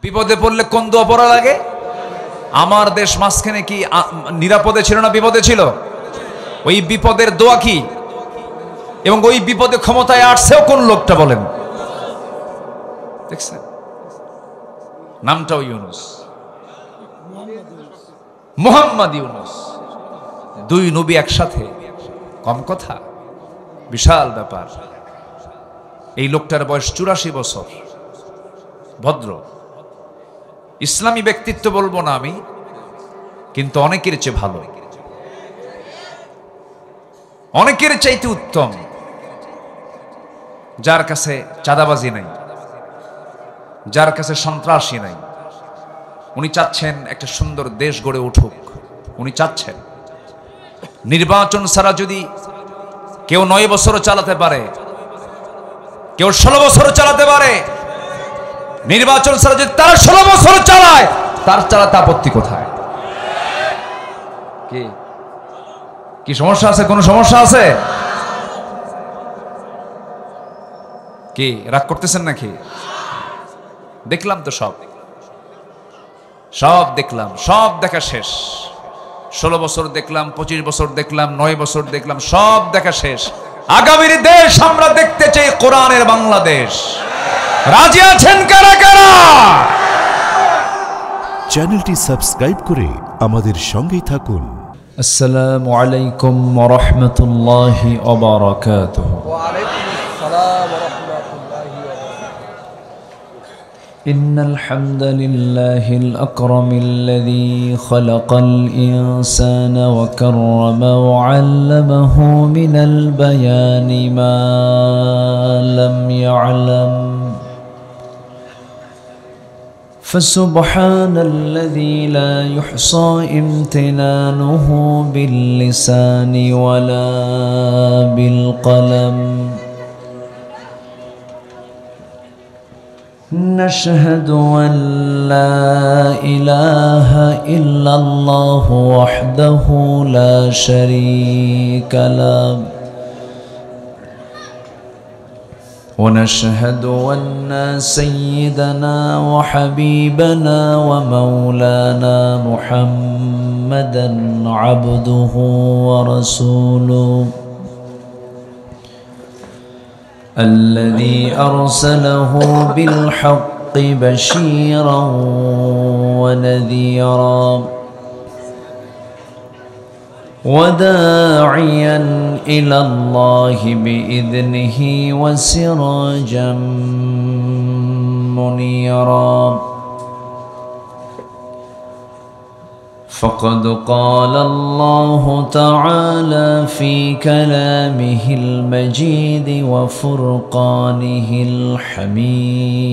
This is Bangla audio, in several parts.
বিপদে পড়লে কোন দোয়া পড়া লাগে? আমার দেশ মাঝখানে কি নিরাপদে ছিল না বিপদে ছিল? ওই বিপদের দোয়া কি? এবং ওই বিপদে ক্ষমতায় আসছেও কোন লোকটা বলেন? দেখছেন নামটাও ইউনুস, মুহাম্মদ ইউনুস। দুই নবী একসাথে, কম কথা, বিশাল ব্যাপার। এই লোকটার বয়স 84 বছর, ভদ্র ইসলামী ব্যক্তিত্ব বলবো না আমি, কিন্তু অনেকের চেয়ে ভালো, অনেকের চাইতে উত্তম, যার কাছে চাঁদাবাজি নাই, যার কাছে সন্ত্রাসী নাই। উনি চাচ্ছেন একটা সুন্দর দেশ গড়ে উঠুক। উনি চাচ্ছেন নির্বাচন ছাড়া যদি কেউ 9 বছরও চালাতে পারে, কেউ 16 বছরও চালাতে পারে, নির্বাচন ছাড়া যদি তারা 16 বছর চালায়, তার চালাতে আপত্তি কোথায়? কি সমস্যা আছে? কোন সমস্যা আছে কি? রাগ করতেছেন নাকি? দেখলাম তো সব দেখলাম, সব দেখা শেষ। 16 বছর দেখলাম, 25 বছর দেখলাম, 9 বছর দেখলাম, সব দেখা শেষ। আগামীর দেশ আমরা দেখতে চাই কোরআনের বাংলাদেশ। রাজি আছেন কারা কারা? চ্যানেলটি সাবস্ক্রাইব করে আমাদের সঙ্গেই থাকুন। আসসালামু আলাইকুম ওয়া রাহমাতুল্লাহি ওয়া বারাকাতুহু। ওয়া আলাইকুম আসসালাম ওয়া রাহমাতুল্লাহি ওয়া বারাকাতুহু। ইন্নাল হামদালিল্লাহিল আকরামিল্লাযী খালাকাল ইনসানা ওয়া কাররামা ওয়া 'আল্লামাহু মিনাল বায়ানি মা লাম ইয়া'লাম। فسبحان الذي لا يحصى امتنانه باللسان ولا بالقلم. نشهد أن لا إله إلا الله وحده لا شريك له، ونشهد أن سيدنا وحبيبنا ومولانا محمدا عبده ورسوله الذي أرسله بالحق بشيرا ونذيرا وداعيا إلى الله بإذنه وسراجا منيرا. فقد قال الله تعالى في كلامه المجيد وفرقانه الحميد: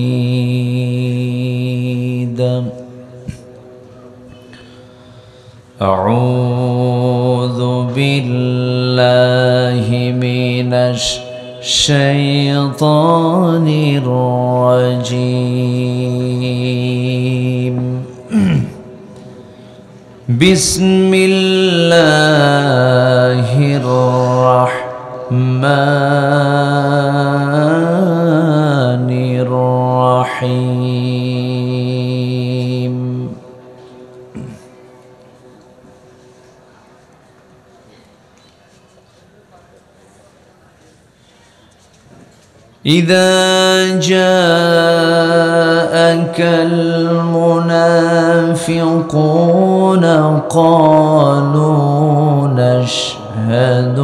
أعوذ بالله من الشيطان الرجيم. بسم الله الرحمن الرحيم. إذا جاءك المنافقون قالوا نشهد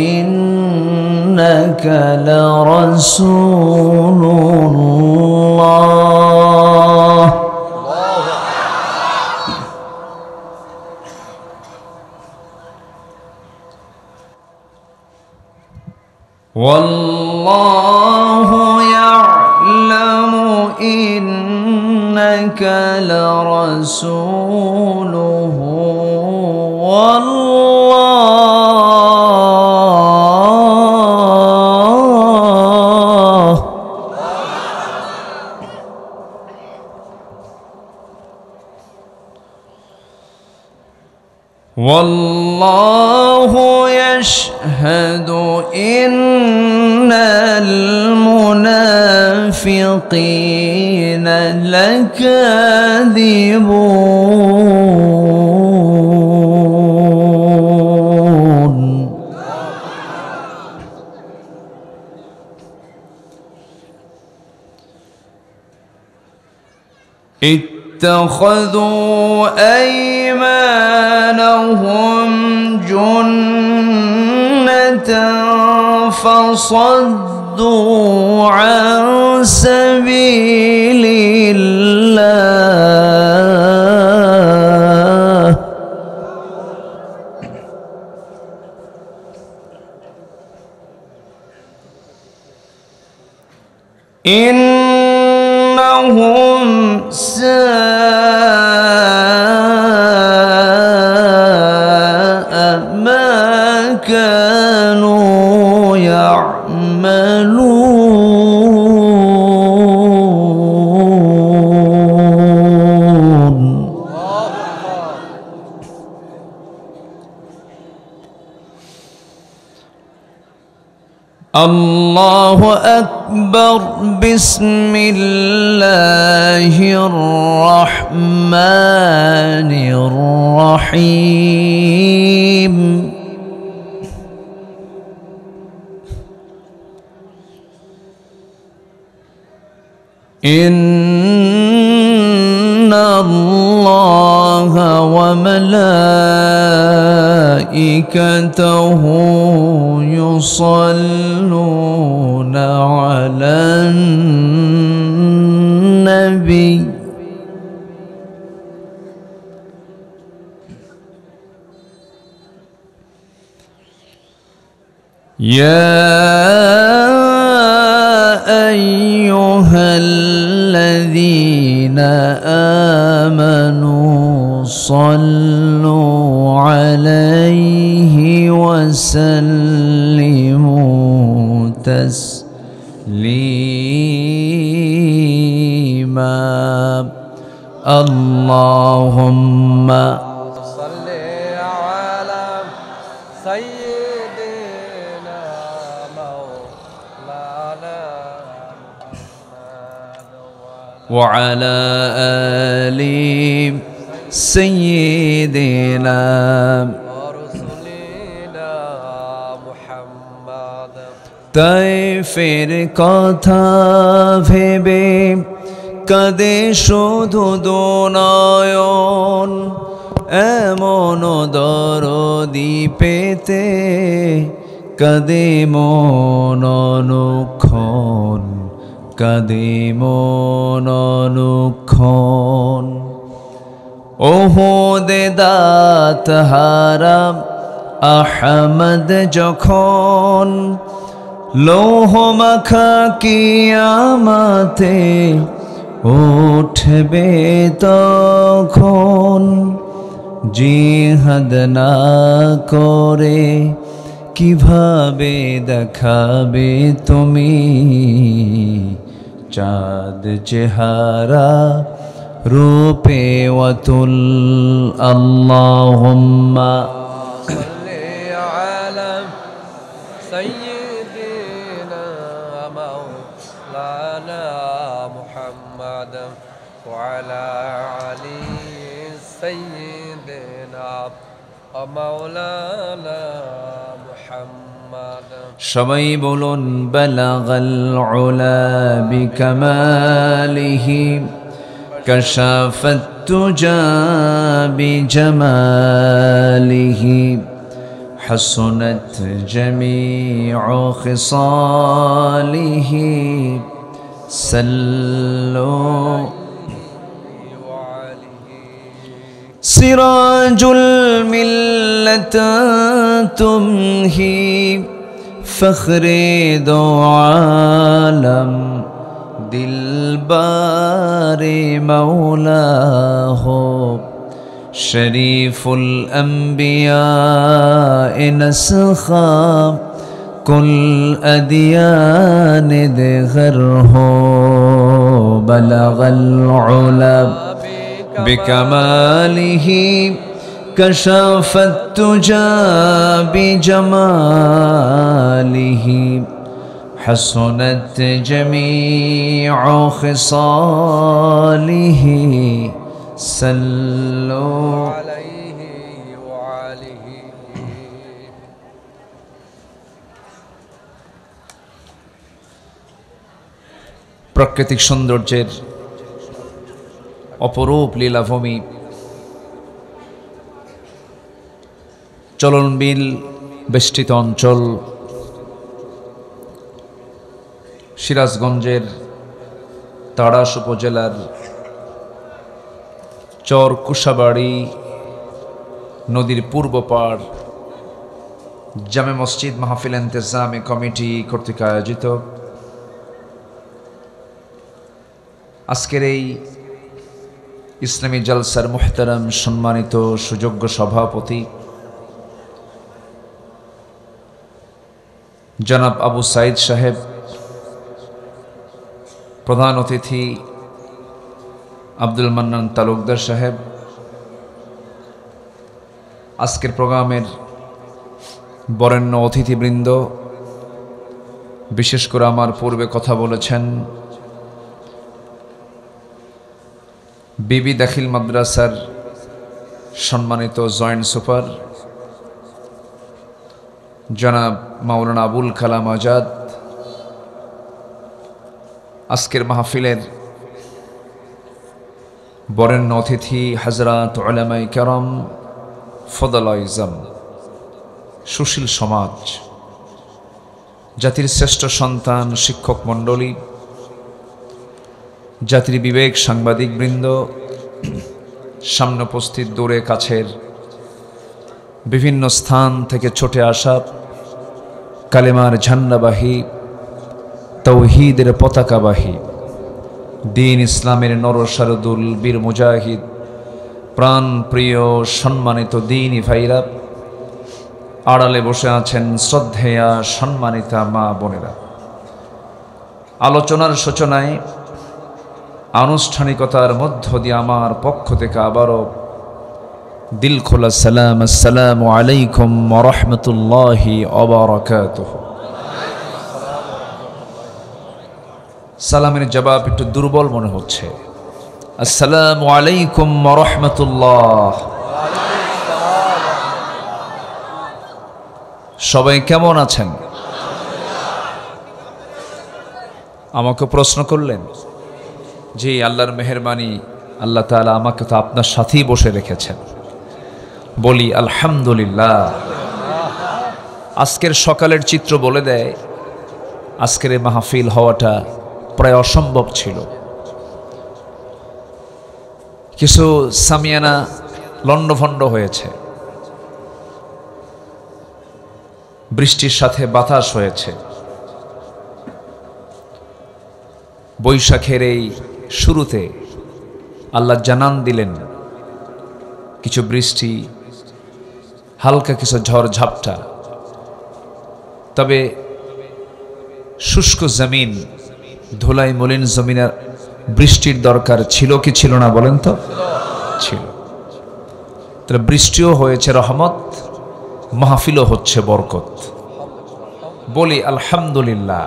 إنك لرسول الله والله يعلم إنك لرسوله والله والله يشهد إن المنافقين لكاذبون اتخذوا أيمانهم جنة فصدوا عن سبيل الله إنهم ساء ما كانوا يعملون الله أكبر بسم الله الرحمن الرحيم إن الله وملائكته يصلون على النبي يا أيها الذين آمنوا صلوا عليه وسلموا تسليما اللهم صل على سيدنا مولانا محمد وعلى آل سيدنا ورسولنا محمد তাইফের কথা ভেবে কাঁদে শুধু দুনয়ন এমন দরদি পেতে কাঁদে মন অনুক্ষণ কাঁদে মন অনুক্ষণ ওহুদে দাঁত হারাম আহমদ যখন লৌহ মাখা কিয়ামতে উঠবে তখন জিহাদ না করে কিভাবে দেখাবে তুমি চাঁদ চেহারা রূপে ওয়াতুল আল্লাহুম্মা صل على سيدنا مولانا محمد وعلى علي سيدنا مولانا محمد সবাই বলুন বালাগাল উলা বিকামালিহি কাশাফাত তুজা বিজামালিহি حسنت جميع خصاله صلوا سراج الملة تمهي فخر دو عالم دلبار مولاه شريف الأنبياء نسخا كل أديان دغره بلغ العلا بكماله كشف التجى بجماله حسنت جميع خصاله صلوا عليه وآله প্রাকৃতিক সৌন্দর্যের অপরূপ লীলাভূমি, চলনবিল বেষ্টিত অঞ্চল, সিরাজগঞ্জের তাড়াশ উপজেলার চর কুশাবাড়ি নদীর পূর্ব পাড় জামে মসজিদ মাহফিল ইন্তেজামে কমিটি কর্তৃক আয়োজিত আজকের এই ইসলামী জলসার মুহতারাম সম্মানিত সুযোগ্য সভাপতি জনাব আবু সাইদ সাহেব, প্রধান অতিথি আব্দুল মান্নান তালুকদার সাহেব, আজকের প্রোগ্রামের বরেণ্য অতিথিবৃন্দ, বিশেষ করে আমার পূর্বে কথা বলেছেন বিবি দাখিল মাদ্রাসার সম্মানিত জয়েন্ট সুপার জনাব মাওলানা আবুল কালাম আজাদ, আজকের মাহফিলের বরেণ্য অতিথি হযরত উলামায়ে কেরাম, ফদলায়ে ইজম, সুশীল সমাজ, জাতির শ্রেষ্ঠ সন্তান শিক্ষক মণ্ডলী, জাতির বিবেক সাংবাদিক বৃন্দ, সামনে উপস্থিত দূরে কাছের বিভিন্ন স্থান থেকে ছুটে আসা কালেমার ঝান্ডাবাহী, তৌহিদের পতাকাবাহী, দ্বীন ইসলামের নরসারদুল বীর মুজাহিদ, প্রাণ প্রিয় সম্মানিত দ্বীনি ভাইরা, আড়ালে বসে আছেন শ্রদ্ধেয়া সম্মানিতা মা বোনেরা, আলোচনার সূচনায় আনুষ্ঠানিকতার মধ্য দিয়ে আমার পক্ষ থেকে আবারও দিল খোলা সালাম, আসসালামু আলাইকুম ওয়া রাহমাতুল্লাহি ওয়া বারাকাতুহু। সালামের জবাব একটু দুর্বল মনে হচ্ছে। আসসালামু আলাইকুম ওয়া রাহমাতুল্লাহ। সবাই কেমন আছেন? আমাকে প্রশ্ন করলেন, জি আল্লাহর মেহেরবানি, আল্লাহ তাআলা আমাকে তো আপনার সাথেই বসে রেখেছেন। বলি আলহামদুলিল্লাহ। আজকের সকালের চিত্র বলে দেয় আজকের এই মাহফিল হওয়াটা প্রায় অসম্ভব ছিল। কিছু সামিয়ানা লণ্ডভণ্ড হয়েছে, বৃষ্টির সাথে বাতাস হয়েছে। বৈশাখের এই শুরুতে আল্লাহ জানান দিলেন কিছু বৃষ্টি, হালকা কিছু ঝড় ঝাপটা। তবে শুষ্ক জমিন, ধুলাই মলিন জমিনের বৃষ্টির দরকার ছিল কি ছিল না বলেন তো? ছিল। তাহলে বৃষ্টিও হয়েছে রহমত, মাহফিলও হচ্ছে বরকত। বলি আলহামদুলিল্লাহ।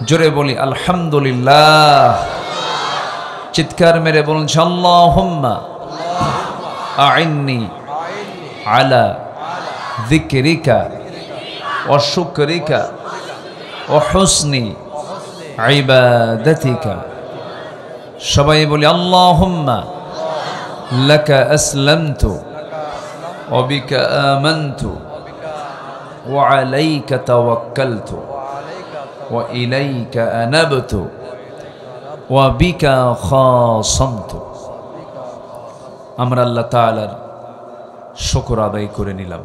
জোরে বলি আলহামদুলিল্লাহ। চিৎকার মেরে বলুন আল্লাহুম্মা আইন্নি আলা যিকরিকা ওয়া শুকরিকা ওয়া হুসনি ইবাদাতিকা। সবাই বলি আল্লাহুম্মা লাকা আসলামতু ওয়া বিকা আমানতু ওয়া আলাইকা তাওয়াক্কালতু ওয়া ইলাইকা আনাবতু ওয়া বিকা খাসামতু। আমরা আল্লাহ তাআলার শুকর আদায় করে নিলাম।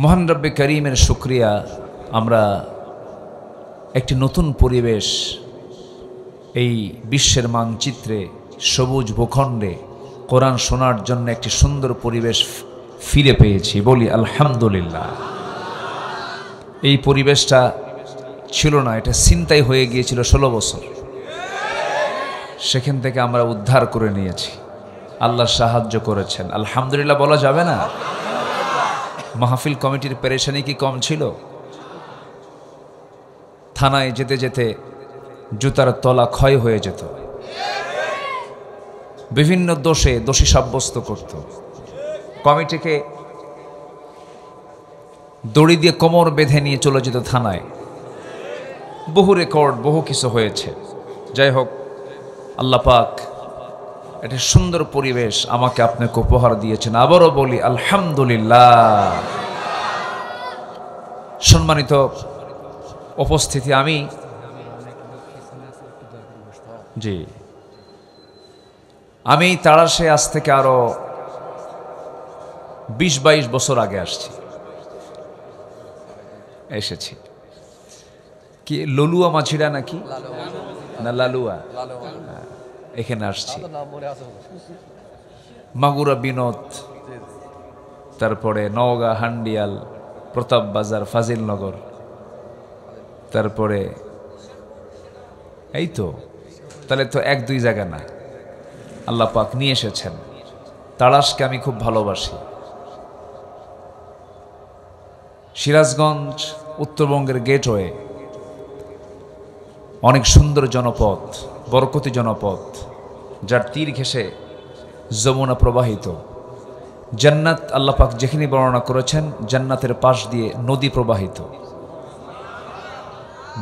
মহান রব্বে করিমের শুকরিয়া। আমরা একটি নতুন পরিবেশ এই বিশ্বের মানচিত্রে, সবুজ ভূখণ্ডে কোরআন শোনার জন্য একটি সুন্দর পরিবেশ ফিরে পেয়েছি। বলি আলহামদুলিল্লাহ। এই পরিবেশটা ছিল না, এটা ছিনতাই হয়ে গিয়েছিল 16 বছর। সেখান থেকে আমরা উদ্ধার করে নিয়েছি। আল্লাহ সাহায্য করেছেন, আলহামদুলিল্লাহ বলা যাবে না? মাহফিল কমিটির পেরেশানি কি কম ছিল? থানায় যেতে যেতে জুতার তলা ক্ষয় হয়ে যেত, বিভিন্ন দোষে দোষী সাব্যস্ত করত, কমিটিকে দড়ি দিয়ে কোমর বেঁধে নিয়ে চলে যেত থানায়। বহু রেকর্ড, বহু কিছু হয়েছে। যাই হোক, আল্লাহ পাক একটা সুন্দর পরিবেশ আমাকে আপনাকে উপহার দিয়েছেন। আবারও বলি আলহামদুলিল্লাহ। সম্মানিত উপস্থিতি, আমি তাড়াশে আজ থেকে আরো 20-22 বছর আগে এসেছি। কি ললুয়া মাছিরা নাকি না লালুয়া, এখানে আসছি। মাগুরা বিনোদ, তারপরে নওগাঁ, হান্ডিয়াল, প্রতাপ বাজার, ফাজিলনগর, তারপরে এই তো, তাহলে তো 1-2 জায়গা না, আল্লাহ পাক নিয়ে এসেছেন। তাড়াশকে আমি খুব ভালোবাসি। সিরাজগঞ্জ উত্তরবঙ্গের গেটওয়ে, অনেক সুন্দর জনপদ, বরকতি জনপদ, যার তীর ঘেঁষে যমুনা প্রবাহিত। জান্নাত আল্লাহ পাক যেখানে বর্ণনা করেছেন, জান্নাতের পাশ দিয়ে নদী প্রবাহিত।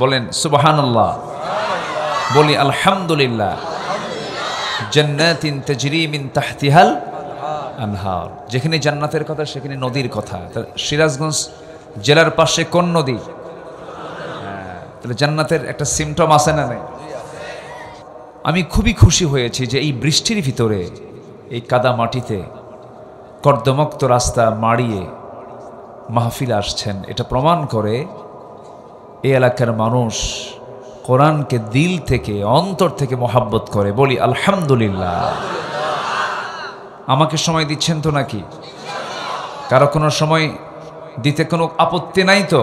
বলেন সুবহানাল্লাহ, বলি আলহামদুলিল্লাহ। জান্নাতিন তাজরি মিন তাহতিহাল আনহার, যেখানে জান্নাতের কথা সেখানে নদীর কথা। সিরাজগঞ্জ জেলার পাশে কোন নদী? তাহলে জান্নাতের একটা সিমটম আছে না নাই? আমি খুবই খুশি হয়েছি যে এই বৃষ্টির ভিতরে, এই কাদা মাটিতে কর্দমক্ত রাস্তা মাড়িয়ে মাহফিল আসছেন। এটা প্রমাণ করে এই এলাকার মানুষ কোরআনকে দিল থেকে, অন্তর থেকে মহাব্বত করে। বলি আলহামদুলিল্লাহ। আমাকে সময় দিচ্ছেন তো নাকি? কারো কোনো সময় দিতে কোনো আপত্তি নাই তো?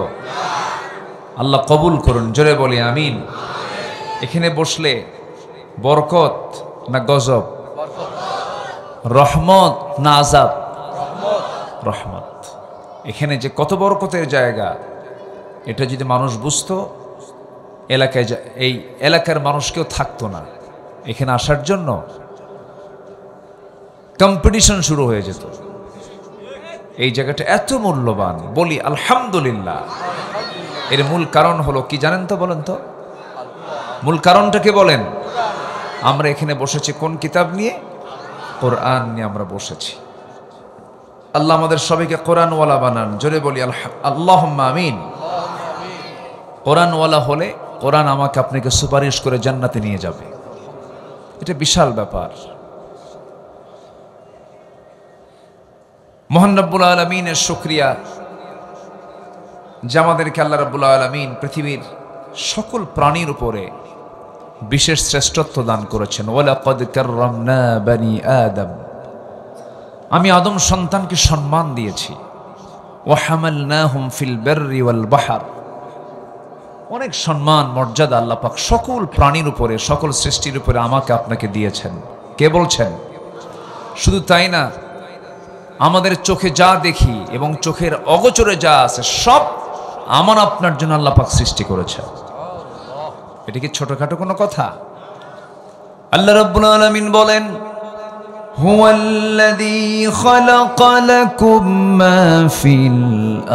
আল্লাহ কবুল করুন, জোরে বলি আমিন। এখানে বসলে বরকত না গজব? রহমত না আযাব? রহমত। এখানে যে কত বরকতের জায়গা, এটা যদি মানুষ বুঝতো, এলাকায় এই এলাকার মানুষ কেউ থাকতো না। এখানে আসার জন্য কম্পিটিশন শুরু হয়ে যেত। এই জায়গাটা এত মূল্যবান। বলি আলহামদুলিল্লাহ। এর মূল কারণ হলো কি জানেন তো? বলেন তো, মূল কারণটাকে বলেন। আমরা এখানে বসেছি কোন কিতাব নিয়ে? কোরআন নিয়ে আমরা বসেছি। আল্লাহ আমাদের সবাইকে কোরআনওয়ালা বানান, জোরে বলি আল্লাহুম্মা আমিন। কোরআনওয়ালা হলে কোরআন আমাকে আপনাকে সুপারিশ করে জান্নাতে নিয়ে যাবে। এটা বিশাল ব্যাপার। মহান রব্বুল আলামিনের শুকরিয়া যে আমাদেরকে আল্লাহ রব্বুল আলামিন পৃথিবীর সকল প্রাণীর উপরে বিশেষ শ্রেষ্ঠত্ব দান করেছেন। ওয়ালাকাদ কাররামনা বানি আদম, আমি আদম সন্তানকে সম্মান দিয়েছি। ওয়া হামালনাহুম ফিল বাররি ওয়াল বাহর, অনেক সম্মান মর্যাদা আল্লাহ পাক সকল প্রাণীর উপরে, সকল সৃষ্টির উপরে আমাকে আপনাকে দিয়েছেন। কে বলছেন? শুধু তাই না, আমাদের চোখে যা দেখি এবং চোখের অগোচরে যা আছে সব আমার আপনার জন্য আল্লাহ পাক সৃষ্টি করেছেন। এটা কি ছোটখাটো কোনো কথা? আল্লাহ রাব্বুল আলামিন বলেন, হুয়াল্লাযী খালাকা লাকুম মা ফিল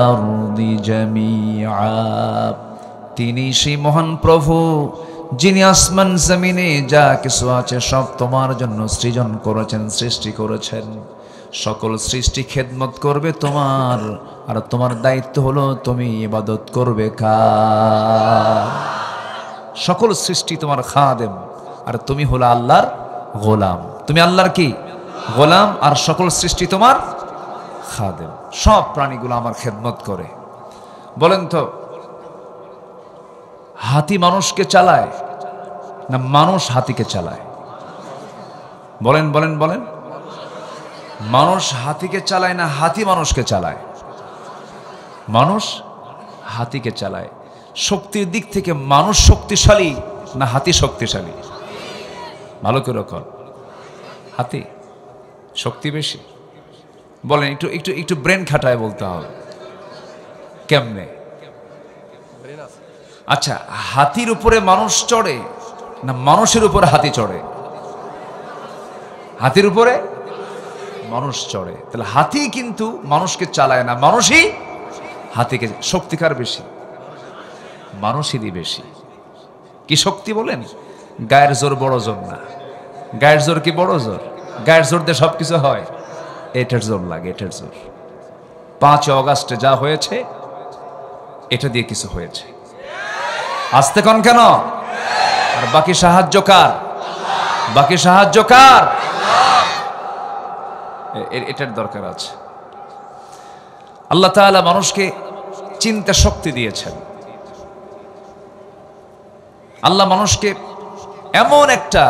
আরদি জামিআ, তিনি সেই মহান প্রভু যিনি আসমান জমিনে যা কিছু আছে সব তোমার জন্য সৃজন করেছেন, সৃষ্টি করেছেন। সকল সৃষ্টি খেদমত করবে তোমার, আর তোমার দায়িত্ব হলো তুমি ইবাদত করবে কার? সকল সৃষ্টি তোমার খাদেম, আর তুমি হলো আল্লাহর গোলাম। তুমি আল্লাহর কি? গোলাম। আর সকল সৃষ্টি তোমার খাদেম। সব প্রাণীগুলো আমার খেদমত করে। বলেন তো, হাতি মানুষকে চালায় না মানুষ হাতিকে চালায়? বলেন বলেন বলেন। মানুষ হাতিকে চালায় না হাতি মানুষকে চালায়? মানুষ হাতিকে চালায়। শক্তির দিক থেকে মানুষ শক্তিশালী না হাতি শক্তিশালী? ভালো করে কর। হাতি শক্তি বেশি? বলেন, একটু একটু একটু ব্রেন খাটায় বলতে হবে। কেমনে? আচ্ছা, হাতির উপরে মানুষ চড়ে না মানুষের উপরে হাতি চড়ে? হাতির উপরে মানুষ চড়ে। তাহলে হাতি কিন্তু মানুষকে চালায় না, মানুষই হাতিকে। শক্তিকার বেশি? মানুষেরই বেশি। কি শক্তি বলেন? গায়ের জোর বড় জোর না। গায়ের জোর কি বড় জোর? গায়ের জোর দিয়ে সবকিছু হয়? এটার জোর লাগে, এটার জোর। 5 অগাস্টে যা হয়েছে এটা দিয়ে কিছু হয়েছে। আসতে কোন কেন? আর বাকি সাহায্য কার? বাকি সাহায্য কার? এটার দরকার আছে। আল্লাহ তাআলা মানুষকে চিন্তা শক্তি দিয়েছেন। আল্লাহ মানুষকে এমন একটা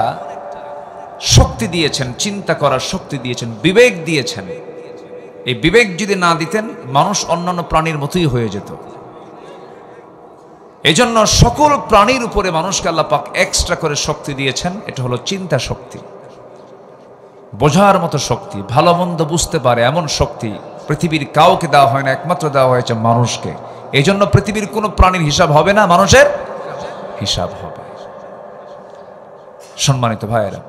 শক্তি দিয়েছেন, চিন্তা করার শক্তি দিয়েছেন, বিবেক দিয়েছেন। এই বিবেক যদি না দিতেন মানুষ অন্যান্য প্রাণীর মতোই হয়ে যেত। এজন্য সকল প্রাণীর উপরে মানুষকে আল্লাহ পাক এক্সট্রা করে শক্তি দিয়েছেন। এটা হলো চিন্তা শক্তি, বোঝার মতো শক্তি, ভালো মন্দ বুঝতে পারে এমন শক্তি পৃথিবীর কাউকে দেওয়া হয় না, একমাত্র দেওয়া হয়েছে মানুষকে। এই জন্য পৃথিবীর কোনো প্রাণীর হিসাব হবে না, মানুষের হিসাব হবে। সম্মানিত ভাইয়েরা,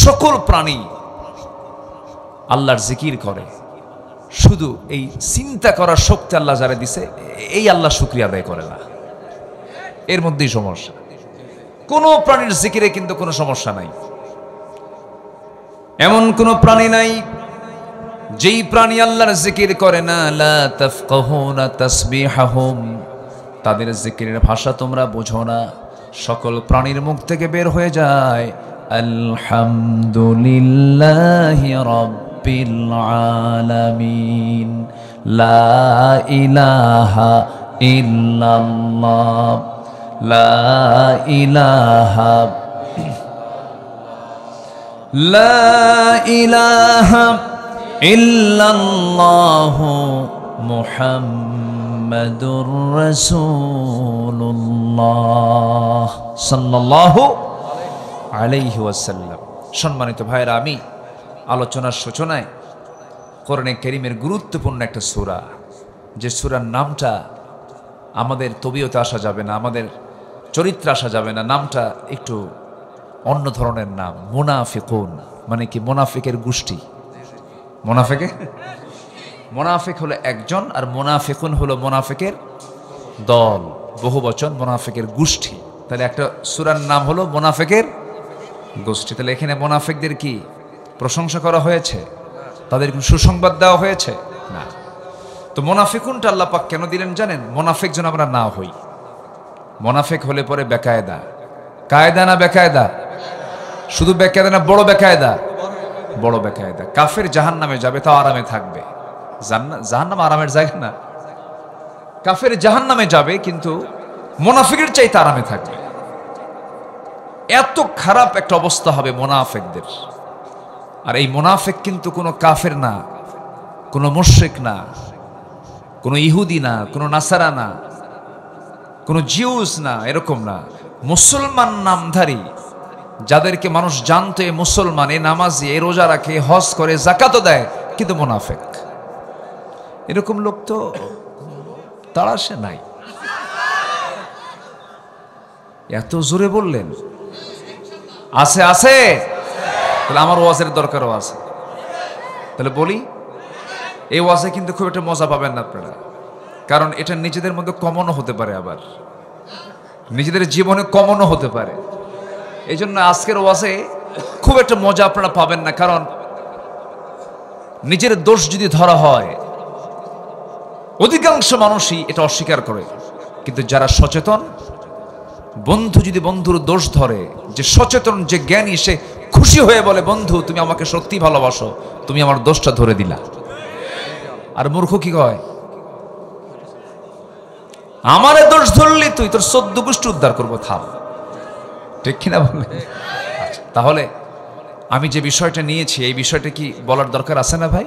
সকল প্রাণী আল্লাহর জিকির করে, শুধু এই চিন্তা করার শক্তি আল্লাহ যারা দিছে এই আল্লাহ শুকরিয়া আদায় করে না। এর মধ্যেই সমস্যা। কোনো প্রাণীর জিকিরে কিন্তু কোনো সমস্যা নাই। এমন কোনো প্রাণী নাই যেই প্রাণী আল্লাহর জিকির করে না। লা তাফকাহুনা তাসবিহাহুম, তাদের জিকিরের ভাষা তোমরা বোঝো না। সকল প্রাণীর মুখ থেকে বের হয়ে যায় আলহামদুলিল্লাহি রাব্বিল আলামিন, লা ইলাহা ইল্লাল্লাহ, লা ইলাহা লা ইলাহা ইল্লাল্লাহু মুহাম্মাদুর রাসূলুল্লাহ সাল্লাল্লাহু আলাইহি ওয়াসাল্লাম। সম্মানিত ভাইরা, আমি আলোচনার সূচনায় কোরআনে কারীমের গুরুত্বপূর্ণ একটা সূরা, যে সূরার নামটা আমাদের তবিয়তে আসা যাবে না, আমাদের চরিত্রে আসা যাবে না, নামটা একটু অন্য ধরনের নাম। মুনাফিকুন মানে কি? মুনাফিকের গোষ্ঠী। মুনাফিক হলো একজন, আর মুনাফিকুন হলো মুনাফিকের দল, বহু বচন, মুনাফিকের গোষ্ঠী। তাহলে একটা সূরার নাম হলো মুনাফিকের গোষ্ঠী। তাহলে এখানে মুনাফিকদের কি প্রশংসা করা হয়েছে? তাদের সুসংবাদ দেওয়া হয়েছে? না। তো মুনাফিকুনটা আল্লাহ পাক কেন দিলেন জানেন? মুনাফিক যেন আমরা না হই। মুনাফিক হলে পরে বেকায়দা। কায়দা না বেকায়দা? শুধু বেকায়দা না, বড় বেকায়দা। বড় বেকায়দা। কাফের জাহান্নামে যাবে, তাও আরামে থাকবে। জাহান্নাম আরামের জায়গা না। কাফের জাহান্নামে যাবে কিন্তু মুনাফিকের চাইতে আরামে থাকবে। এত খারাপ একটা অবস্থা হবে মুনাফিকদের। আর এই মুনাফিক কিন্তু কোনো কাফের না, কোনো মুশরিক না, কোনো ইহুদি না, কোনো নাসারা না, কোনো জিউস না, এরকম না। মুসলমান নামধারী, যাদেরকে মানুষ জানতো এ মুসলমান, এ নামাজি, এ রোজা রাখে, হজ করে, যাকাতও দেয়, কিন্তু মুনাফিক। এরকম লোক তো তাড়াশে নাই। এত জোরে বললেন? আছে আছে। তাহলে আমার ওয়াজের দরকারও আছে। তাহলে বলি, এই ওয়াজে কিন্তু খুব একটা মজা পাবেন না আপনারা, কারণ এটা নিজেদের মধ্যে কমনও হতে পারে, আবার নিজেদের জীবনে কমনও হতে পারে। এই জন্য আজকের ওয়াজে খুব একটা মজা আপনারা পাবেন না, কারণ নিজের দোষ যদি ধরা হয়, অধিকাংশ মানুষই এটা অস্বীকার করে। কিন্তু যারা সচেতন, বন্ধু যদি বন্ধুর দোষ ধরে, যে সচেতন, যে জ্ঞানী, সে খুশি হয়ে বলে, বন্ধু তুমি আমাকে সত্যি ভালোবাসো, তুমি আমার দোষটা ধরে দিলা। আর মূর্খ কি কয়? আমারে দোষ ধরলি তুই, তোর 14 গোষ্ঠী উদ্ধার করবো, থাম। ঠিক কিনা বলে? তাহলে আমি যে বিষয়টা নিয়েছি, এই বিষয়টা কি বলার দরকার আছে না ভাই?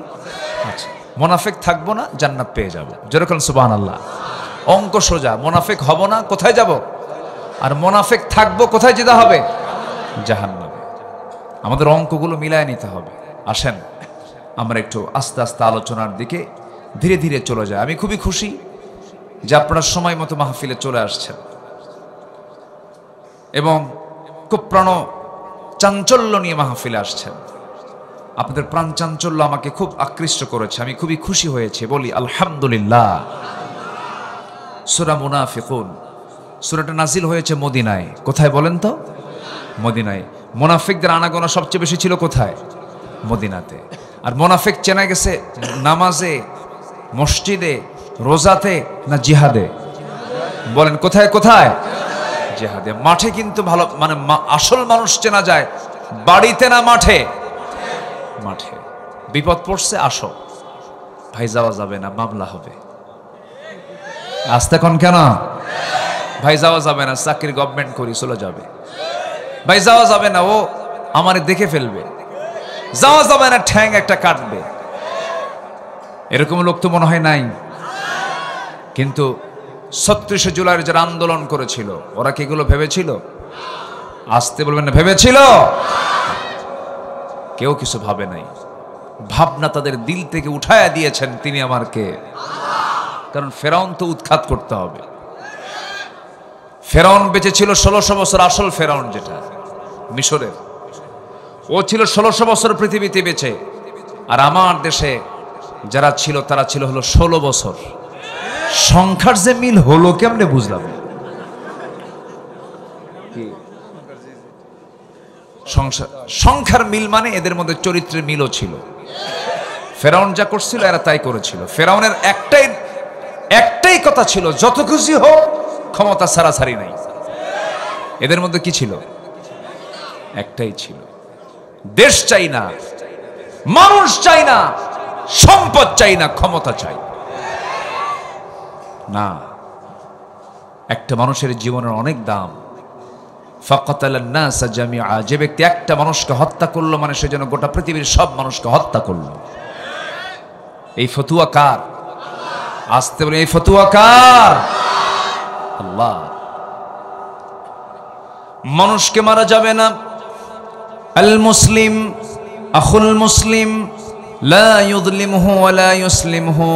আচ্ছা, মুনাফিক থাকবো না, জান্নাত পেয়ে যাবো। যেরকম সুবহানাল্লাহ। অঙ্ক সোজা। মুনাফিক হব না, কোথায় যাব? আর মুনাফিক থাকবো, কোথায় যেতে হবে? জাহান্নামে। আমাদের অঙ্কগুলো মিলায় নিতে হবে। আসেন আমরা একটু আস্তে আস্তে আলোচনার দিকে ধীরে ধীরে চলে যায়। আমি খুবই খুশি যে আপনারা সময় মতো মাহফিলে চলে আসছেন এবং খুব প্রাণ চাঞ্চল্য নিয়ে মাহফিলে আসছেন। আপনাদের প্রাণ চাঞ্চল্য আমাকে খুব আকৃষ্ট করেছে, আমি খুবই খুশি হয়েছে, বলি আলহামদুলিল্লাহ। সূরা মুনাফিকুন, সূরাটা নাজিল হয়েছে মদিনায়। কোথায় বলেন তো? মদিনায়। মুনাফিকদের আনাগোনা সবচেয়ে বেশি ছিল কোথায়? মদিনাতে। আর মুনাফিক চেনা গেছে নামাজে, মসজিদে, রোজাতে না জিহাদে? বলেন কোথায় কোথায়? জিহাদে। মাঠে কিন্তু ভালো মানে আসল মানুষ চেনা যায় বাড়িতে না মাঠে? মাঠে। বিপদ পড়ছে, আসো ভাই, যাওয়া যাবে না, মামলা হবে। আসতে কোন কেন ভাই? যাওয়া যাবে না, চাকরি গভর্নমেন্ট করি, চলে যাবে। ভাই যাওয়া যাবে না, ও আমারে দেখে ফেলবে। যাওয়া যাবে না, ঠ্যাং একটা কাটবে। এরকম লোক তো মনে হয় নাই। কিন্তু ৩৬শে জুলাইয়ের যারা আন্দোলন করেছিল, ওরা কি এগুলো ভেবেছিল? আসতে বলবেন না, ভেবেছিল? কেউ কিছু ভাবে নাই। ভাবনা তাদের দিল থেকে উঠায়া দিয়েছেন তিনি আমার কে। কারণ ফেরাউন তো উৎখাত করতে হবে। ফেরাউন বেঁচে ছিল ১৬০০ বছর, আসল ফেরাউন যেটা মিশরের, ও ছিল ১৬০০ বছর পৃথিবীতে বেঁচে। আর আমার দেশে যারা ছিল তারা ছিল হলো ১৬ বছর। সংখ্যার যে মিল হলো কেমনে বুঝলাম? সংখ্যার মিল মানে এদের মধ্যে চরিত্রের মিলও ছিল। ফেরাউন যা করছিল এরা তাই করেছিল। ফেরাউনের একটাই কথা ছিল, যত খুশি হোক, ক্ষমতা ছাড়াছাড়ি নাই। এদের মধ্যে কি ছিল? একটাই ছিল, দেশ চাই না, মানুষ চাই না, সম্পদ চাই না, ক্ষমতা চাই না। একটা মানুষের জীবনের অনেক দাম। ফাকাতালান নাসা জামিআ, যে ব্যক্তি একটা মানুষকে হত্যা করলো মানে সে যেন গোটা পৃথিবীর সব মানুষকে হত্যা করলো। এই ফতুয়া কার? আসতে বলে, এই ফতুয়া কার? আল্লাহ। মানুষকে মারা যাবে না। আল মুসলিম আখুল মুসলিম লা ইউযলিমহু ওয়া লা ইউসলিমহু।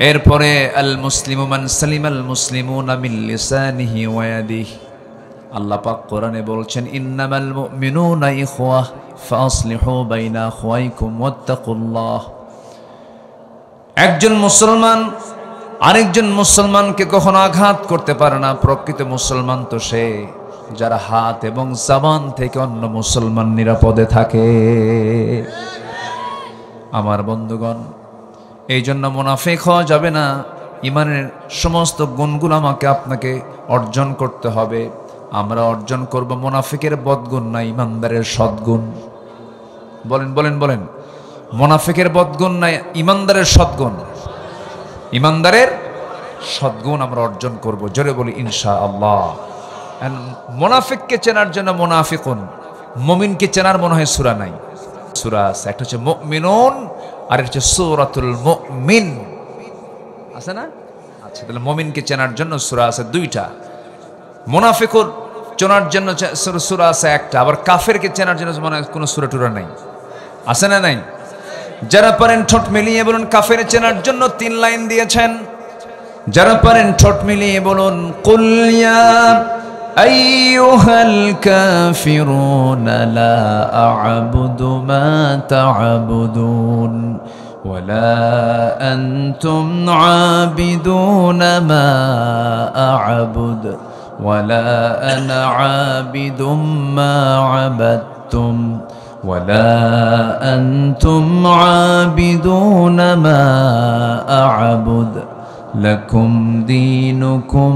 এরপরে আল মুসলিমু মান সালিমাল মুসলিমুনা মিন লিসানিহি ওয়া ইয়াদিহি। আল্লাহ পাক কোরআনে বলছেন, ইন্নামাল মুমিনুনা ইখওয়াহ ফাসলিহু বাইনা আখওয়াইকুম ওয়াত্তাকুল্লাহ। একজন মুসলমান আরেকজন মুসলমানকে কখনো আঘাত করতে পারে না। প্রকৃত মুসলমান তো সে যারা হাত এবং জবান থেকে অন্য মুসলমান নিরাপদে থাকে। আমার বন্ধুগণ, এই জন্য মুনাফিক হওয়া যাবে না। ইমানের সমস্ত গুণগুলো আমাকে আপনাকে অর্জন করতে হবে। আমরা অর্জন করব মুনাফিকের বদগুণ না, ইমানদারের সদ্গুণ। বলেন বলেন বলেন, মুনাফিকের বদগুণ না, ইমানদারের সদ্গুণ। ইমানদারের সদ্গুণ আমরা অর্জন করব। জোরে বলি ইনশাআল্লাহ। মুনাফিককে চেনার জন্য মুনাফিকুন, মুমিনকে চেনার মনে হয় সূরা নাই। সূরা আছে, একটা হচ্ছে মুমিনুন আর একটা হচ্ছে সূরাতুল মুমিন, আছে না? আচ্ছা, তাহলে মুমিনকে চেনার জন্য সূরা আছে দুইটা, মুনাফিকুর চেনার জন্য সূরা আছে একটা, আবার কাফেরকে চেনার জন্য মানে কোনো সূরা টুরা নাই, আছে না নাই? যারা পারেন ঠোঁট মিলিয়ে বলুন, কাফের চেনার জন্য ৩ লাইন দিয়েছেন। যারা পারেন ঠোঁট মিলিয়ে বলুন, কুল ইয়া আইয়ুহাল কাফিরুনা লা আ'বুদু মা তা'বুদুন ওয়ালা আনতুম আবিদুনা মা আ'বুদ ওয়ালা আনা আবিদুম মা আবাদতুম ولا أنتم عابدون ما أعبد لكم دينكم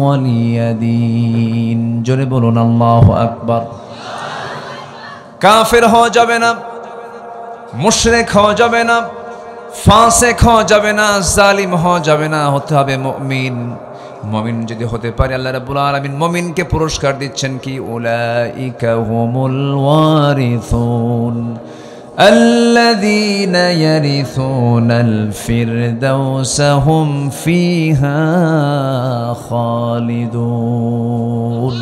ولي دين। জোরে বলুন আল্লাহু আকবার। কাফের হওয়া যাবে না, মুশরিক হওয়া যাবে না, ফাসিক হওয়া যাবে না, জালিম হওয়া যাবে না, হতে হবে মুমিন। মুমিন যদি হতে পারে, আল্লাহ রাব্বুল আলামিন মুমিনকে পুরস্কার দিচ্ছেন কি, উলাইকা হুমুল ওয়ারিসুন আল্লাযীনা ইয়ারিসুনাল ফিরদাউসা হুম ফিহা খালিদুন।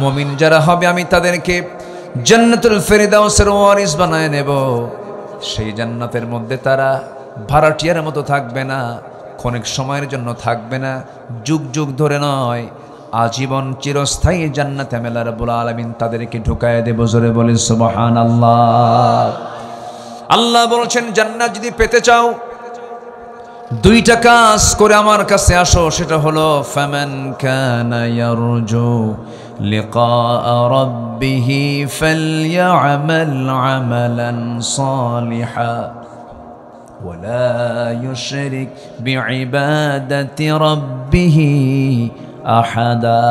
মুমিন যারা হবে আমি তাদেরকে জান্নাতুল ফেরদাউসের ওয়ারিস বানায় নেব। সেই জান্নাতের মধ্যে তারা ভাড়াটিয়ার মতো থাকবে না, ক্ষণিক সময়ের জন্য থাকবে না, যুগ যুগ ধরে নয়, আজীবন চিরস্থায়ী জান্নাতে আমি আল্লাহ রাব্বুল আলামিন তাদেরকে ঢুকায় দেব। জোরে বলি সুবহানাল্লাহ। আল্লাহ বলছেন জান্নাত যদি পেতে চাও দুইটা কাজ করে আমার কাছে আসো, সেটা হলো ফামান কানা ইয়ারজু লিকা রাব্বিহি ফালইআমাল আমালান সালিহা ওয়ালা ইউশরিক বিইবাদাতি রাব্বিহি আহাদা।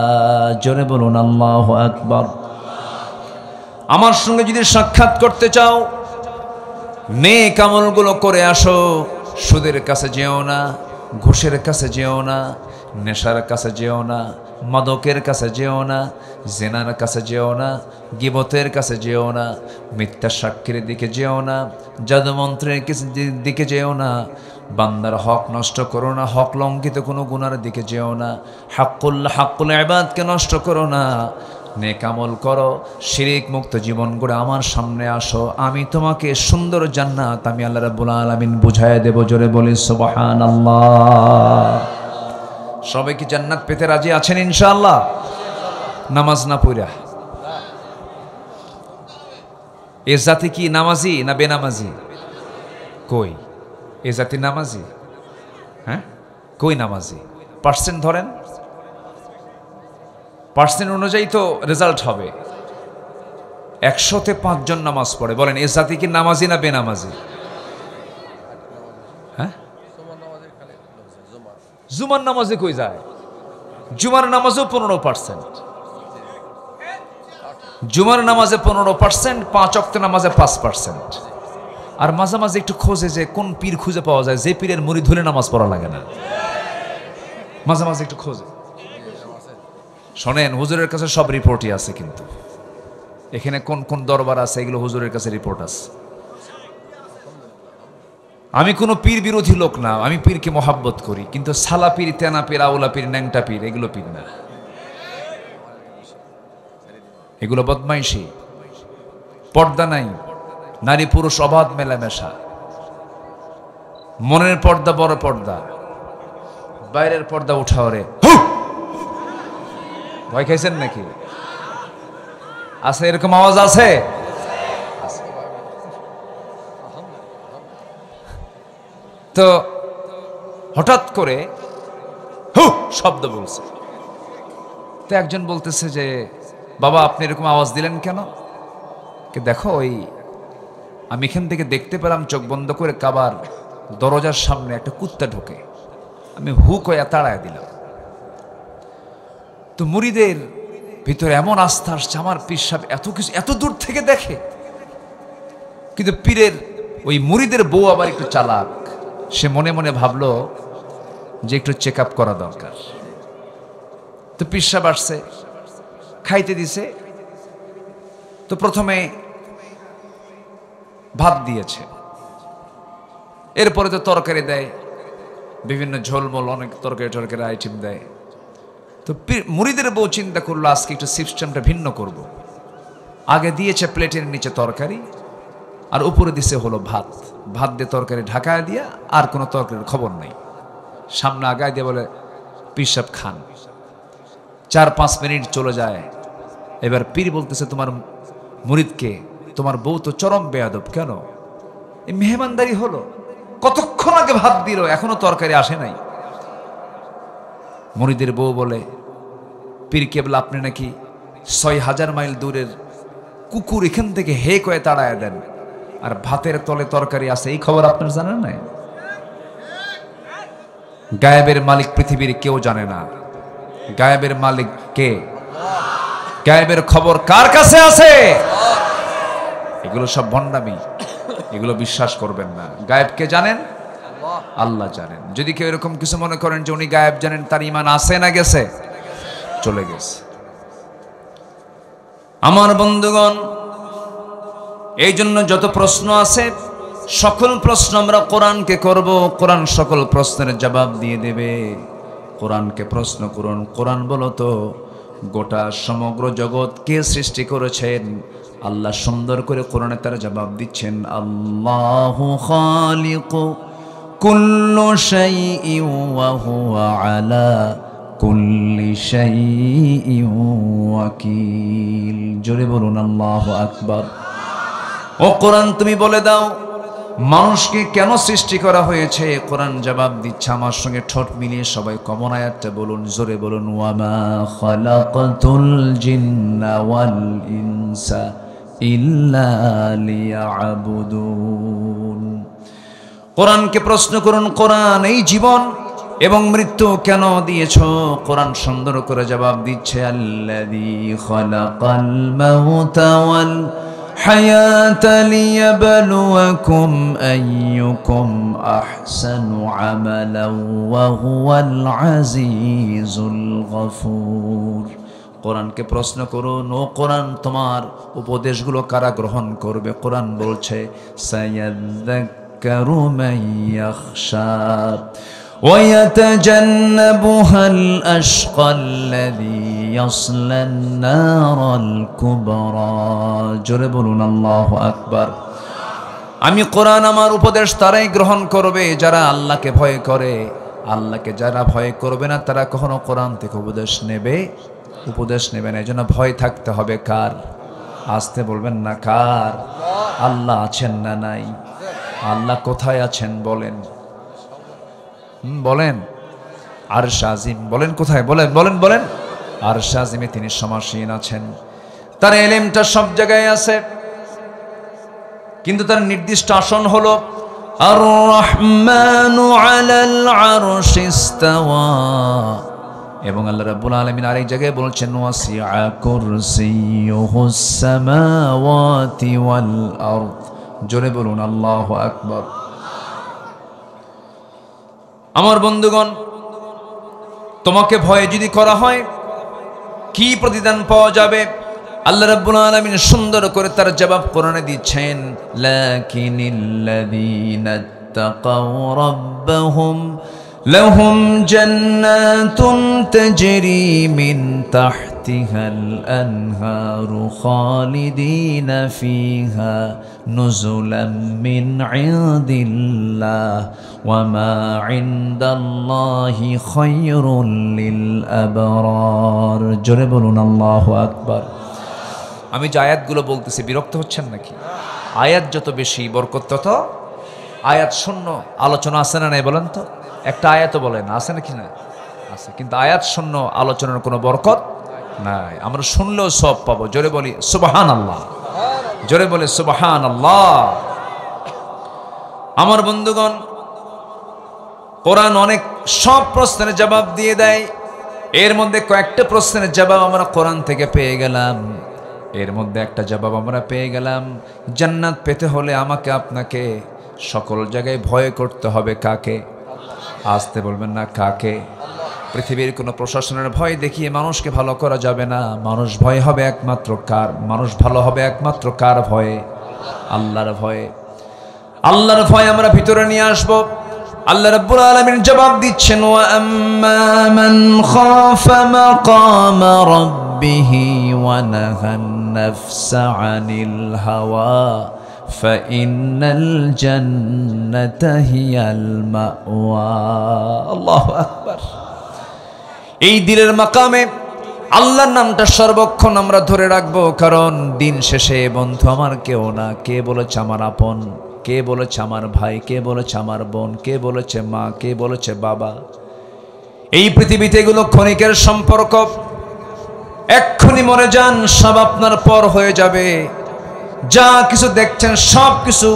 জোরে বলুন আল্লাহু আকবার। আমার সঙ্গে যদি সাক্ষাৎ করতে চাও নেক আমলগুলো করে আসো। সুদের কাছে যেও না, ঘুষের কাছে যেও না, নেশার কাছে যেও না, মাদকের কাছে যেও না, জেনার কাছে যেও না, গীবতের কাছে যেও না, মিথ্যা সাক্ষীর দিকে যেও না, জাদুমন্ত্রের দিকে যেও না, বান্দার হক নষ্ট করো না, হক লঙ্ঘিত কোনো গুনার দিকে যেও না, হাক্কুল ইবাদকে নষ্ট করো না, নেক আমল করো, শিরিক মুক্ত জীবন গড়ে আমার সামনে আসো, আমি তোমাকে সুন্দর জান্নাত আমি আল্লাহ রাব্বুল আলামিন বুঝায় দেব। জোরে বলি সুবহানাল্লাহ। সবাই কি জান্নাত পেতে রাজি আছেন ইনশাআল্লাহ? নামাজ না পড়া এ জাতি কি নামাজি না বেনামাজি? কই এ জাতি নামাজি? হ্যাঁ, কই নামাজি? পার্সেন্ট ধরেন, পার্সেন্ট অনুযায়ী তো রেজাল্ট হবে। 100-তে 5 জন নামাজ পড়ে। বলেন এ জাতি কি নামাজি না বেনামাজি? হ্যাঁ, জুমার নামাজে কই যায়? জুমার নামাজও 15%, জুমার নামাজে 15%, 5 ওয়াক্ত নামাজে 5%। আর মাঝে মাঝে একটু খোঁজে যে কোন পীর খুঁজে পাওয়া যায় যে পীরের মুরিদ হলে নামাজ পড়া লাগে না। মাঝে মাঝে একটু খোঁজে। শোনেন, হুজুরের কাছে সব রিপোর্টই আছে, কিন্তু এখানে কোন কোন দরবার আছে এগুলো হুজুরের কাছে রিপোর্ট আছে। আমি কোনো পীর বিরোধী লোক না, আমি পীরকে মহাব্বত করি, কিন্তু সালা পীর, তেনা পীর, আউলা পীর, ন্যাংটা পীর এগুলো পীর না, এগুলো বদমাইশি। পর্দা নাই, নারী পুরুষ অবাধ মেলামেশা, মনের পর্দা বড় পর্দা, বাইরের পর্দা উঠাও রে। ভয় খাইছেন নাকি? আছে এরকম আওয়াজ আছে? তো হঠাৎ করে হু শব্দ বলছে। তো একজন বলতেছে যে বাবা আপনি এরকম আওয়াজ দিলেন কেন? দেখো ওই আমি এখান থেকে দেখতে পেলাম চোখ বন্ধ করে কাবার দরজার সামনে একটা কুত্তা ঢোকে, আমি হুক হয়ে তাড়ায় দিলাম। তো মুরিদের ভিতরে এমন আস্থা আসছে, আমার পীর সাহেব এত কিছু এত দূর থেকে দেখে। কিন্তু পীরের ওই মুরিদের বউ আবার একটু চালাক, সে মনে মনে ভাবলো যে একটু চেক আপ করা দরকার। তো পীর সাহেব আসছে, খাইতে দিছে। তো প্রথমে ভাত দিয়েছে, এরপরে তো তরকারি দেয়, বিভিন্ন ঝোলমোল অনেক তরকারি টরকারি আইটেম দেয়। তো মুরিদের বউ চিন্তা করলো আজকে একটু সিস্টেমটা ভিন্ন করব। আগে দিয়েছে প্লেটের নিচে তরকারি আর উপরে দিছে হলো ভাত, ভাত দিয়ে তরকারি ঢাকায় দিয়া আর কোনো তরকারির খবর নাই, সামনে আগায় দিয়ে বলে পীর সাহেব খান। 4-5 মিনিট চলে যায়। এবার পীর বলতেছে তোমার মুরিদকে, তোমার বউ তো চরম বেয়াদব, কেন এই মেহমানদারি হলো? কতক্ষণ আগে ভাত দিল এখনো তরকারি আসে নাই। মুরিদের বউ বলে পীর কেবল আপনি নাকি 6000 মাইল দূরের কুকুর এখান থেকে হে কয়ে তাড়ায় দেন, আর ভাতের তলে তরকারি আছে এই খবর আপনার জানেন না? গায়েবের মালিক পৃথিবীর কেউ জানে না। গায়েবের মালিক কে? গায়েবের খবর কার কাছে আছে? এগুলো সব ভণ্ডামি, এগুলো বিশ্বাস করবেন না। গায়েব কে জানেন? আল্লাহ জানেন। যদি কেউ এরকম কিছু মনে করেন যে উনি গায়েব জানেন, তার ঈমান আছে না গেছে? চলে গেছে। আমার বন্ধুগণ, এই জন্য যত প্রশ্ন আছে সকল প্রশ্ন আমরা কোরআনকে করব, কোরআন সকল প্রশ্নের জবাব দিয়ে দেবে। কোরআনকে প্রশ্ন করুন, কোরআন বলো তো গোটা সমগ্র জগৎ কে সৃষ্টি করেছেন? আল্লাহ সুন্দর করে কোরআনে তার জবাব দিচ্ছেন, আল্লাহু খালিকু কুল্লু শাইইন ওয়া হুয়া আলা কুল্লি শাইইন ওয়াকিল। জোরে বলুন আল্লাহু আকবার। ও কোরআন, তুমি বলে দাও মানুষকে কেন সৃষ্টি করা হয়েছে? কোরআন জবাব দিচ্ছে, আমার সঙ্গে ঠোঁট মিলিয়ে সবাই কমন আয়াতটা বলুন, জোরে বলুন, ওয়ামা খালাকাতুল জিন্না ওয়াল ইনসা ইল্লা লিয়াবুদুন। কোরআনকে প্রশ্ন করুন, কোরআন এই জীবন এবং মৃত্যু কেন দিয়েছো? কোরআন সুন্দর করে জবাব দিচ্ছে, আল্লাযী খালাকাল মাউতা ওয়াল হায়াতা লিয়াবলুয়াকুম আইয়ুকুম আহসানু আমালান ওয়া হুয়াল আজিজুল গফুর। কোরআনকে প্রশ্ন করুন, ও কোরআন তোমার উপদেশগুলো কারা গ্রহণ করবে? কোরআন বলছে, সায়াযাক্কারু মান ইয়াখশা ويتجنبها الأشقى الذي يصلى النار الكبرى। জোরে বলুন আল্লাহু আকবার। আমি কোরআন আমার উপদেশ তারাই গ্রহণ করবে যারা আল্লাহকে ভয় করে। আল্লাহকে যারা ভয় করবে না তারা কখনো কোরআন থেকে উপদেশ নেবে না। এজন্য ভয় থাকতে হবে কার? আসতে বলবেন না, কার? আল্লাহ আছেন না নাই? আল্লাহ কোথায় আছেন বলেন? বলেন আরশ আজিম। বলেন কোথায়? বলেন আরশ আজিমে তিনি সমাসীন আছেন। তার ইলমটা সব জায়গায় আছে, কিন্তু তার নির্দিষ্ট আসন হলো আর রহমানু আলাল আরশি ইস্তাওয়া। এবং আল্লাহ রাব্বুল আলামিন আরেক জায়গায় বলছেন, ওয়াসিআ কুরসিয়ুহুস সামাওয়াতি ওয়াল আরদ। জোরে বলুন আল্লাহু আকবার। আমার বন্ধুগণ, তোমাকে ভয় যদি করা হয় কি প্রতিদান পাওয়া যাবে? আল্লাহ রাব্বুল আলামিন সুন্দর করে তার জবাব কোরআনে দিচ্ছেন, লাকিনিল্লাযীনা তাকাউ রাব্বাহুম লাহুম জান্নাতুন তাজরি মিন তাহতিহাল আনহারু খালিদিনা ফিহা নুজুলাম মিন ইনদিল্লাহ ওয়ামা ইনদাল্লাহি খায়রুল লিল আবরার। জোরে বলুন আল্লাহু আকবার। আমি যে আয়াতগুলো বলতেছি বিরক্ত হচ্ছেন নাকি? আয়াত যত বেশি বরকত তত। আয়াত শূন্য আলোচনা আছে না নাই বলেন তো? একটা আয়াতও বলেন আছে নাকি? না আছে, কিন্তু আয়াত শূন্য আলোচনার কোনো বরকত নাই। আমরা শুনলেও সব পাবো। জোরে বলি সুবহানাল্লাহ, জোরে বলি সুবহানাল্লাহ। আমার বন্ধুগণ, কোরআন অনেক সব প্রশ্নের জবাব দিয়ে দেয়। এর মধ্যে কয়েকটা প্রশ্নের জবাব আমরা কোরআন থেকে পেয়ে গেলাম। এর মধ্যে একটা জবাব আমরা পেয়ে গেলাম, জান্নাত পেতে হলে আমাকে আপনাকে সকল জায়গায় ভয় করতে হবে। কাকে? আসতে বলবেন না, কাকে? পৃথিবীর কোনো প্রশাসনের ভয় দেখিয়ে মানুষকে ভালো করা যাবে না। মানুষ ভয় হবে একমাত্র কার? মানুষ ভালো হবে একমাত্র কার ভয়ে? আল্লাহর ভয়ে। আল্লাহর ভয় আমরা ভিতরে নিয়ে আসবো। আল্লাহ রাব্বুল আলামিন জবাব দিচ্ছেন, ওয়া আম্মা মান খাফা মাকামা রাব্বিহি ওয়া নাহান নাফসা আনিল হাওয়া ফাইন্নাল জান্নাতা হিয়াল মাওয়া। আল্লাহু আকবার। এই দিলের মাকামে আল্লাহর নামটা সর্বক্ষণ আমরা ধরে রাখবো, কারণ দিন শেষে বন্ধু আমার কেউ না। কে বলেছে আমার আপন? কে বলেছে আমার ভাই? কে বলেছে আমার বোন? কে বলেছে মা? কে বলেছে বাবা? এই পৃথিবীতে এগুলো ক্ষণিকের সম্পর্ক। এক্ষুনি মরে যান, সব আপনার পর হয়ে যাবে। যা কিছু দেখছেন সব কিছু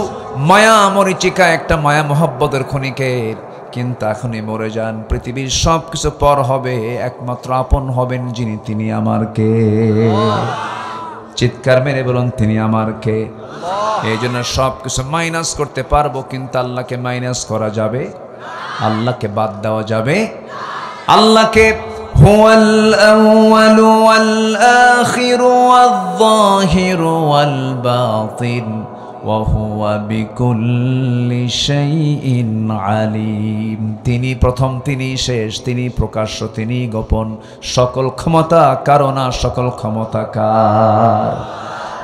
মায়া মরিচিকা, একটা মায়া মহব্বতের ক্ষণিকের। কিন্তু এখনই মরে যান, পৃথিবীর সব কিছু পর হবে, একমাত্র আপন হবেন যিনি, তিনি আমার কে? চিৎকার মেরে বলুন, তিনি আমার কে? এই জন্য সব কিছু মাইনাস করতে পারবো, কিন্তু আল্লাহকে মাইনাস করা যাবে? আল্লাহকে বাদ দেওয়া যাবে? আল্লাহকে হুয়াল আউয়ালু ওয়াল আখিরু ওয়াল যাহিরু ওয়াল বাতিন ওয়া হুয়া বিকুল্লি শাইইন আলিম। তিনি প্রথম, তিনি শেষ, তিনি প্রকাশ্য, তিনি গোপন। সকল ক্ষমতা কারো না, সকল ক্ষমতা কার?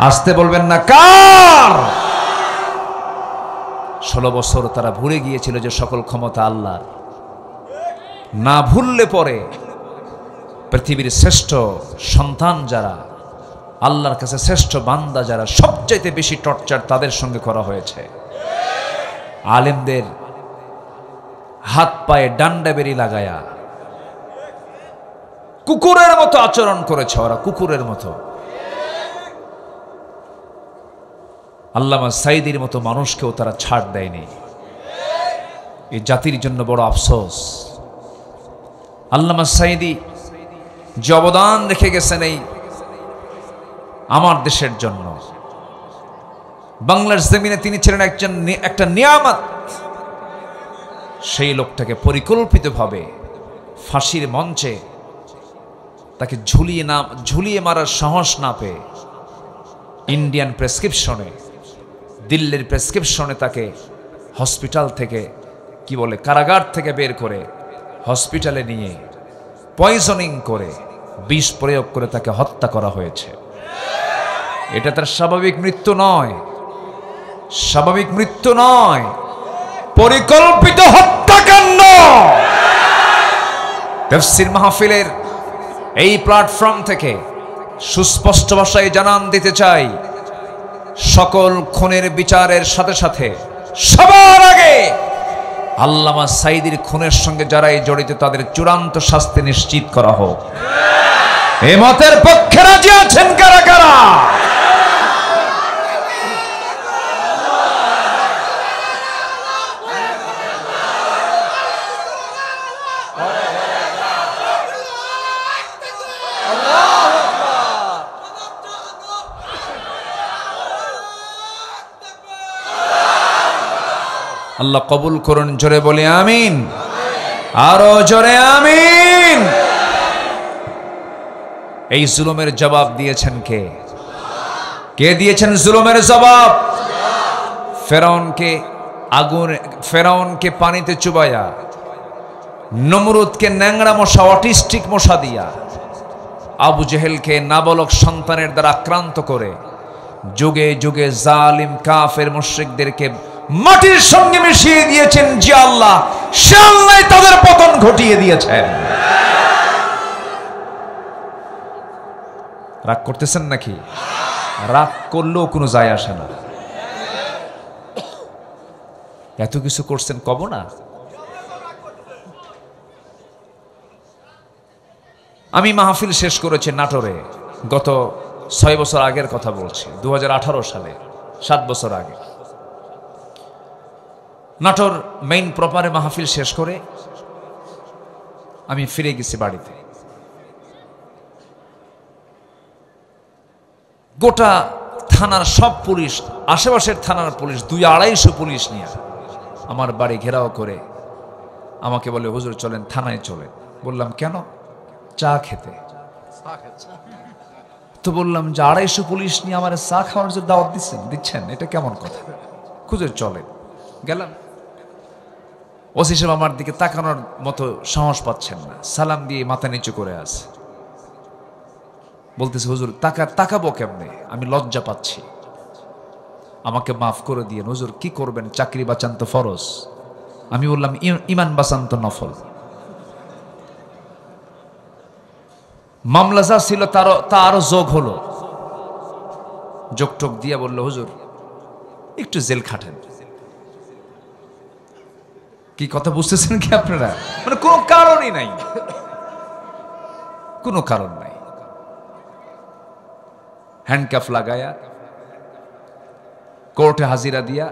আসতে বলবেন না, কার? 16 বছর তারা ভুলে গিয়েছিল যে সকল ক্ষমতা আল্লাহর। না ভুললে পরে পৃথিবীর শ্রেষ্ঠ সন্তান যারা, আল্লাহর কাছে শ্রেষ্ঠ বান্দা যারা, সবচাইতে বেশি টর্চার তাদের সঙ্গে করা হয়েছে। আলেমদের হাত পায়ে ডান্ডা বেরি লাগায়া কুকুরের মতো আচরণ করেছে ওরা, কুকুরের মতো। আল্লামা সাইদির মতো মানুষকেও তারা ছাড় দেয়নি। এই জাতির জন্য বড় আফসোস। আল্লামা সাইদি যে অবদান রেখে গেছেন এই আমার দেশের জন্য, বাংলার জমিনে তিনি ছিলেন একটা নিয়ামত। সেই লোকটাকে পরিকল্পিতভাবে ফাঁসির মঞ্চে তাকে ঝুলিয়ে মারার সাহস না পেয়ে ইন্ডিয়ান প্রেসক্রিপশনে, দিল্লির প্রেসক্রিপশনে তাকে হসপিটাল থেকে, কি বলে, কারাগার থেকে বের করে হসপিটালে নিয়ে পয়জনিং করে, বিষ প্রয়োগ করে তাকে হত্যা করা হয়েছে। এটা তার স্বাভাবিক মৃত্যু নয়, স্বাভাবিক মৃত্যু নয়, পরিকল্পিত হত্যাকাণ্ড। তাফসীর মাহফিলের এই প্ল্যাটফর্ম থেকে সুস্পষ্ট ভাষায় জানান দিতে চাই, সকল খুনের বিচারের সাথে সাথে সবার আগে আল্লামা সাইদির খুনের সঙ্গে যারাই জড়িত তাদের চূড়ান্ত শাস্তি নিশ্চিত করা হোক। এই মতের পক্ষে রাজি আছেন কারা কারা? আল্লাহ কবুল করুন, জোরে বলে আমিন, আরো জোরে আমিন। এই জুলুমের জবাব দিয়েছেন কে? কে দিয়েছেন জুলুমের জবাব? ফেরাউনকে পানিতে চুবাইয়া, নমরুদকে ন্যাংরা মশা, অটিস্টিক মশা দিয়া, আবু জেহেলকে নাবালক সন্তানের দ্বারা আক্রান্ত করে যুগে যুগে জালিম কাফের মুশরিকদেরকে মাটির সঙ্গে মিশিয়ে দিয়েছেন যে আল্লাহ, সে আল্লাহ তাদের পতন ঘটিয়ে দিয়েছেন। রাগ করতেছেন নাকি? রাগ করলেও কোনো যায় আসে না। এত কিছু করছেন, কব না? আমি মাহফিল শেষ করেছি নাটোরে, গত 6 বছর আগের কথা বলছি, 2018 সালে, 7 বছর আগে। নাটোর মেইন প্রপারে মাহফিল শেষ করে আমি ফিরে গেছি বাড়িতে। গোটা থানার সব পুলিশ, আশেপাশের থানার পুলিশ, 200-250 পুলিশ নিয়ে আমার বাড়ি ঘেরাও করে আমাকে বলে, হুজুর চলেন থানায় চলেন। বললাম কেন? চা খেতে। তো বললাম যে 250 পুলিশ নিয়ে আমার চা খাওয়ার জন্য দাওয়াত দিচ্ছেন, এটা কেমন কথা? হুজুর চলেন। গেলাম। ওসি সাহেব আমার দিকে তাকানোর মতো সাহস পাচ্ছেন না, সালাম দিয়ে মাথা নিচু করে আছে। বলতেছে, হুজুর তাকাবো কেমনে, আমি লজ্জা পাচ্ছি, আমাকে মাফ করে দিয়ে। হুজুর কি করবেন, চাকরি বাঁচান তো ফরজ। আমি বললাম ইমান বাঁচান তো নফল। মামলা যা ছিল তা আরো যোগ হলো, যোগ টোক দিয়ে বললো, হুজুর একটু জেল খাটেন। কি কথা বুঝতেছেন কি আপনারা? মানে কোনো কারণই নাই, কোনো কারণ নাই। হ্যান্ডকাফ লাগায়া কোর্টে হাজিরা দিয়া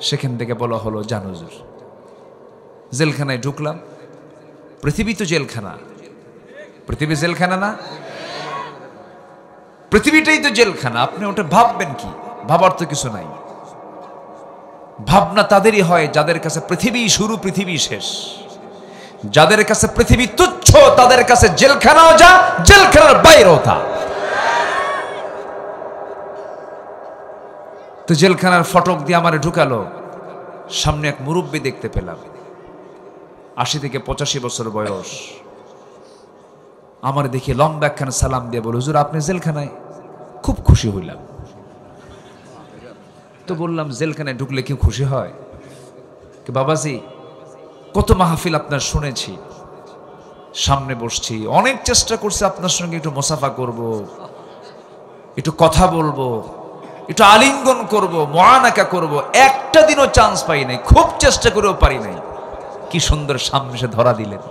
সেখান থেকে বলা হলো, যান হুজুর। জেলখানায় ঢুকলাম। পৃথিবী তো জেলখানা, পৃথিবী জেলখানা না? পৃথিবীটাই তো জেলখানা। আপনি ওটা ভাববেন কি? ভাবার তো কিছু নাই। ভাবনা তাদেরই হয় যাদের কাছে পৃথিবী শুরু, পৃথিবী শেষ। যাদের কাছে পৃথিবী তুচ্ছ, তাদের কাছে জেলখানাও যা, জেলখানার বাইরেও তা। তো জেলখানার ফটক দিয়ে আমারে ঢুকালো, সামনে এক মুরব্বী দেখতে পেলাম, ৮০ থেকে ৮৫ বছর বয়স। আমার দেখে লম্বা একখানা সালাম দিয়ে বলে, হুজুর আপনি জেলখানায়? খুব খুশি হইলাম। তো বললাম, জেলখানায় ঢুকলে কি খুশি হয়? কি বাবাজি, কত মাহফিল আপনার শুনেছি, সামনে বসছি, অনেক চেষ্টা করছি আপনার সঙ্গে একটু মুসাফা করব, একটু কথা বলবো, একটু আলিঙ্গন করব, মুআনাকা করব, একটা দিনও চান্স পাই নাই, খুব চেষ্টা করেও পারি নাই। কি সুন্দর সামনে এসে ধরা দিলেন,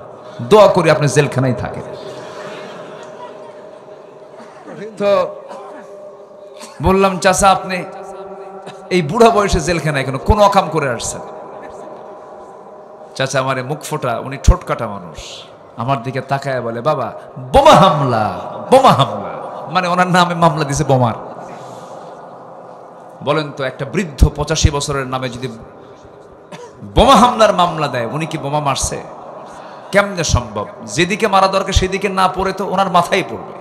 দোয়া করি আপনি জেলখানায় থাকেন। তো বললাম, চাচা আপনি এই বুড়া বয়সে জেলখানায় কেন, কোন অকাম করে আসছেন? চাচা আমারে মুখ ফোটা, উনি ঠোঁট কাটা মানুষ, আমার দিকে তাকায় বলে, বাবা বোমা হামলা, বোমা হামলা, মানে ওনার নামে মামলা দিছে বোমার। বলেন তো, একটা বৃদ্ধ ৮৫ বছরের নামে যদি বোমা হামলার মামলা দেয়, উনি কি বোমা মারছে? কেমনে সম্ভব? যেদিকে মারা দরকার সেদিকে না পড়ে তো ওনার মাথায় পড়বে,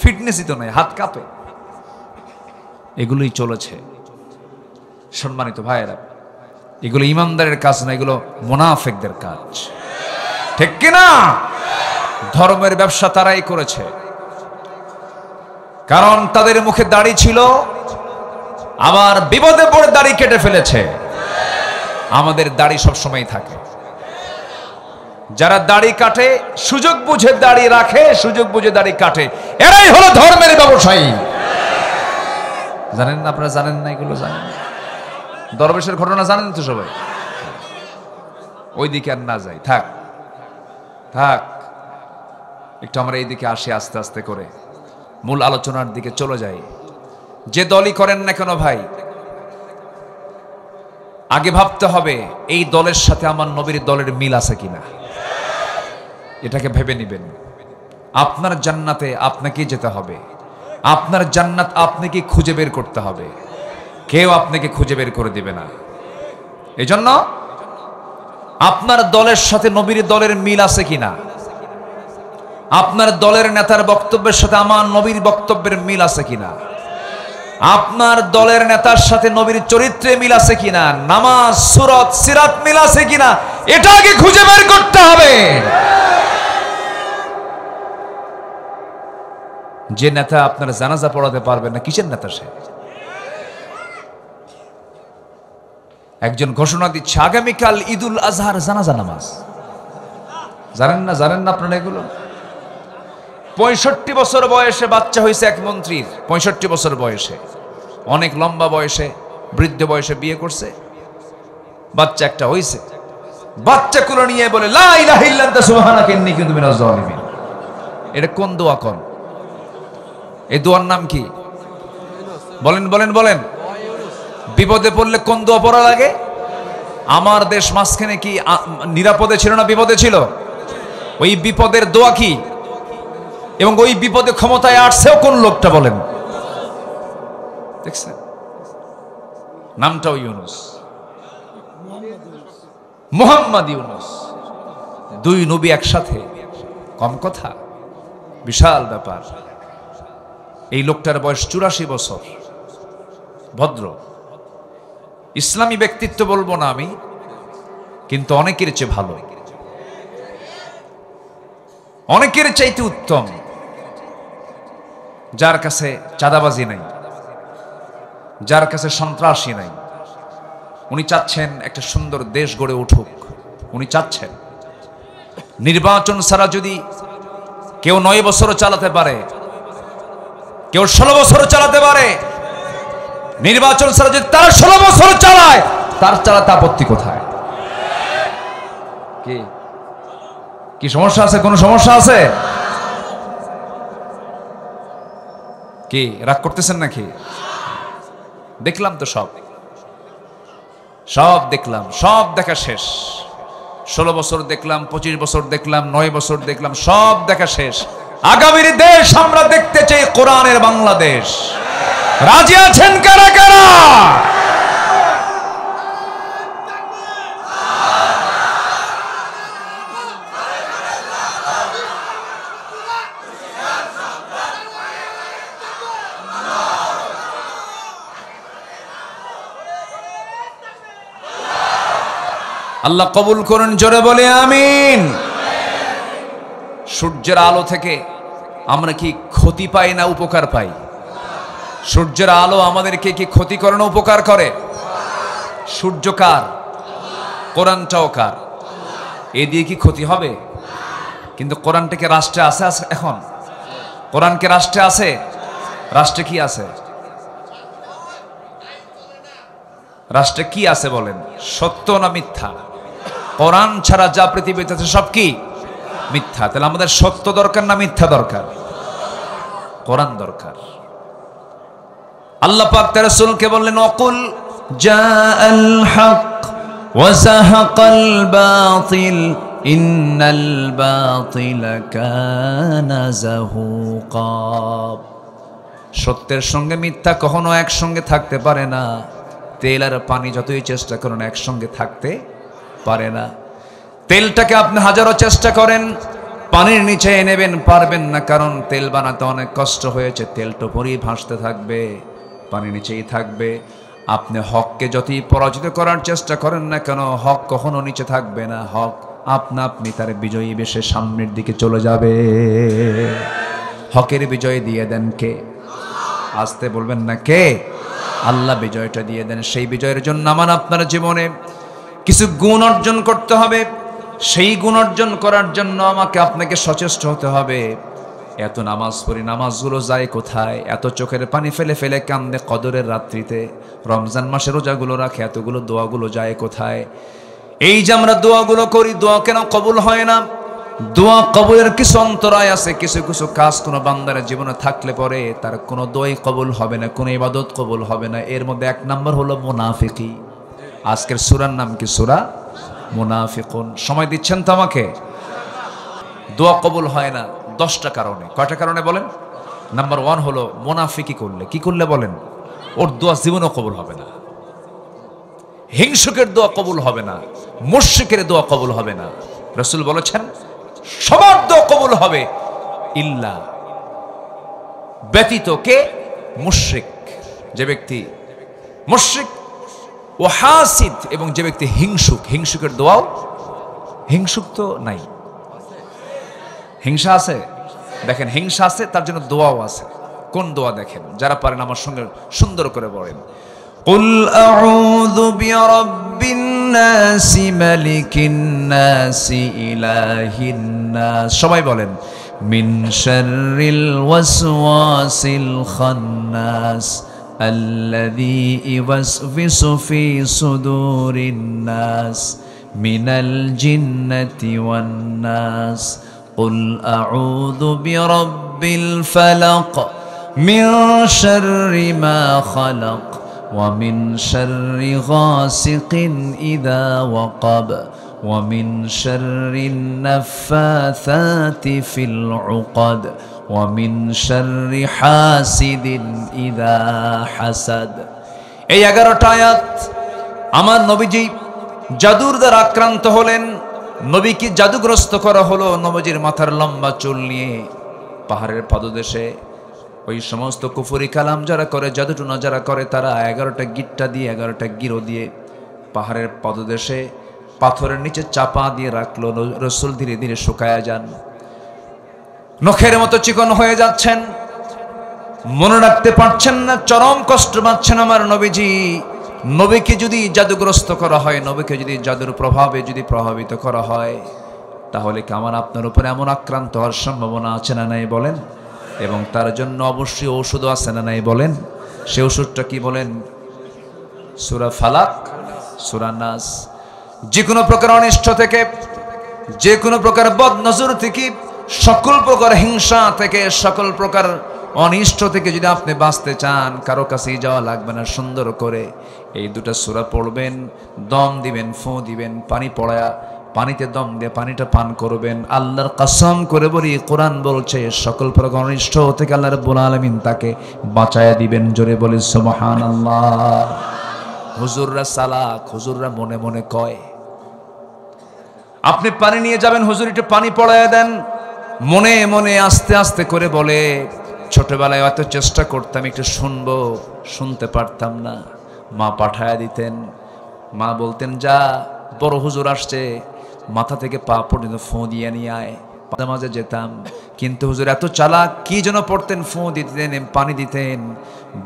ফিটনেসই তো নাই, হাত কাঁপে। এগুলোই চলেছে। সম্মানিত ভাইয়েরা, এগুলো ইমানদারের কাজ না, এগুলো মুনাফিকদের কাজ, ঠিক কিনা? ধর্মের ব্যবসা তারাই করেছে, কারণ তাদের মুখে দাড়ি ছিল, আবার বিপদে পড়ে দাড়ি কেটে ফেলেছে। আমাদের দাড়ি সবসময় থাকে। যারা দাড়ি কাটে, সুযোগ বুঝে দাড়ি রাখে, সুযোগ বুঝে দাড়ি কাটে, এরাই হলো ধর্মের ব্যবসায়ী। জানেন না আপনারা? জানেন না? এগুলো জানেন? দরবেশের ঘটনা জানেন তো সবাই? ওইদিকে আর না যাই, থাক থাক, একটু আমরা এইদিকে আসি আস্তে আস্তে করে, মূল আলোচনার দিকে চলে যাই। যে দলই করেন না কেন ভাই, আগে ভাবতে হবে এই দলের সাথে আমার নবীর দলের মিল আছে কিনা, এটাকে ভেবে নেবেন। আপনার জান্নাতে আপনাকেই যেতে হবে, আপনার জান্নাত আপনাকে খুঁজে বের করতে হবে, কেউ আপনাকে খুঁজে বের করে দিবে না। এজন্য আপনার দলের সাথে নবীর দলের মিল আছে কিনা, আপনার দলের নেতার বক্তব্যের সাথে আমার নবীর বক্তব্যের মিল আছে কিনা, আপনার দলের নেতার সাথে নবীর চরিত্রে মিল আছে কিনা, নামাজ সুরত সিরাত মিল আছে কিনা, এটা আগে খুঁজে বের করতে হবে। যে নেতা আপনার জানাজা পড়াতে পারবে না, কিসের নেতা সে? একজন ঘোষণা দিচ্ছে, আগামীকাল ঈদুল আজহার জানাজা নামাজ। জানেন না? জানেন না আপনারা এগুলো? 65 বছর বয়সে বাচ্চা হয়েছে এক মন্ত্রীর, 65 বছর বয়সে, অনেক লম্বা বয়সে, বৃদ্ধ বয়সে বিয়ে করছে, বাচ্চা একটা হয়েছে। বাচ্চা কুলো নিয়ে বলে, লা ইলাহা ইল্লা আনতা সুবহানাকা ইন্নী কুনতু মিনাজ জালিমিন। এটা কোন দোয়া? কোন এই দোয়ার নাম কি? বলেন বলেন বলেন। বিপদে পড়লে কোন দোয়া পড়া লাগে? আমার দেশ মাঝখানে কি নিরাপদে ছিল না বিপদে ছিল? ওই বিপদের দোয়া কি? এবং ওই বিপদে ক্ষমতায় আসছেও কোন লোকটা বলেন? দেখছেন? নামটাও ইউনুস, মুহাম্মদ ইউনুস, দুই নবী একসাথে, কম কথা, বিশাল ব্যাপার। এই লোকটার বয়স 84 বছর, ভদ্র ইসলামী ব্যক্তিত্ব বলবো না আমি, কিন্তু অনেকের চেয়ে ভালো, অনেকের চাইতে উত্তম, যার কাছে চাঁদাবাজি নাই, যার কাছে সন্ত্রাসী নাই। উনি চাচ্ছেন একটা সুন্দর দেশ গড়ে উঠুক। উনি চাচ্ছেন নির্বাচন ছাড়া যদি কেউ 9 বছরও চালাতে পারে, কেউ 16 বছর চালাতে পারে, নির্বাচন ছাড়া যদি তারা 16 বছর চালায়, তার চালাতে আপত্তি কোথায়? কি কি সমস্যা আছে? কোন সমস্যা আছে কি? রাগ করতেছেন নাকি? দেখলাম তো সব দেখলাম, সব দেখা শেষ। 16 বছর দেখলাম, 25 বছর দেখলাম, 9 বছর দেখলাম, সব দেখা শেষ। আগামীর দেশ আমরা দেখতে চাই কোরআনের বাংলাদেশ। রাজি আছেন কারা কারা? আল্লাহ কবুল করুন, জোরে বলে আমিন। সূর্যের আলো থেকে আমরা কি ক্ষতি পাই না উপকার পাই? সূর্যের আলো আমাদেরকে কি ক্ষতি করে না উপকার করে? সূর্য কার? কোরআনটাও কার? এ দিয়ে কি ক্ষতি হবে? কিন্তু কোরআনটাকে রাষ্ট্রে আছে এখন? কোরআনকে রাষ্ট্রে আছে? রাষ্ট্রে কি আছে? রাষ্ট্রে কি আছে বলেন? সত্য না মিথ্যা? কোরআন ছাড়া যা পৃথিবীতে আছে সব কি মিথ্যা। তাহলে আমাদের সত্য দরকার না মিথ্যা দরকার? কোরআন দরকার। আল্লাহ পাক তার রাসূলকে বললেন, অকুল জাআল হক ওয়া যাহাকাল বাতিল ইন্নাল বাতিলা কানা যাহুকা। সত্যের সঙ্গে মিথ্যা কখনো একসঙ্গে থাকতে পারে না। তেল আর পানি যতই চেষ্টা করুন একসঙ্গে থাকতে পারে না। তেলটাকে আপনি হাজারো চেষ্টা করেন পানির নিচে নেবেন, পারবেন না, কারণ তেল বানাতে অনেক কষ্ট হয়েছে। তেলটা উপরেই ভাসতে থাকবে, পানির নিচেই থাকবে। আপনি হককে যতই পরাজিত করার চেষ্টা করেন না কেন, হক কখনো নিচে থাকবে না। হক আপনি তার বিজয়ী বেশে সামনের দিকে চলে যাবে। হকের বিজয় দিয়ে দেন কে? আসতে বলবেন না কে? আল্লাহ বিজয়টা দিয়ে দেন। সেই বিজয়ের জন্য আমার আপনার জীবনে কিছু গুণ অর্জন করতে হবে। সেই গুণ অর্জন করার জন্য আমাকে আপনাকে সচেষ্ট হতে হবে। এত নামাজ পড়ি, নামাজগুলো যায় কোথায়? এত চোখের পানি ফেলে ফেলে কান্দে কদরের রাত্রিতে, রমজান মাসে রোজাগুলো রাখে, এতগুলো দোয়াগুলো যায় কোথায়? এই যে আমরা দোয়াগুলো করি, দোয়া কেন কবুল হয় না? দোয়া কবুলের কিছু অন্তরায় আছে। কিছু কিছু কাজ কোনো বান্দার জীবনে থাকলে পরে তার কোনো দোয়াই কবুল হবে না, কোনো ইবাদত কবুল হবে না। এর মধ্যে এক নাম্বার হলো মুনাফিকি। আজকের সূরার নাম কি? সূরা মুনাফিকুন। সময় দিচ্ছেন তো আমাকে? দোয়া কবুল হয় না 10টা কারণে। কয়টা কারণে বলেন? নাম্বার 1 হলো মুনাফিকি করলে। কি করলে বলেন? ওর দোয়া জীবনও কবুল হবে না। হিংসুকের দোয়া কবুল হবে না, মুশরিকের দোয়া কবুল হবে না। রাসূল বলেছেন সবার দোয়া কবুল হবে ইল্লা, ব্যতীত কে? মুশরিক। যে ব্যক্তি মুশরিক ও হাসিদ, এবং যে ব্যক্তি হিংসুক, হিংসুকের দোয়াও। হিংসুক তো নাই, হিংসা আছে। দেখেন হিংসা আছে, তার জন্য দোয়াও আছে। কোন দোয়া দেখেন? যারা পারেন আমার সঙ্গে সুন্দর করে বলেন, কুল আউযু বিরাব্বিন নাস মালিকিন নাস ইলাহিন নাস। সবাই বলেন, মিন শাররিল ওয়াসওয়াসিল খান্নাস আল্লাযী ইওয়াসওয়িসু ফি সুদুরিন নাস মিনাল জিন্নাতি ওয়ান নাস। قل أعوذ برب الفلق من شر ما خلق ومن شر غاسق إذا وقب ومن شر النفاثات في العقد ومن شر حاسد إذا حسد। এই 11টা আয়াত আমার নবীজি জাদুর দ্বারা আক্রান্ত হলেন। নবীকে জাদুগ্রস্ত করা হলো। নবীজির মাথার লম্বা চুল নিয়ে পাহাড়ের পাদদেশে ওই সমস্ত কুফরি কালাম যারা করে, জাদুটুনা যারা করে, তারা 11টা গিট্টা দিয়ে, 11টা গিরো দিয়ে পাহাড়ের পাদদেশে পাথরের নিচে চাপা দিয়ে রাখলো। রাসূল ধীরে ধীরে শুকায়া যান, নখের মতো চিকন হয়ে যাচ্ছেন, মনে রাখতে পারছেন না, চরম কষ্ট পাচ্ছেন আমার নবীজি। নবীকে যদি জাদুগ্রস্ত করা হয়, নবীকে যদি জাদুর প্রভাবে যদি প্রভাবিত করা হয়, তাহলে কি আমার আপনার উপরে এমন আক্রান্ত হওয়ার সম্ভাবনা আছে না নাই বলেন? এবং তার জন্য অবশ্যই ঔষধ আছে না নাই বলেন? সে ওষুধটা কি বলেন? সূরা ফালাক, সূরা নাস। যে কোনো প্রকার অনিষ্ট থেকে, যে কোনো প্রকার বদনজর থেকে, সকল প্রকার হিংসা থেকে, সকল প্রকার অনিষ্ট থেকে যদি আপনি বাঁচতে চান, কারো কাছেই যাওয়া লাগবে না। সুন্দর করে এই 2টা সূরা পড়বেন, দম দিবেন, ফু দিবেন, পানি পড়ায়া পানিতে দম দিয়ে পানিটা পান করবেন। আল্লাহর কসম করে বলি, কোরআন বলছে সকল প্রকার অনিষ্ট থেকে আল্লাহ রাব্বুল আলামিন তাকে বাঁচায়া দিবেন। জোরে বলি সুবহানাল্লাহ। হুজুররা সালাক, হুজুররা মনে মনে কয়, আপনি পানি নিয়ে যাবেন, হুজুর একটু পানি পড়ায়া দেন। মনে মনে আস্তে আস্তে করে বলে, ছোটবেলায় এত চেষ্টা করতাম একটু শুনবো, শুনতে পারতাম না। মা পাঠায়া দিতেন, মা বলতেন যা বড় হুজুর আসছে, মাথা থেকে পা পর্যন্ত ফোঁ দিয়ে নিয়ে আয়, মাঝে মাঝে যেতাম। কিন্তু হুজুর এত চালাক, কি যেন পড়তেন, ফোঁ দিতেন, পানি দিতেন।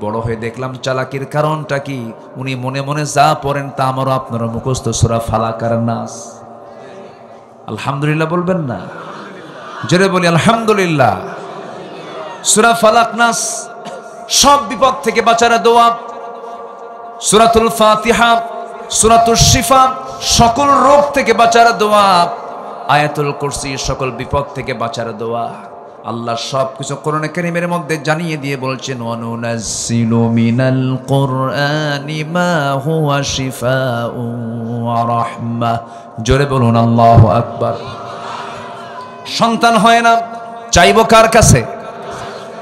বড় হয়ে দেখলাম চালাকির কারণটা কি, উনি মনে মনে যা পড়েন তা আমারও আপনারও মুখস্থ, সূরা ফালাক আর নাস। আলহামদুলিল্লাহ বলবেন না? জোরে বলি আলহামদুলিল্লাহ। সূরা ফালাক নাস সব বিপদ থেকে বাঁচার দোয়া। সূরাতুল ফাতিহা, সূরাতুল শিফা সকল রোগ থেকে বাঁচার দোয়া। আয়াতুল কুরসি সকল বিপদ থেকে বাঁচার দোয়া। আল্লাহ সব কিছু কোরআনে কারীমের মধ্যে জানিয়ে দিয়ে বলছেন, ওয়ানুনাজ্জিলু মিনাল কুরআনি মা হুয়া শিফাউন ওয়া রাহমাহ। জোরে বলুন আল্লাহু আকবার। সন্তান হয় না, চাইবো কার কাছে?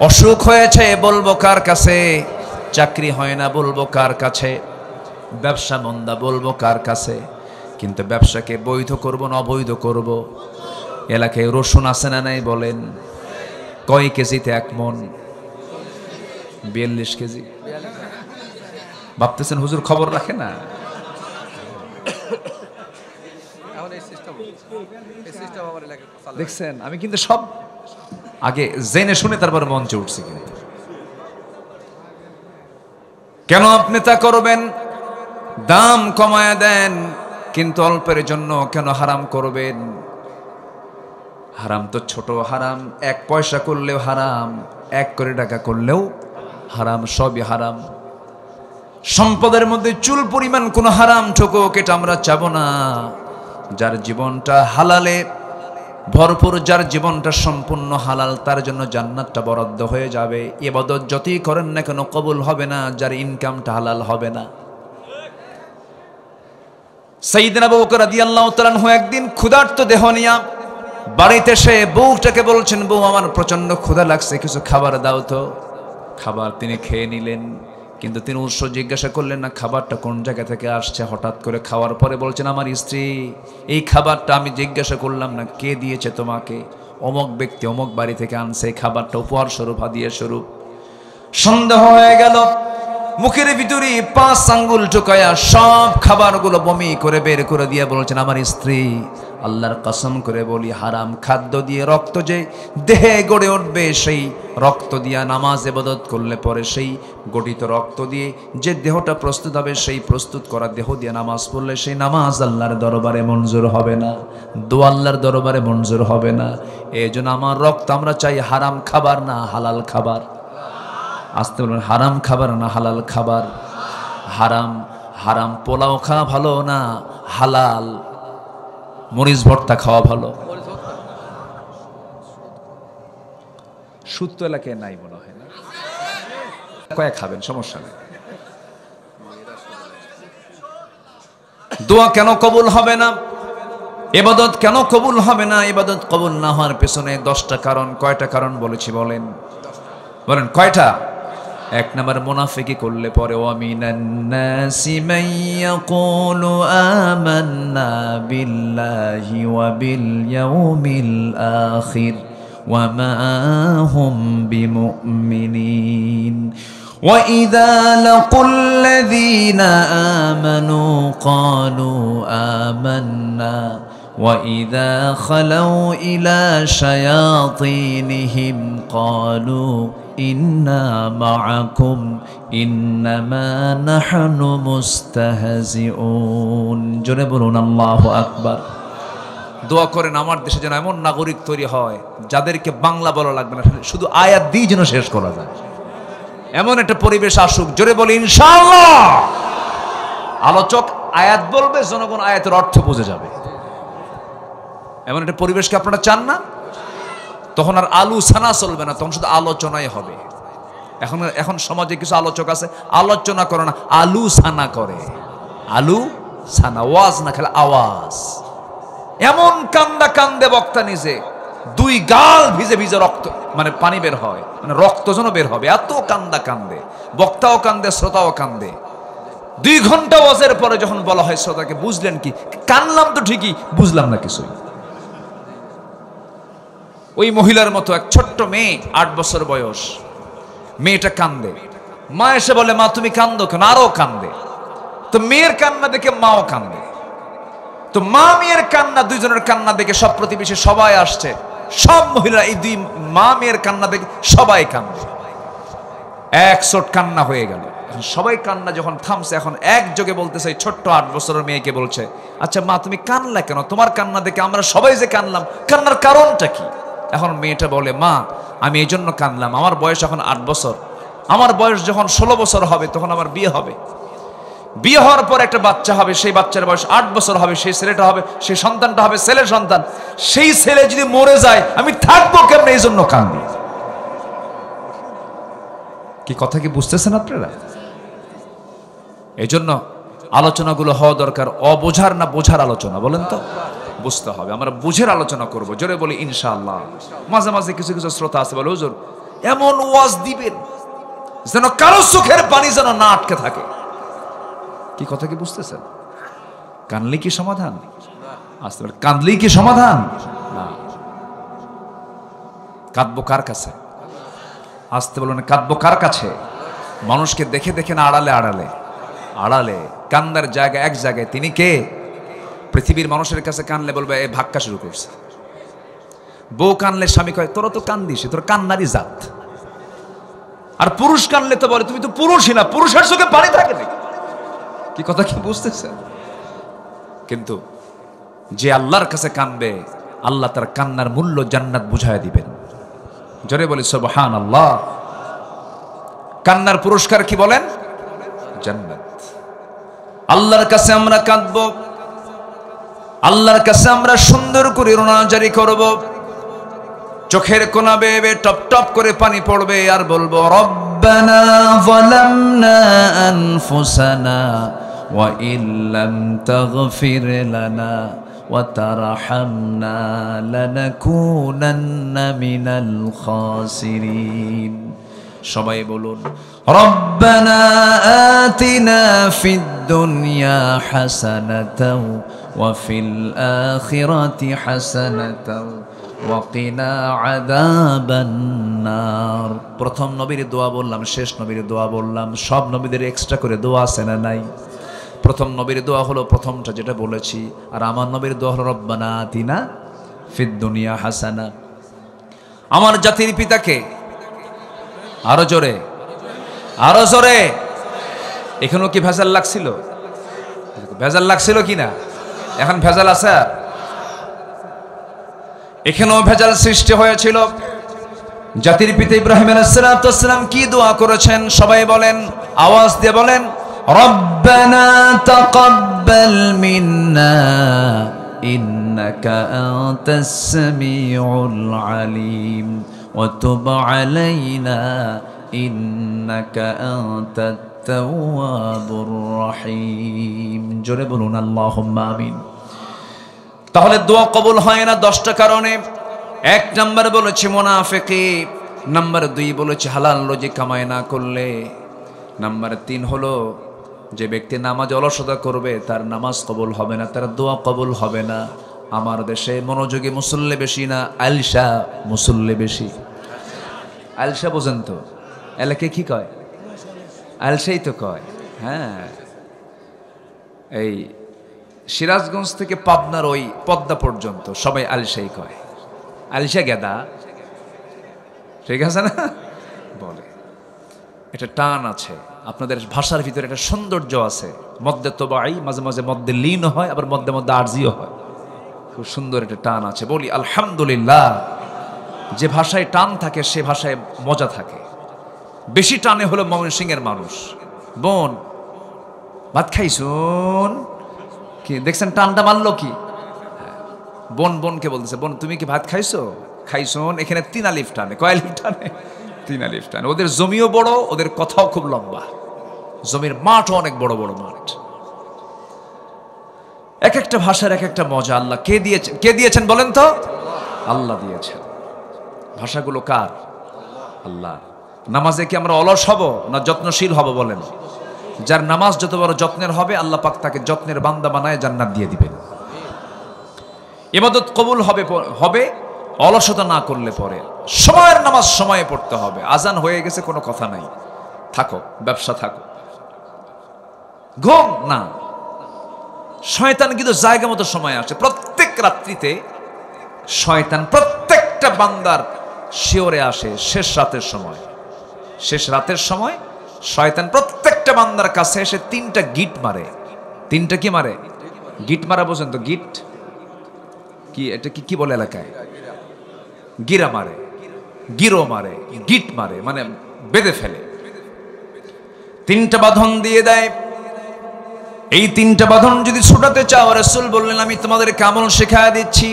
অসুখ হয়েছে, বলবো কার কাছে? চাকরি হয় না, বলবো কার কাছে? ব্যবসা মন্দা, বলবো কার কাছে? কিন্তু ব্যবসাকে বৈধ করব না অবৈধ করব? এলাকায় রসুন আছে না নাই বলেন? কয় কেজিতে 1 মণ? 42 কেজি। ভাবতেছেন হুজুর খবর রাখে না? দেখছেন, আমি কিন্তু সব আগে জেনে শুনে তারপর মঞ্চে উঠছি। কিন্তু কেন আপনি তা করবেন? দাম কমায় দেন, কিন্তু অল্পের জন্য কেন হারাম করবেন? হারাম তো ছোট হারাম, 1 পয়সা করলেও হারাম, 1 কোটি টাকা করলেও হারাম, সবই হারাম। সম্পদের মধ্যে চুল পরিমাণ কোন হারাম ঠকুক, এটা আমরা চাবো না। যার জীবনটা হালালে ভরপুর, যার জীবনটা সম্পূর্ণ হালাল, তার জন্য জান্নাতটা বরাদ্দ হয়ে যাবে। ইবাদত যতই করেন না কেন কবুল হবে না যার ইনকামটা হালাল হবে না। সাইয়েদনা আবু বকর রাদিয়াল্লাহু তাআলা আনহু একদিন ক্ষুধার্ত দেহ নিয়া বাড়িতে এসে বউটাকে বলছেন, বউ আমার প্রচন্ড ক্ষুধা লাগছে, কিছু খাবার দাও তো। খাবার তিনি খেয়ে নিলেন, কিন্তু তিনি উৎস জিজ্ঞাসা করলেন না খাবারটা কোন জায়গা থেকে আসছে। হঠাৎ করে খাওয়ার পরে বলছেন, আমার স্ত্রী, এই খাবারটা আমি জিজ্ঞাসা করলাম না কে দিয়েছে তোমাকে, অমুক ব্যক্তি অমুক বাড়ি থেকে আনছে, এই খাবারটা উপহার স্বরূপ, হাদিয়া স্বরূপ। সন্দেহ হয়ে গেল, মুখের ভিতরে 5 আঙ্গুল ঢুকায়া সব খাবারগুলো বমি করে বের করে দিয়ে বলছেন, আমার স্ত্রী, আল্লাহর কসম করে বলি, হারাম খাদ্য দিয়ে রক্ত যে দেহে গড়ে উঠবে, সেই রক্ত দিয়া নামাজ ইবাদত করলে পরে সেই গঠিত রক্ত দিয়ে যে দেহটা প্রস্তুত হবে, সেই প্রস্তুত করা দেহ দিয়ে নামাজ পড়লে সেই নামাজ আল্লাহর দরবারে মঞ্জুর হবে না, দোয়া আল্লাহর দরবারে মঞ্জুর হবে না। এই জন্য আমার রক্ত আমরা চাই হারাম খাবার না হালাল খাবার। আসতে বলবেন, হারাম খাবার না হালাল খাবার? হারাম, হারাম পোলাও খাওয়া ভালো না হালাল মরিচ ভর্তা খাওয়া ভালো? সুদ তো এলাকায় নাই মনে হয় না, কয়েক খাবেন, সমস্যা নেই। দোয়া কেন কবুল হবে না? ইবাদত কেন কবুল হবে না? ইবাদত কবুল না হওয়ার পেছনে 10টা কারণ। কয়টা কারণ বলেছি বলেন? বলেন কয়টা? 1 নম্বর, মুনাফিকি করলে পরে, ওয়া মিনান নাসি মান ইয়াকুলু আমান্না বিল্লাহি ওয়া বিল ইয়াউমিল আখির ওয়া মা হুম বিমুমিনিন ওয়া ইযা লাকুল্লাযীনা আমানু ক্বালু আমান্না وَإِذَا خَلَوْا إِلَى شَيَاطِينِهِمْ قَالُوا إِنَّا مَعَكُمْ إِنَّمَا نَحْنُ مُسْتَهْزِئُونَ। জোরে বলুন আল্লাহু আকবার। দোয়া করেন আমার দেশে যেন এমন নাগরিক তৈরি হয় যাদেরকে বাংলা বলা লাগবে না, শুধু আয়াত দিয়ে যেন শেষ করা যায়, এমন একটা পরিবেশ আসুক। জোরে বলি ইনশাআল্লাহ। আলোচক আয়াত বলবে, জনগণ আয়াতের অর্থ বুঝে যাবে, এমন একটা পরিবেশকে আপনারা চান না? তখন আর আলোচনা চলবে না, তখন শুধু আলোচনাই হবে। এখন সমাজে কিছু আলোচক আছে, আলোচনা করে না, আলোচনা করে। আলোচনা, ওয়াজ না, খেলে আওয়াজ। এমন কান্দা কান্দে বক্তা নিজে, 2 গাল ভিজে ভিজে রক্ত, মানে পানি বের হয়, মানে রক্ত যেন বের হবে, এত কান্দা কান্দে। বক্তাও কান্দে, শ্রোতাও কান্দে। 2 ঘন্টা ওয়াজের পরে যখন বলা হয় শ্রোতাকে, বুঝলেন কি? কানলাম তো ঠিকই, বুঝলাম না কিছুই। ওই মহিলার মতো এক ছোট্ট মেয়ে, 8 বছর বয়স, মেয়েটা কান্দে। মা এসে বলে, মা তুমি কান্দো কেন? আরো কান্দে। তো মেয়ের কান্না দেখে মাও কান্দে। তো মা মেয়ের কান্না, দুইজনের কান্না দেখে সব প্রতিবেশী সবাই আসছে, সব মহিলা এই দুই মা মেয়ের কান্না দেখে সবাই কান্দে, একশোট কান্না হয়ে গেল। সবাই কান্না যখন থামছে, এখন একযোগে বলতেছে, ছোট্ট 8 বছরের মেয়েকে বলছে, আচ্ছা মা তুমি কান্না কেন? তোমার কান্না দেখে আমরা সবাই যে কানলাম, কান্নার কারণটা কি? এখন মেয়েটা বলে, মা আমি এই জন্য কানলাম, আমার বয়স এখন 8 বছর, আমার বয়স যখন 16 বছর হবে তখন আমার বিয়ে হবে, বিয়ে হওয়ার পর একটা বাচ্চা হবে, সেই বাচ্চার বয়স 8 বছর হবে, সেই ছেলেটা হবে, সেই সন্তানটা হবে ছেলের সন্তান, সেই ছেলে যদি মরে যায় আমি থাকবো কেমনে, এই জন্য কান্দি। কি কথা কি বুঝতেছেন আপনারা? এই জন্য আলোচনাগুলো হওয়া দরকার অবোঝার না বোঝার আলোচনা, বলেন তো? বুঝতে হবে, আমরা বুঝের আলোচনা করব, জোরে বলি ইনশাআল্লাহ। মাঝে মাঝে কিছু কিছু শ্রোতা আছে বলে, হুজুর এমন ওয়াজ দিবেন যেন কারো চোখের পানি যেন না আটকে থাকে। কি কথা কি বুঝতেছেন? কানলে কি সমাধান? আসতে পারে, কাঁদলেই কি সমাধান? না। কাঁদবো কার কাছে? আসতে বলুন, কাঁদবো কার কাছে? মানুষকে দেখে দেখে না, আড়ালে আড়ালে আড়ালে কান্দার জায়গা এক জায়গায়। তিনি কে? পৃথিবীর মানুষের কাছে কানলে বলবে এ ভাক্কা শুরু করছে। বউ কানলে স্বামী কয় তোরা তো কান্দিস, তোর কান্নারই জাত। আর পুরুষ কানলে তো বলে তুমি তো পুরুষই না, পুরুষের চোখে পানি থাকে নাকি? কি কথা কি বুঝতেছেন? কিন্তু যে আল্লাহর কাছে কানবে, আল্লাহ তার কান্নার মূল্য জান্নাত বুঝায় দিবেন। জোরে বলি সুবহানাল্লাহ। কান্নার পুরস্কার কি বলেন? জান্নাত। আল্লাহর কাছে আমরা কাঁদবো, আল্লাহর কাছে আমরা সুন্দর করে রোনাজারি করব, চোখের কোনা বেয়ে বেয়ে টপ টপ করে পানি পড়বে, আর বলবো রব্বানা যালামনা আনফুসানা ওয়া ইল্লাম তাগফির লানা ওয়া তারহামনা লানাকুনান্না মিনাল খাসিরিন। সবাই বলুন রব্বানা আতিনা ফিদ দুনিয়া হাসানাতাও ওয়া ফিল আখিরাতি হাসানাতাও ওয়া কিনা আযাবান নার। প্রথম নবীর দোয়া বললাম, শেষ নবীর দোয়া বললাম, সব নবীদের এক্সট্রা করে দোয়া আছে না নাই? প্রথম নবীর দোয়া হলো প্রথমটা যেটা বলেছি, আর আমার নবীর দোয়া হলো রব্বানা আতিনা ফিদ দুনিয়া হাসানা। আমার জাতির পিতাকে আরো জোরে, আরো জোরে। এখানেও কি ভেজাল লাগছিল? ভেজাল লাগছিল কিনা? এখন ভেজাল আছে? এখানেও ভেজাল সৃষ্টি হয়েছিল। জাতির পিতা ইব্রাহিম আলাইহিস সালাম কি দোয়া করেছেন? সবাই বলেন, আওয়াজ দিয়ে বলেন, রব্বানা তাকাব্বাল মিন্না ইন্নাকা আনতাস সামিউল আলিম ওয়া তুব আলাইনা ইন্নাকা আনতাত তাওয়াবুর রহিম। জোরে বলুন আল্লাহুম্মা আমিন। তাহলে দোয়া কবুল হয় না 10টা কারণে। 1 নাম্বার বলেছে মুনাফিকি, নাম্বার 2 বলেছে হালাল রুজি কামাই না করলে, নাম্বার 3 হলো যে ব্যক্তি নামাজ অলসতা করবে তার নামাজ কবুল হবে না, তার দোয়া কবুল হবে না। আমার দেশে মনোযোগী মুসল্লি বেশি না আলসা মুসল্লি বেশি? আলসা বোঝেন তো? এলাকে কি কয়? আলসাই তো কয়। হ্যাঁ, এই সিরাজগঞ্জ থেকে পাবনার ওই পদ্মা পর্যন্ত সবাই আলসাই কয়। আলসা গেদা, ঠিক আছে না? বলে এটা টান আছে, আপনাদের ভাষার ভিতরে একটা সৌন্দর্য আছে, মধ্যে তবাই, মাঝে মাঝে মধ্যে লীন হয়, আবার মধ্যে মধ্যে আরজিও হয়, খুব সুন্দর একটা টান আছে। বলি আলহামদুলিল্লাহ। যে ভাষায় টান থাকে সে ভাষায় মজা থাকে। বেশি টানে হলো ময়মনসিংহের মানুষ। বোন ভাত খাইছুন কি? দেখছেন টানটা মারলো কি? বোন বোনকে বলতেছে, বোন তুমি কি ভাত খাইছো? খাইছুন। এখানে 3 আলিফ টানে। কয় আলিফ টানে? 3 আলিফ টানে। ওদের জমিও বড়, ওদের কথাও খুব লম্বা, জমির মাঠও অনেক বড় বড় মাঠ। এক একটা ভাষার এক একটা মজা। আল্লাহ কে দিয়েছেন? কে দিয়েছেন বলেন তো? আল্লাহ দিয়েছেন। ভাষাগুলো কার? আল্লাহ। নামাজে কি আমরা অলস হব না যত্নশীল হব বলেন? যার নামাজ যত বড় যত্নের হবে, আল্লাহ পাক তাকে যত্নের বান্দা বানায় জান্নাত দিয়ে দিবেন। ইবাদত কবুল হবে অলসতা না করলে পরে। সময়ের নামাজ সময়ে পড়তে হবে। আজান হয়ে গেছে কোনো কথা নাই, থাকো ব্যবসা থাকো, ঘুম না, শয়তান কিন্তু জায়গা মতো সময় আসে। প্রত্যেক রাত্রিতে শয়তান প্রত্যেকটা বান্দার শিওরে আসে শেষ রাতের সময়। শেষ রাতের সময় শয়তান প্রত্যেকটা বান্দার কাছে এসে 3টা গিট মারে। 3টা কি মারে? গিট মারা বোঝেন তো? গিট কি, এটা কি বলে এলাকায়? গিরা মারে, গিরো মারে, গিট মারে, মানে বেঁধে ফেলে। 3টা বাঁধন দিয়ে দেয়। এই 3টা বাঁধন যদি ছুটাতে চাও, রাসূল বললেন আমি তোমাদেরকে আমল শেখায় দিচ্ছি।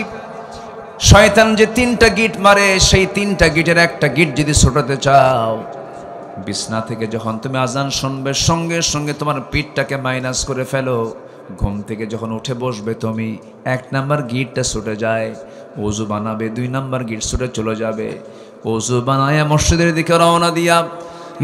শয়তান যে 3টা গিট মারে, সেই 3টা গিটের একটা গিট যদি ছুটাতে চাও, বিছনা থেকে যখন তুমি আজান শুনবে সঙ্গে সঙ্গে তোমার পিঠটাকে মাইনাস করে ফেলো। ঘুম থেকে যখন উঠে বসবে তুমি 1 নাম্বার গিটটা ছুটে যায়, ওযু বানাবে 2 নাম্বার গিট ছুটে চলে যাবে। ওযু বানায়া মসজিদের দিকে রওনা দিয়া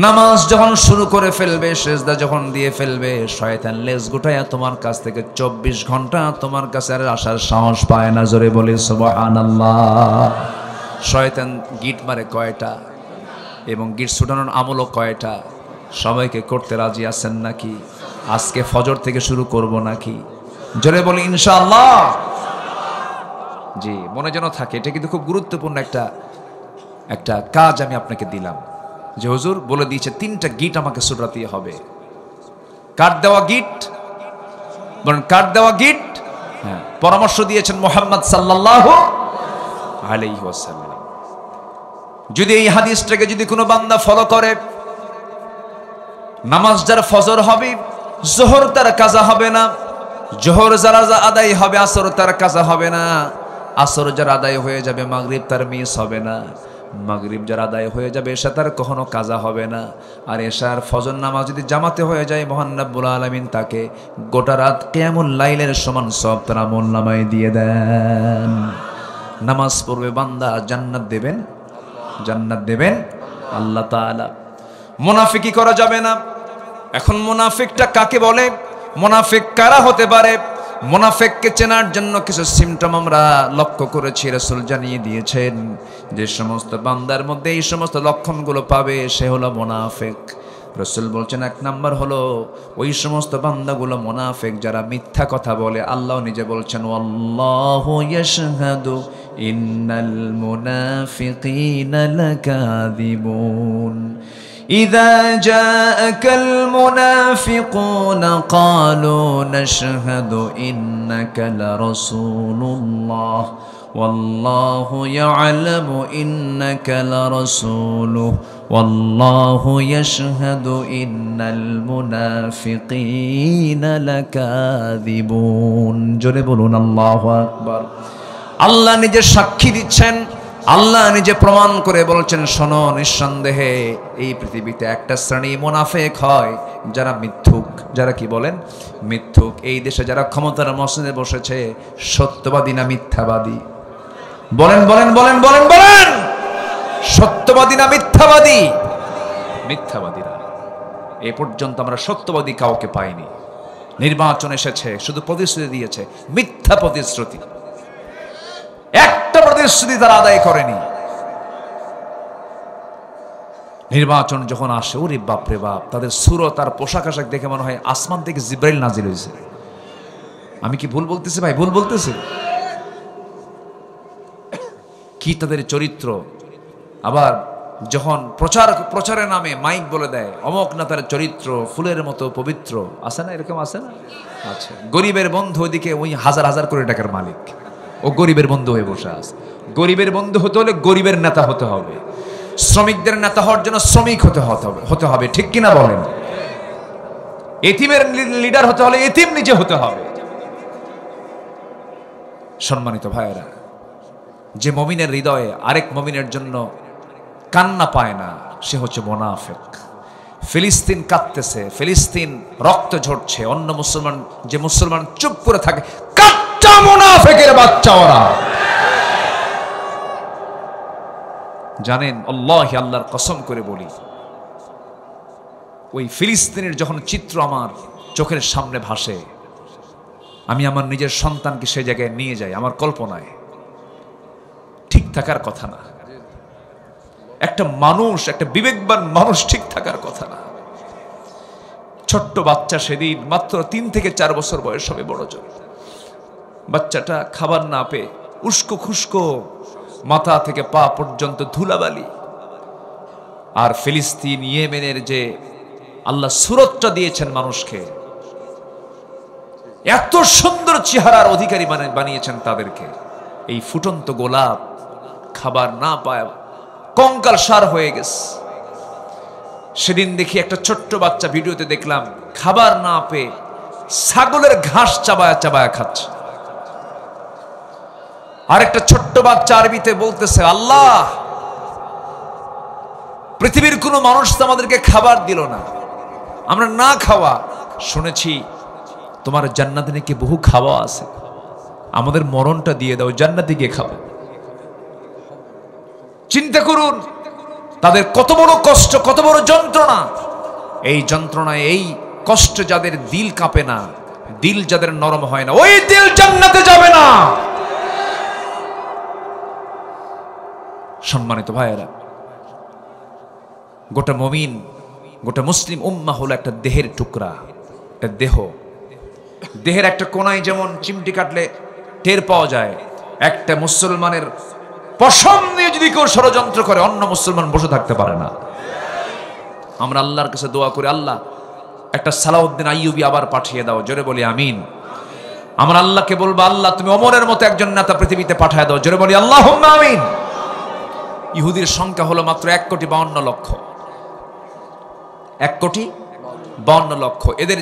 নামাজ যখন শুরু করে ফেলবে, সেজদা যখন দিয়ে ফেলবে, শয়তান লেজ গুটাইয়া তোমার কাছ থেকে 24 ঘন্টা তোমার কাছে আর আসার সাহস পায় না। জোরে বলি সুবহানাল্লাহ। শয়তান গিট মারে কয়টা এবং গিট ছুটানোর আমলও কয়টা? সবাইকে করতে রাজি আছেন নাকি? আজকে ফজর থেকে শুরু করব নাকি? জোরে বলি ইনশাআল্লাহ। জি, মনে যেন থাকে। এটা কিন্তু খুব গুরুত্বপূর্ণ একটা কাজ আমি আপনাকে দিলাম, যে হুজুর বলে দিয়েছে 3টা গিট আমাকে ছুটাতে হবে। কাট দেওয়া গিট, বলেন কাট দেওয়া গিট। হ্যাঁ, পরামর্শ দিয়েছেন মুহাম্মদ সাল্লাল্লাহু আলাইহি ওয়াসাল্লাম। যদি এই হাদিসটাকে যদি কোনো বান্দা ফলো করে, নামাজ যার ফজর হবে, জোহর তার কাজা হবে না। জোহর যারা আদায় হবে, আসর তার কাজা হবে না। আসর যার আদায় হয়ে যাবে, মাগরিব তার মিস হবে না। মাগরিব যার আদায় হয়ে যাবে, এশা তার কখনো কাজা হবে না। আর এশার ফজর নামাজ যদি জামাতে হয়ে যায়, মহান রব্বুল আলামিন তাকে গোটা রাত কিয়ামুল লাইলের সমান সওয়াব তার আমলনামায় দিয়ে দেন। নামাজ পড়বে বান্দা, জান্নাত দেবেন, জান্নাত দেবেন আল্লাহ তাআলা। মুনাফিকি করা যাবে না। এখন মুনাফিকটা কাকে বলে, মুনাফিক কারা হতে পারে? মুনাফিককে চেনার জন্য কিছু সিমটম আমরা লক্ষ্য করেছি। রাসূল জানিয়ে দিয়েছেন যে সমস্ত বান্দার মধ্যে এই সমস্ত লক্ষণগুলো পাবে, সে হলো মুনাফিক। রাসূল বলছেন 1 নাম্বার হলো ওই সমস্ত বান্দাগুলো মুনাফিক যারা মিথ্যা কথা বলে। আল্লাহ নিজে বলছেন ওয়াল্লাহু ইয়াশহাদু ইন্নাল মুনাফিকিনা লাকাযিবুন। إذا جاءك المنافقون قالوا نشهد إنك لرسول الله والله يعلم إنك لرسوله والله يشهد إن المنافقين لكاذبون জোরে বলুন আল্লাহু আকবার। আল্লাহ নিজে সাক্ষী দিচ্ছেন, আল্লাহ নিজে প্রমাণ করে বলছেন, শোনো নিঃসন্দেহে এই পৃথিবীতে একটা শ্রেণী মুনাফিক হয় যারা মিথ্যুক। যারা কি বলেন? মিথ্যুক। এই দেশে যারা ক্ষমতার মসনদে বসেছে, সত্যবাদী না মিথ্যাবাদী? বলেন বলেন বলেন বলেন বলেন, সত্যবাদী না মিথ্যাবাদী? মিথ্যাবাদীরা। এ পর্যন্ত আমরা সত্যবাদী কাউকে পাইনি। নির্বাচন এসেছে, শুধু প্রতিশ্রুতি দিয়েছে, মিথ্যা প্রতিশ্রুতি। একটা প্রতিশ্রুতি তারা আদায় করেনি। নির্বাচন যখন আসে, ওরে বাপরে বাপ, তাদের সুরত আর পোশাক আশাক দেখে মনে হয় আসমান থেকে জিব্রাইল নাজিল হয়েছে। আমি কি ভুল বলতেছি ভাই? ভুল বলতেছি? কি তাদের চরিত্র! আবার যখন প্রচারের নামে মাইক বলে দেয় অমক না তার চরিত্র ফুলের মতো পবিত্র, আছে না? এরকম আছে না? আচ্ছা, গরিবের বন্ধু ওদিকে ওই হাজার হাজার কোটি টাকার মালিক, ও গরিবের বন্ধু হয়ে বসে আছে। গরিবের বন্ধু হতে হলে গরিবের নেতা হতে হবে। শ্রমিকদের নেতা হওয়ার জন্য শ্রমিক হতে হবে, ঠিক কিনা বলেন? এতিমের লিডার হতে হলে এতিম নিজে হতে হবে। সম্মানিত ভাইয়েরা, যে মুমিনের হৃদয়ে আরেক মুমিনের জন্য কান্না পায় না, সে হচ্ছে মুনাফিক। ফিলিস্তিন কাঁদতেছে, ফিলিস্তিন রক্ত ঝরছে, অন্য মুসলমান, যে মুসলমান চুপ করে থাকে, কাচ্চা মুনাফিকের বাচ্চা ওরা। জানেন, আল্লাহি, আল্লাহর কসম করে বলি, ওই ফিলিস্তিনের যখন চিত্র আমার চোখের সামনে ভাসে, আমি আমার নিজের সন্তানকে সেই জায়গায় নিয়ে যাই। আমার কল্পনায় ঠিক থাকার কথা না। একটা মানুষ, একটা বিবেকবান মানুষ ঠিক থাকার কথা না। ছোট্ট বাচ্চা সেদিন মাত্র 3 থেকে 4 বছর বয়স হবে বড় জোর। বাচ্চাটা খাবার না পেয়ে উস্কো খুস্কো, মাথা থেকে পা পর্যন্ত ধুলাবালি। আর ফিলিস্তিন ইয়েমেনের যে আল্লাহ সুরতটা দিয়েছেন মানুষকে, এত সুন্দর চেহারার অধিকারী বানিয়েছেন তাদেরকে, এই ফুটন্ত গোলাপ খাবার না পায় কঙ্কাল সার হয়ে গেছে। সেদিন দেখি একটা ছোট্ট বাচ্চা, ভিডিওতে দেখলাম, খাবার না পেয়ে ছাগলের ঘাস চাবায়া চাবায়া খাচ্ছে। আর একটা ছোট্ট বাচ্চা আরবিতে বলতেছে, আল্লাহ, পৃথিবীর কোনো মানুষ তো আমাদেরকে খাবার দিল না, আমরা না খাওয়া। শুনেছি তোমার জান্নাতে নাকি বহু খাওয়া আছে, আমাদের মরণটা দিয়ে দাও, জান্নাতে গিয়ে খাবো। চিন্তা করুন তাদের কত বড় কষ্ট, কত বড় যন্ত্রণা। এই যন্ত্রণায়, এই কষ্ট যাদের দিল কাঁপে না, দিল যাদের নরম হয় না, ওই দিল জান্নাতে যাবে না। সম্মানিত ভাইয়েরা, গোটা মুমিন, গোটা মুসলিম উম্মাহ হলো একটা দেহের টুকরা, একটা দেহ। দেহের একটা কোনায় যেমন চিমটি কাটলে টের পাওয়া যায়, একটা মুসলমানের পশম নিয়ে যদি কেউ ষড়যন্ত্র করে, অন্য মুসলমান বসে থাকতে পারে না। আমরা আল্লাহর কাছে দোয়া করি, আল্লাহ একটা সালাউদ্দিন আইয়ুবী আবার পাঠিয়ে দাও, জোরে বলি আমিন। আমরা আল্লাহকে বলবো, আল্লাহ তুমি ওমরের মতো একজন নেতা পৃথিবীতে পাঠিয়ে দাও, জোরে বলি আল্লাহুম্মা আমিন। ইহুদির সংখ্যা হলো মাত্র 1,52,00,000। 1,52,00,000। এদের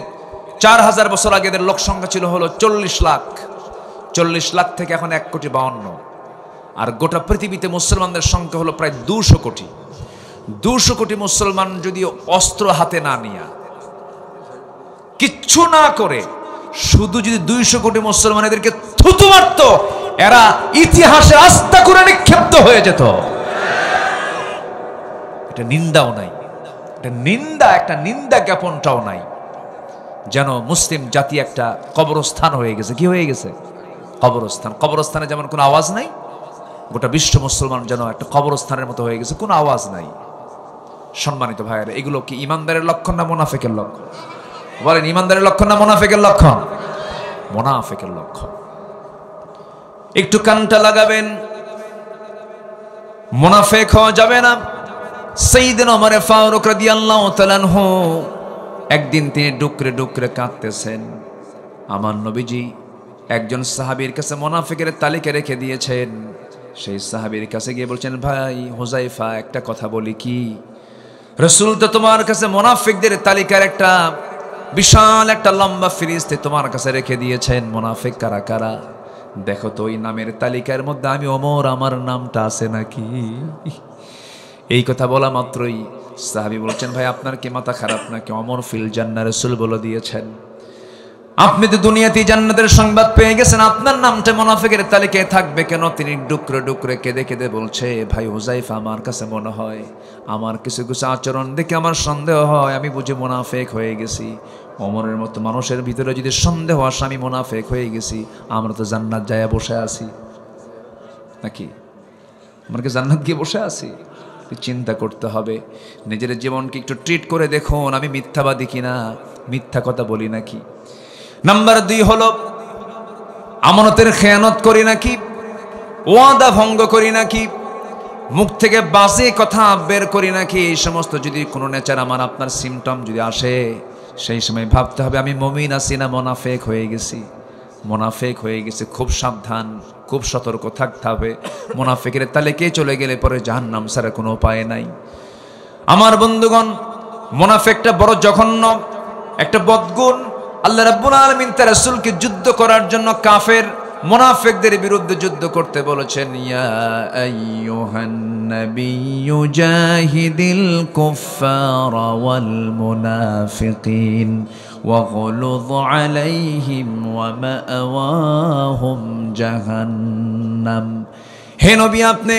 4000 বছর আগে এদের লোক সংখ্যা ছিল হলো 40 লাখ। 40 লাখ থেকে এখন 1,52,00,000। আর গোটা পৃথিবীতে মুসলমানদের সংখ্যা হলো প্রায় 200 কোটি। 200 কোটি মুসলমান যদি অস্ত্র হাতে না নিয়ে, কিচ্ছু না করে, শুধু যদি 200 কোটি মুসলমান এদেরকে থুতু মারত, এরা ইতিহাসে আস্থা করে নিক্ষিপ্ত হয়ে যেত। এটা নিন্দাও নাই, একটা নিন্দা জ্ঞাপনটাও নাই। যেন মুসলিম জাতি একটা কবরস্থান হয়ে গেছে। কি হয়ে গেছে? কবরস্থান। কবরস্থানে যেমন কোনো আওয়াজ নাই, গোটা বিশ্ব মুসলমান যেন একটা কবরস্থানের মতো হয়ে গেছে, কোনো আওয়াজ নাই। সম্মানিত ভাইয়েরা, এগুলো কি ইমানদারের লক্ষণ না মুনাফিকের লক্ষণ? বলেন, ইমানদারের লক্ষণ না মুনাফিকের লক্ষণ? মুনাফিকের লক্ষণ। একটু কানটা লাগাবেন, মুনাফিক হওয়া যাবে না। সাইয়েদনা ওমর ফারুক রাদিয়াল্লাহু তাআলা আনহু একদিন তিনি ডুকরে ডুকরে কাঁদতেছেন। আমার নবীজি একজন সাহাবীর কাছে মুনাফিকের তালিকা রেখে দিয়েছেন। সেই সাহাবীর কাছে গিয়ে বলছেন, ভাই হুযায়ফা, একটা কথা বলি কি, রাসূল তো তোমার কাছে মুনাফিকদের তালিকার একটা বিশাল একটা লম্বা ফিরিস্তি তোমার কাছে রেখে দিয়েছেন। মুনাফিক কারা কারা দেখো তো, ওই নামের তালিকার মধ্যে আমি ওমর, আমার নামটা আছে নাকি? এই কথা বলা মাত্রই সাহাবী বলছেন, ভাই আপনার কি মাথা খারাপ নাকি? ওমর ফিল জান্নাহ, রাসূল বলে দিয়েছেন। আপনি তো দুনিয়াতে জান্নাতের সংবাদ পেয়ে গেছেন, আপনার নামটা মুনাফিকের তালিকায় থাকবে কেন? তিনি ডুকরে ডুকরে কেঁদে কেঁদে বলছে, ভাই হুযায়ফা, আমার কাছে মনে হয় আমার কিছু কিছু আচরণ দেখে আমার সন্দেহ হয় আমি বুঝি মুনাফিক হয়ে গেছি। ওমরের মতো মানুষের ভিতরে যদি সন্দেহ আসে আমি মুনাফিক হয়ে গেছি, আমরা তো জান্নাত যায় বসে আছি নাকি? আমরা কি জান্নাত গিয়ে বসে আছি? চিন্তা করতে হবে, নিজের জীবনকে একটু ট্রিট করে দেখুন, আমি মিথ্যাবাদী কিনা, মিথ্যা কথা বলি নাকি। নাম্বার 2 হলো, আমানতের খেয়ানত করি নাকি, ওয়াদা ভঙ্গ করি নাকি, মুখ থেকে বাজে কথা বের করি নাকি। এই সমস্ত যদি কোনো নেচার আমার আপনার সিমটম যদি আসে, সেই সময় ভাবতে হবে আমি মুমিন আছি না মুনাফিক হয়ে গেছি। মুনাফিক হয়ে গেছে, খুব সাবধান, খুব সতর্ক থাকতে হবে। মুনাফিকের তালিকায় চলে গেলে পরে জাহান্নাম ছাড়া কোনো উপায় নাই। আমার বন্ধুগণ, মুনাফিকটা বড় জঘন্য একটা বদগুণ। আল্লাহ রাব্বুল আলামিন তার রাসূলকে যুদ্ধ করার জন্য কাফের মুনাফিকদের বিরুদ্ধে যুদ্ধ করতে বলেছেন, ইয়া আইয়ুহান নাবিয়্যু জাহিদিল কুফফারা ওয়াল মুনাফিকিন ওয়াগলুয আলাইহিম ওয়া মাআওয়াহুম জাহান্নাম। হে নবী, আপনি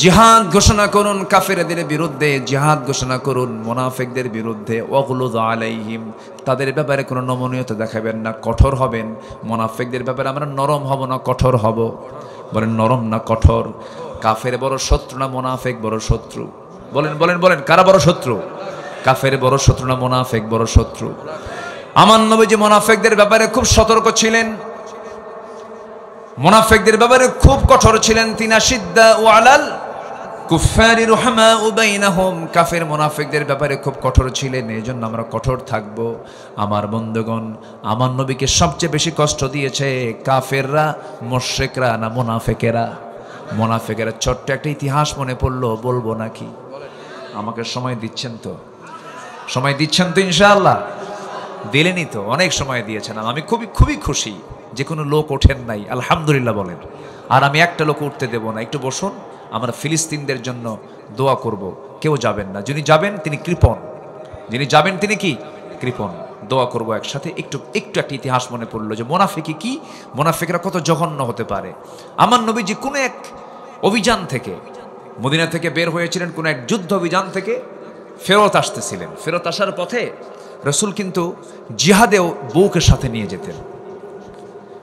জিহাদ ঘোষণা করুন কাফেরদের বিরুদ্ধে, জিহাদ ঘোষণা করুন মুনাফিকদের বিরুদ্ধে। ওয়াগলুয আলাইহিম, তাদের ব্যাপারে কোনো নমনীয়তা দেখাবেন না, কঠোর হবেন। মুনাফিকদের ব্যাপারে আমরা নরম হব না কঠোর হব? বলেন, নরম না কঠোর? কাফের বড় শত্রু না মুনাফিক বড় শত্রু? বলেন বলেন বলেন, কারা বড় শত্রু? কাফের বড় শত্রু না মুনাফিক বড় শত্রু? আমার নবীজি মুনাফিকদের ব্যাপারে খুব সতর্ক ছিলেন, মুনাফিকদের ব্যাপারে খুব কঠোর ছিলেন। তিনা সিদ্দা ওয়ালাল কুফারি রুহামাউ বাইনাহুম, কাফের মুনাফিকদের ব্যাপারে খুব কঠোর ছিলেন। এজন্য আমরা কঠোর থাকব। আমার বন্ধুগণ, আমার নবীকে সবচেয়ে বেশি কষ্ট দিয়েছে কাফেররা, মুশরিকরা না মুনাফিকেরা? মুনাফিকেরা। ছোট্ট একটা ইতিহাস মনে পড়লো, বলবো নাকি? আমাকে সময় দিচ্ছেন তো? সময় দিচ্ছেন তো ইনশাআল্লাহ? দিলেনই তো, অনেক সময় দিয়েছেন। আমি খুবই খুশি যে কোনো লোক ওঠেন নাই, আলহামদুলিল্লাহ বলেন। আর আমি একটা লোক উঠতে দেব না। একটু বসুন, আমরা ফিলিস্তিনদের জন্য দোয়া করব। কেউ যাবেন না, যিনি যাবেন তিনি কৃপণ, যিনি যাবেন তিনি কি কৃপণ। দোয়া করব একসাথে। একটু একটা ইতিহাস মনে পড়লো যে মুনাফিকি কি, মুনাফিকরা কত জঘন্য হতে পারে। আমার নবীজি কোনো এক অভিযান থেকে, মদিনা থেকে বের হয়েছিলেন, কোনো এক যুদ্ধ অভিযান থেকে ফেরত আসতেছিলেন। ফেরত আসার পথে রসুল কিন্তু জিহাদেও বউকে সাথে নিয়ে যেতেন,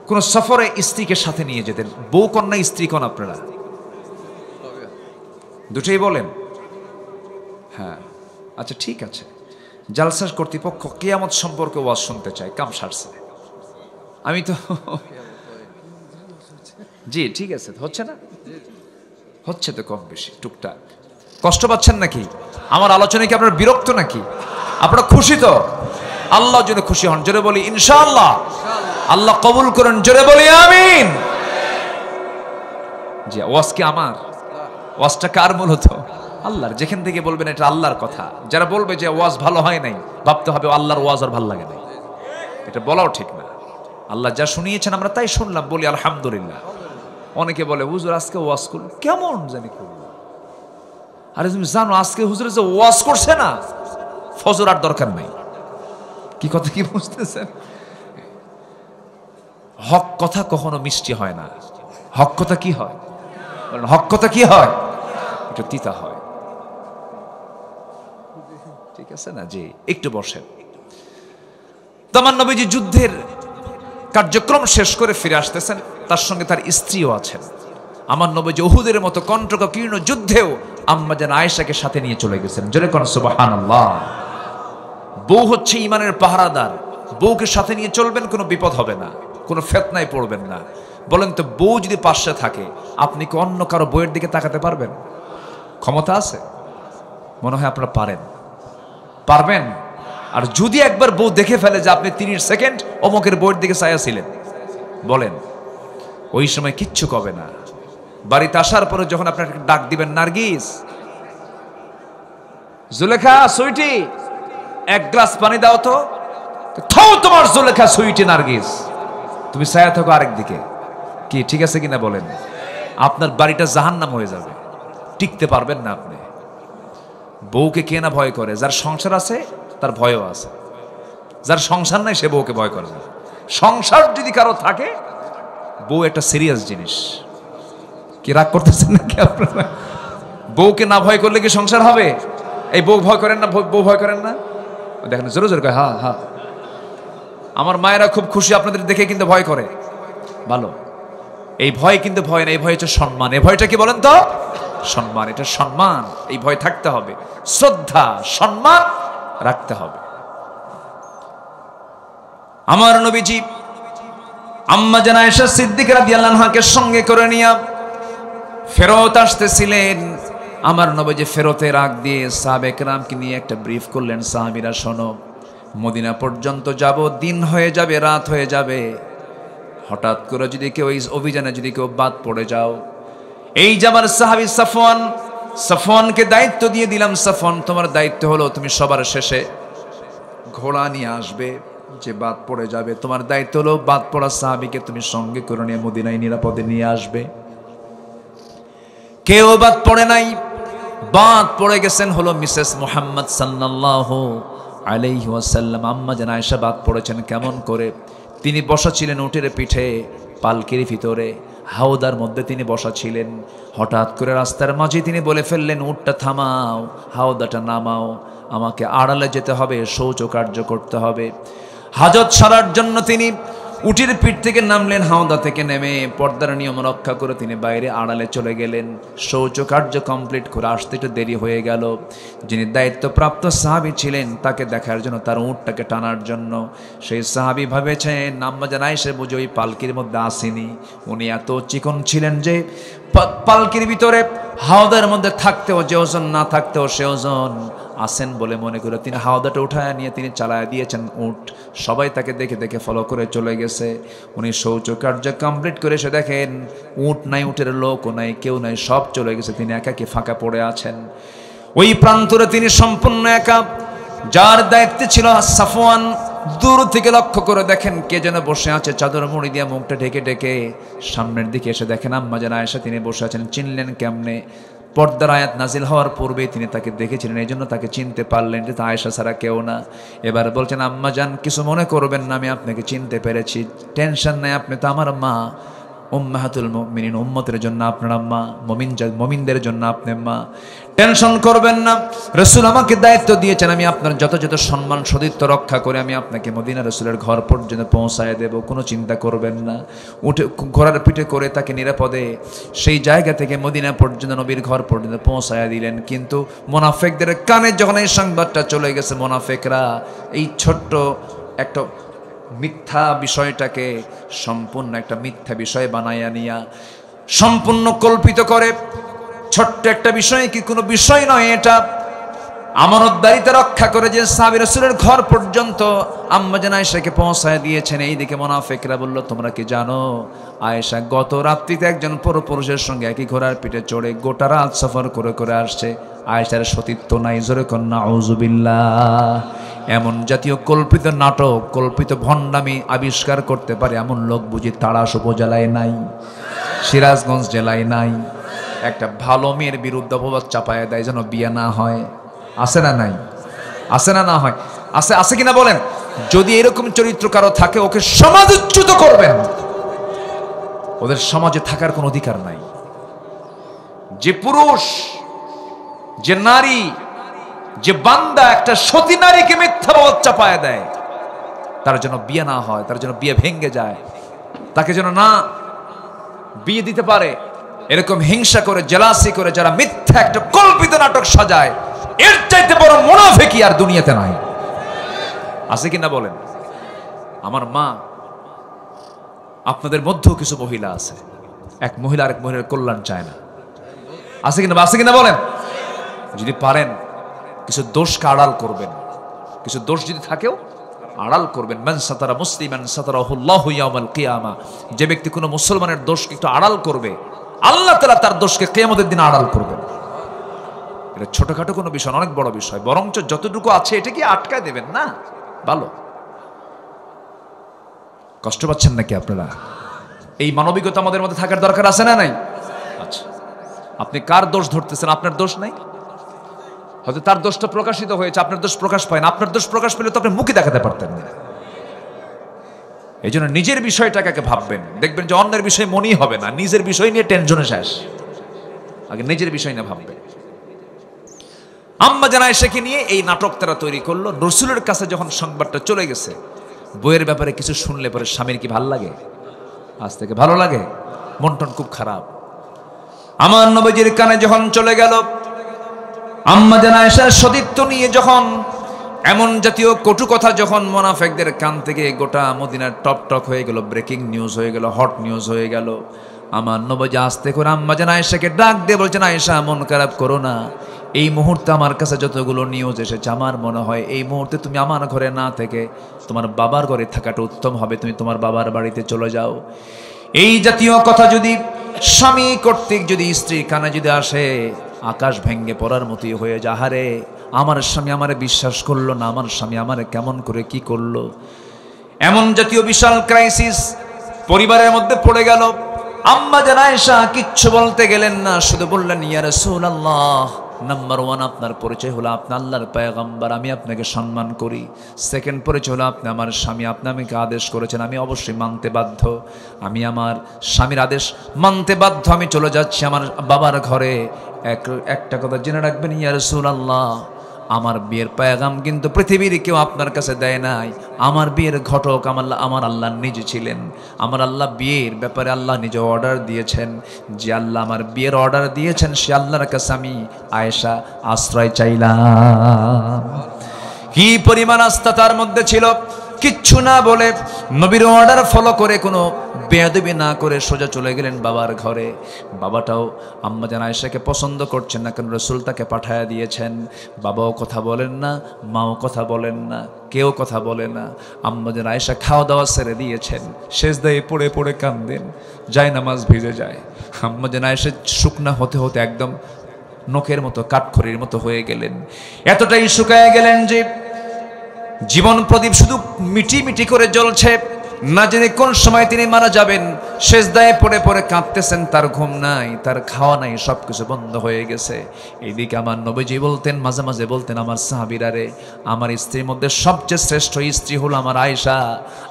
কোন সফরে স্ত্রীকে সাথে নিয়ে যেতেন। বউ কন্যা স্ত্রী কোন আপনারা দুটোই বলেন? হ্যাঁ, আচ্ছা ঠিক আছে। জালসা কর্তৃপক্ষ কিয়ামত সম্পর্কে ওয়াজ শুনতে চায়, কাম সারছে। আমি তো জি ঠিক আছে, হচ্ছে না? হচ্ছে তো কম বেশি টুকটাক। কষ্ট পাচ্ছেন নাকি? আমার আলোচনায় কি আপনারা বিরক্ত নাকি? আপনারা খুশি তো? আল্লাহর জন্য খুশি হন, জোরে বলি ইনশাআল্লাহ। আল্লাহ কবুল করেন, জোরে বলি আমিন। জি, ওয়াজ কি আমার? ওয়াজটা কার মূলত? আল্লাহর। যেখান থেকে বলবেন এটা আল্লাহর কথা। যারা বলবে যে ওয়াজ ভালো হয় নাই, ভাবতে হবে আল্লাহর ওয়াজ আর ভালো লাগে নাই, এটা বলাও ঠিক না। আল্লাহ যা শুনিয়েছেন আমরা তাই শুনলাম, বলি আলহামদুলিল্লাহ। অনেকে বলে হুজুর আজকে ওয়াজ করল কেমন জানি করল। আরে তুমি জানো আজকে হুজুর যে ওয়াজ করছে না, ফজর আর দরকার নাই। কি কথা কি বুঝতেছেন? হক কথা কখনো মিষ্টি হয় না। হক কথা কি হয়? হক কথা কি হয়? একটু তিতা হয়। ঠিক আছে না? জি, একটু বসেন। তোমার নবীজি যুদ্ধের কার্যক্রম শেষ করে ফিরে আসতেছেন, তার সঙ্গে তার স্ত্রীও আছেন। আমার নবীজি উহুদের মতো কণ্টকীর্ণ যুদ্ধেও আম্মা জান আয়েশাকে সাথে নিয়ে চলে গেছেন। জোরে কোন সুবহানাল্লাহ। বউ হচ্ছে ঈমানের পাহারাদার। বউকে সাথে নিয়ে চলবেন, কোনো বিপদ হবে না, কোনো ফিতনায় পড়বেন না। বলেন তো, বউ যদি পাশে থাকে, আপনি কি অন্য কারো বউয়ের দিকে তাকাতে পারবেন? ক্ষমতা আছে? মনে হয় আপনারা পারবেন। আর যদি একবার বউ দেখে ফেলে যে আপনি 30 সেকেন্ড অমুকের বউয়ের দিকে চাইছিলেন, বলেন ওই সময় কিচ্ছু কবে না। বাড়িতে আসার পরে যখন আপনার ডাক দিবেন, নার্গিস, জুলেখা সুইটি, এক গ্লাস পানি দাও তো। তোমার জুলেখা সুইটি নার্গিস, তুমি ছায়া থাকো আরেক দিকে। কি ঠিক আছে কিনা বলেন? আপনার বাড়িটা জাহান্নাম হয়ে যাবে, টিকতে পারবেন না আপনি। বউকে কে না ভয় করে? যার সংসার আছে তার ভয়ও আছে, যার সংসার নাই সে বউকে ভয় করে না। সংসার যদি কারো থাকে, বউ একটা সিরিয়াস জিনিস। কি রাগ করতেছেন নাকি আপনারা? বউকে না ভয় করলে কি সংসার হবে? এই বউ ভয় করেন না, বউ ভয় করেন না? দেখেন জোরে জোরে কয় হ্যাঁ হ্যাঁ। আমার মায়েরা খুব খুশি আপনাদের দেখে, কিন্তু ভয় করে। ভালো, এই ভয় কিন্তু ভয় না, এই ভয় হচ্ছে সম্মান। এই ভয়টা কি বলেন তো? সম্মান। এটা সম্মান, এই ভয় থাকতে হবে। শ্রদ্ধা সম্মান রাখতে হবে। আমার নবীজি আম্মা জান আয়েশা সিদ্দিকা রাদিয়াল্লাহু আনহাকে সঙ্গে করে নিয়ে ফেরত আসতেছিলেন। আমার নবীজি ফেরতের আগ দিয়ে সাহাবায়ে কেরামকে নিয়ে একটা ব্রিফ করলেন, সাহাবীরা শোনো, মদিনা পর্যন্ত যাব, দিন হয়ে যাবে, রাত হয়ে যাবে। হঠাৎ করে যদি কেউ এই অভিযানে যদি কেউ বাদ পড়ে যাও, এই যে আমার সাহাবী সাফওয়ানকে দায়িত্ব দিয়ে দিলাম, সাফওয়ান তোমার দায়িত্ব হলো তুমি সবার শেষে ঘোড়া নিয়ে আসবে। যে বাদ পড়ে যাবে, তোমার দায়িত্ব হলো বাদ পড়া সাহাবীকে তুমি সঙ্গে করে নিয়ে মদিনায় নিরাপদে নিয়ে আসবে। কেউ বাদ পড়ে নাই, বাদ পড়ে গেছেন হলো মিসেস মুহাম্মদ সাল্লাল্লাহু আলাইহি ওয়াসাল্লাম। আম্মা জান আয়েশা বাদ পড়েছেন কেমন করে? তিনি বসা ছিলেন উটের পিঠে, পালকির ভিতরে, হাওদার মধ্যে তিনি বসা ছিলেন। হঠাৎ করে রাস্তার মাঝে তিনি বলে ফেললেন, উটটা থামাও, হাওদাটা নামাও, আমাকে আড়ালে যেতে হবে, শৌচ কার্য করতে হবে। হাজত সারার জন্য তিনি উটের পিঠ থেকে নামলেন, হাওদা থেকে নেমে পর্দার নিয়ম রক্ষা করে তিনি বাইরে আড়ালে চলে গেলেন। শৌচকার্য কমপ্লিট করে আসতে একটু দেরি হয়ে গেল। যিনি দায়িত্বপ্রাপ্ত সাহাবী ছিলেন তাকে দেখার জন্য, তার উটটাকে টানার জন্য, সেই সাহাবী ভাবেছেন আম্মা জান আয়েশা বুঝি ওই পালকির মধ্যে আসেনি। উনি এত চিকন ছিলেন যে পালকির ভিতরে হাওদার মধ্যে থাকতেও যে ওজন, না থাকতেও সে ওজন, আসেন বলে মনে করে তিনি হাওদাটা উঠায় নিয়ে তিনি চালায় দিয়েছেন উট। সবাই তাকে দেখে দেখে ফলো করে চলে গেছে। উনি শৌচকার্য কমপ্লিট করে এসে দেখেন উট নাই, উটের লোকও নাই, কেউ নাই, সব চলে গেছে। তিনি একাকী ফাঁকা পড়ে আছেন। ওই প্রান্তরে তিনি সম্পূর্ণ একা। যার দায়িত্বে ছিল সাফওয়ান, দূর থেকে লক্ষ্য করে দেখেন কে যেন বসে আছে চাদর মুড়ি দিয়ে মুখটা ঢেকে ঢেকে। সামনের দিকে এসে দেখেন আম্মা জান আয়েশা তিনি বসে আছেন। চিনলেন কেমনে? পর্দার আয়াত নাজিল হওয়ার পূর্বেই তিনি তাকে দেখেছিলেন, এই জন্য তাকে চিনতে পারলেন যে তা আয়েশা ছাড়া কেউ না। এবার বলছেন আম্মা জান কিছু মনে করবেন না, আমি আপনাকে চিনতে পেরেছি, টেনশন নাই, আপনি তো আমার মা, উম্মাহাতুল মুমিনিন, উম্মতের জন্য আপনার মা, মুমিনদের জন্য আপনি মা, টেনশন করবেন না। রাসূল আমাকে দায়িত্ব দিয়েছেন, আমি আপনার যথাযথ সম্মান সদিত্ব রক্ষা করে আমি আপনাকে মদিনা রাসূলের ঘর পর্যন্ত পৌঁছায় দেব, কোনো চিন্তা করবেন না। উঠে ঘোড়ার পিঠে করে তাকে নিরাপদে সেই জায়গা থেকে মদিনা পর্যন্ত, নবীর ঘর পর্যন্ত পৌঁছায় দিলেন। কিন্তু মুনাফিকদের কানে যখন এই সংবাদটা চলে গেছে, মুনাফিকরা এই ছোট্ট একটা মিথ্যা বিষয়টাকে সম্পূর্ণ একটা মিথ্যা বিষয় বানাইয়া নিয়া সম্পূর্ণ কল্পিত করে, ছোট্ট একটা বিষয় কি কোনো বিষয় নয়, এটা আমানতদারিতা রক্ষা করে যে সাহাবী রাসূলের ঘর পর্যন্ত আম্মা জান আয়েশাকে পৌঁছায় দিয়েছেন। এইদিকে মুনাফিকরা বলল তোমরা কি জানো আয়েশা গত রাত্রিতে একজন পরপুরুষের সঙ্গে একই ঘোড়ার পিঠে চড়ে গোটা রাত সফর করে করে আসছে, আয়েশার সতীত্ব নাই। জোরে কর নাউযুবিল্লাহ। এমন জাতীয় কল্পিত নাটক, কল্পিত ভণ্ডামি আবিষ্কার করতে পারে এমন লোক বুঝি তাড়াশ উপজেলায় নাই, সিরাজগঞ্জ জেলায় নাই। একটা ভালো মেয়ের বিরুদ্ধে অপবাদ চাপায় দেয় যেন বিয়ে না হয়। আছে না নাই? আছে না না হয়? আছে, আছে কিনা বলেন? যদি এরকম চরিত্র কারো থাকে ওকে সমাজচ্যুত করবেন, ওদের সমাজে থাকার কোনো অধিকার নাই। যে পুরুষ, যে নারী, যে বান্দা একটা সতী নারীকে মিথ্যা অপবাদ চাপায় দেয়, তার জন্য বিয়ে না হয়, তার জন্য বিয়ে ভেঙে যায়, তাকে যেন না বিয়ে দিতে পারে, এরকম হিংসা করে জেলাসি করে যারা মিথ্যা একটা কল্পিত নাটক সাজায়, এর চাইতে বড় মুনাফিক আর দুনিয়াতে নাই। আছে কিনা বলেন? আমার মা, আপনাদের মধ্যেও কিছু মহিলা আছে, এক মহিলা আরেক মহিলার কল্যাণ চায় না। আছে কিনা? আছে কিনা বলেন? যদি পারেন কিছু দোষকে আড়াল করবেন, কিছু দোষ যদি থাকেও আড়াল করবেন। মান সাতারা মুসলিমান সাতারাহুল্লাহু ইয়াউমাল কিয়ামা। যে ব্যক্তি কোনো মুসলমানের দোষকে একটু আড়াল করবে, আল্লাহ তাআলা তার দোষকে কিয়ামতের দিন আড়াল করবেন। এটা ছোটখাটো কোনো বিষয়, অনেক বড় বিষয়। বরঞ্চ যতটুকু আছে এটা কি আটকায় দেবেন না, ভালো। কষ্ট পাচ্ছেন নাকি আপনারা? এই মানবিকতা আমাদের মধ্যে থাকার দরকার আছে না নাই? আচ্ছা, আপনি কার দোষ ধরতেছেন? আপনার দোষ নাই, হয়তো তার দোষটা প্রকাশিত হয়েছে, আপনার দোষ প্রকাশ পায় না। আপনার দোষ প্রকাশ পেলে তো আপনি মুখে দেখাতে পারতেন না। এই জন্য নিজের বিষয়টাকে ভাববেন, দেখবেন যে অন্যের বিষয় মনেই হবে না, নিজের বিষয় নিয়ে টেনশনে শেষ। আগে নিজের বিষয় নিয়ে ভাববেন। আম্মা জান আয়েশাকে নিয়ে এই নাটক তারা তৈরি করলো। রাসূলের কাছে যখন সংবাদটা চলে গেছে, বইয়ের ব্যাপারে কিছু শুনলে পরে স্বামীর কি ভালো লাগে? আজ থেকে ভালো লাগে? মন টন খুব খারাপ। আমার নবীজির কানে যখন চলে গেল, আম্মা জান আয়েশার সতীত্ব নিয়ে যখন এমন জাতীয় কটু কথা যখন মুনাফিকদের কান থেকে গোটা মদিনার টপ টক হয়ে গেল, ব্রেকিং নিউজ হয়ে গেল, হট নিউজ হয়ে গেল, আমার নবীজি আস্তে করে আম্মা জান আয়েশাকে ডাক দিয়ে বলছেন, আয়েশা মন খারাপ করো না, এই মুহূর্তে আমার কাছে যতগুলো নিউজ এসেছে আমার মনে হয় এই মুহূর্তে তুমি আমার ঘরে না থেকে তোমার বাবার ঘরে থাকাটা উত্তম হবে, তুমি তোমার বাবার বাড়িতে চলে যাও। এই জাতীয় কথা যদি স্বামী কর্তৃক যদি স্ত্রীর কানে যদি আসে, আকাশ ভেঙ্গে পড়ার মতোই হয়ে যায়। হারে আমার স্বামী আমারে বিশ্বাস করলো না, আমার স্বামী আমারে কেমন করে কি করলো। এমন জাতীয় বিশাল ক্রাইসিস পরিবারের মধ্যে পড়ে গেল। আম্মা জান আয়েশা কিচ্ছু বলতে গেলেন না, শুধু বললেন, ইয়া রাসূলুল্লাহ, নাম্বার 1 আপনার পরিচয় হলো আপনি আল্লাহর পয়গম্বর, আমি আপনাকে সম্মান করি। সেকেন্ড পরিচয় হলো আপনি আমার স্বামী, আপনি আমাকে আদেশ করেছেন, আমি অবশ্যই মানতে বাধ্য। আমি আমার স্বামীর আদেশ মানতে বাধ্য, আমি চলে যাচ্ছি আমার বাবার ঘরে। একটা কথা জেনে রাখবেন, ইয়া রাসূলুল্লাহ, আমার বিয়ের পায়গাম কিন্তু পৃথিবীর কেউ আপনার কাছে দেয় নাই। আমার বিয়ের ঘটক আমার আল্লাহ নিজে ছিলেন। আমার আল্লাহ বিয়ের ব্যাপারে আল্লাহ নিজে অর্ডার দিয়েছেন। যে আল্লাহ আমার বিয়ের অর্ডার দিয়েছেন সে আল্লাহর কাছে আমি আয়েশা আশ্রয় চাইলাম। কি পরিমাণ আস্থা তার মধ্যে ছিল! কিচ্ছু না বলে নবীর অর্ডার ফলো করে কোনো বেয়াদবি না করে সোজা চলে গেলেন বাবার ঘরে। বাবাটাও আম্মাজান আয়েশাকে পছন্দ করছেন না, কারণ রাসূল তাকে পাঠায়া দিয়েছেন। বাবাও কথা বলেন না, মাও কথা বলেন না, কেউ কথা বলে না। আম্মাজান আয়েশা খাওয়া দাওয়া ছেড়ে দিয়েছেন, সেজদায় পড়ে পড়ে কাঁদেন, যায় নামাজ ভিজে যায়। আম্মাজান আয়েশা শুকনা হতে হতে একদম নখের মতো কাঠখড়ির মতো হয়ে গেলেন। এতটাই শুকায় গেলেন যে জীবন প্রদীপ শুধু মিটি মিটি করে জ্বলছে, না জানি কোন সময় তিনি মারা যাবেন। সেজদায় পড়ে পড়ে কাঁদতেছেন, তার ঘুম নাই, তার খাওয়া নাই, সবকিছু বন্ধ হয়ে গেছে। এইদিকে আমার নবীজি বলতেন, মাঝে মাঝে বলতেন, আমার সাহাবীরা রে, আমার স্ত্রীর মধ্যে সবচেয়ে শ্রেষ্ঠ স্ত্রী হলো আমার আয়েশা।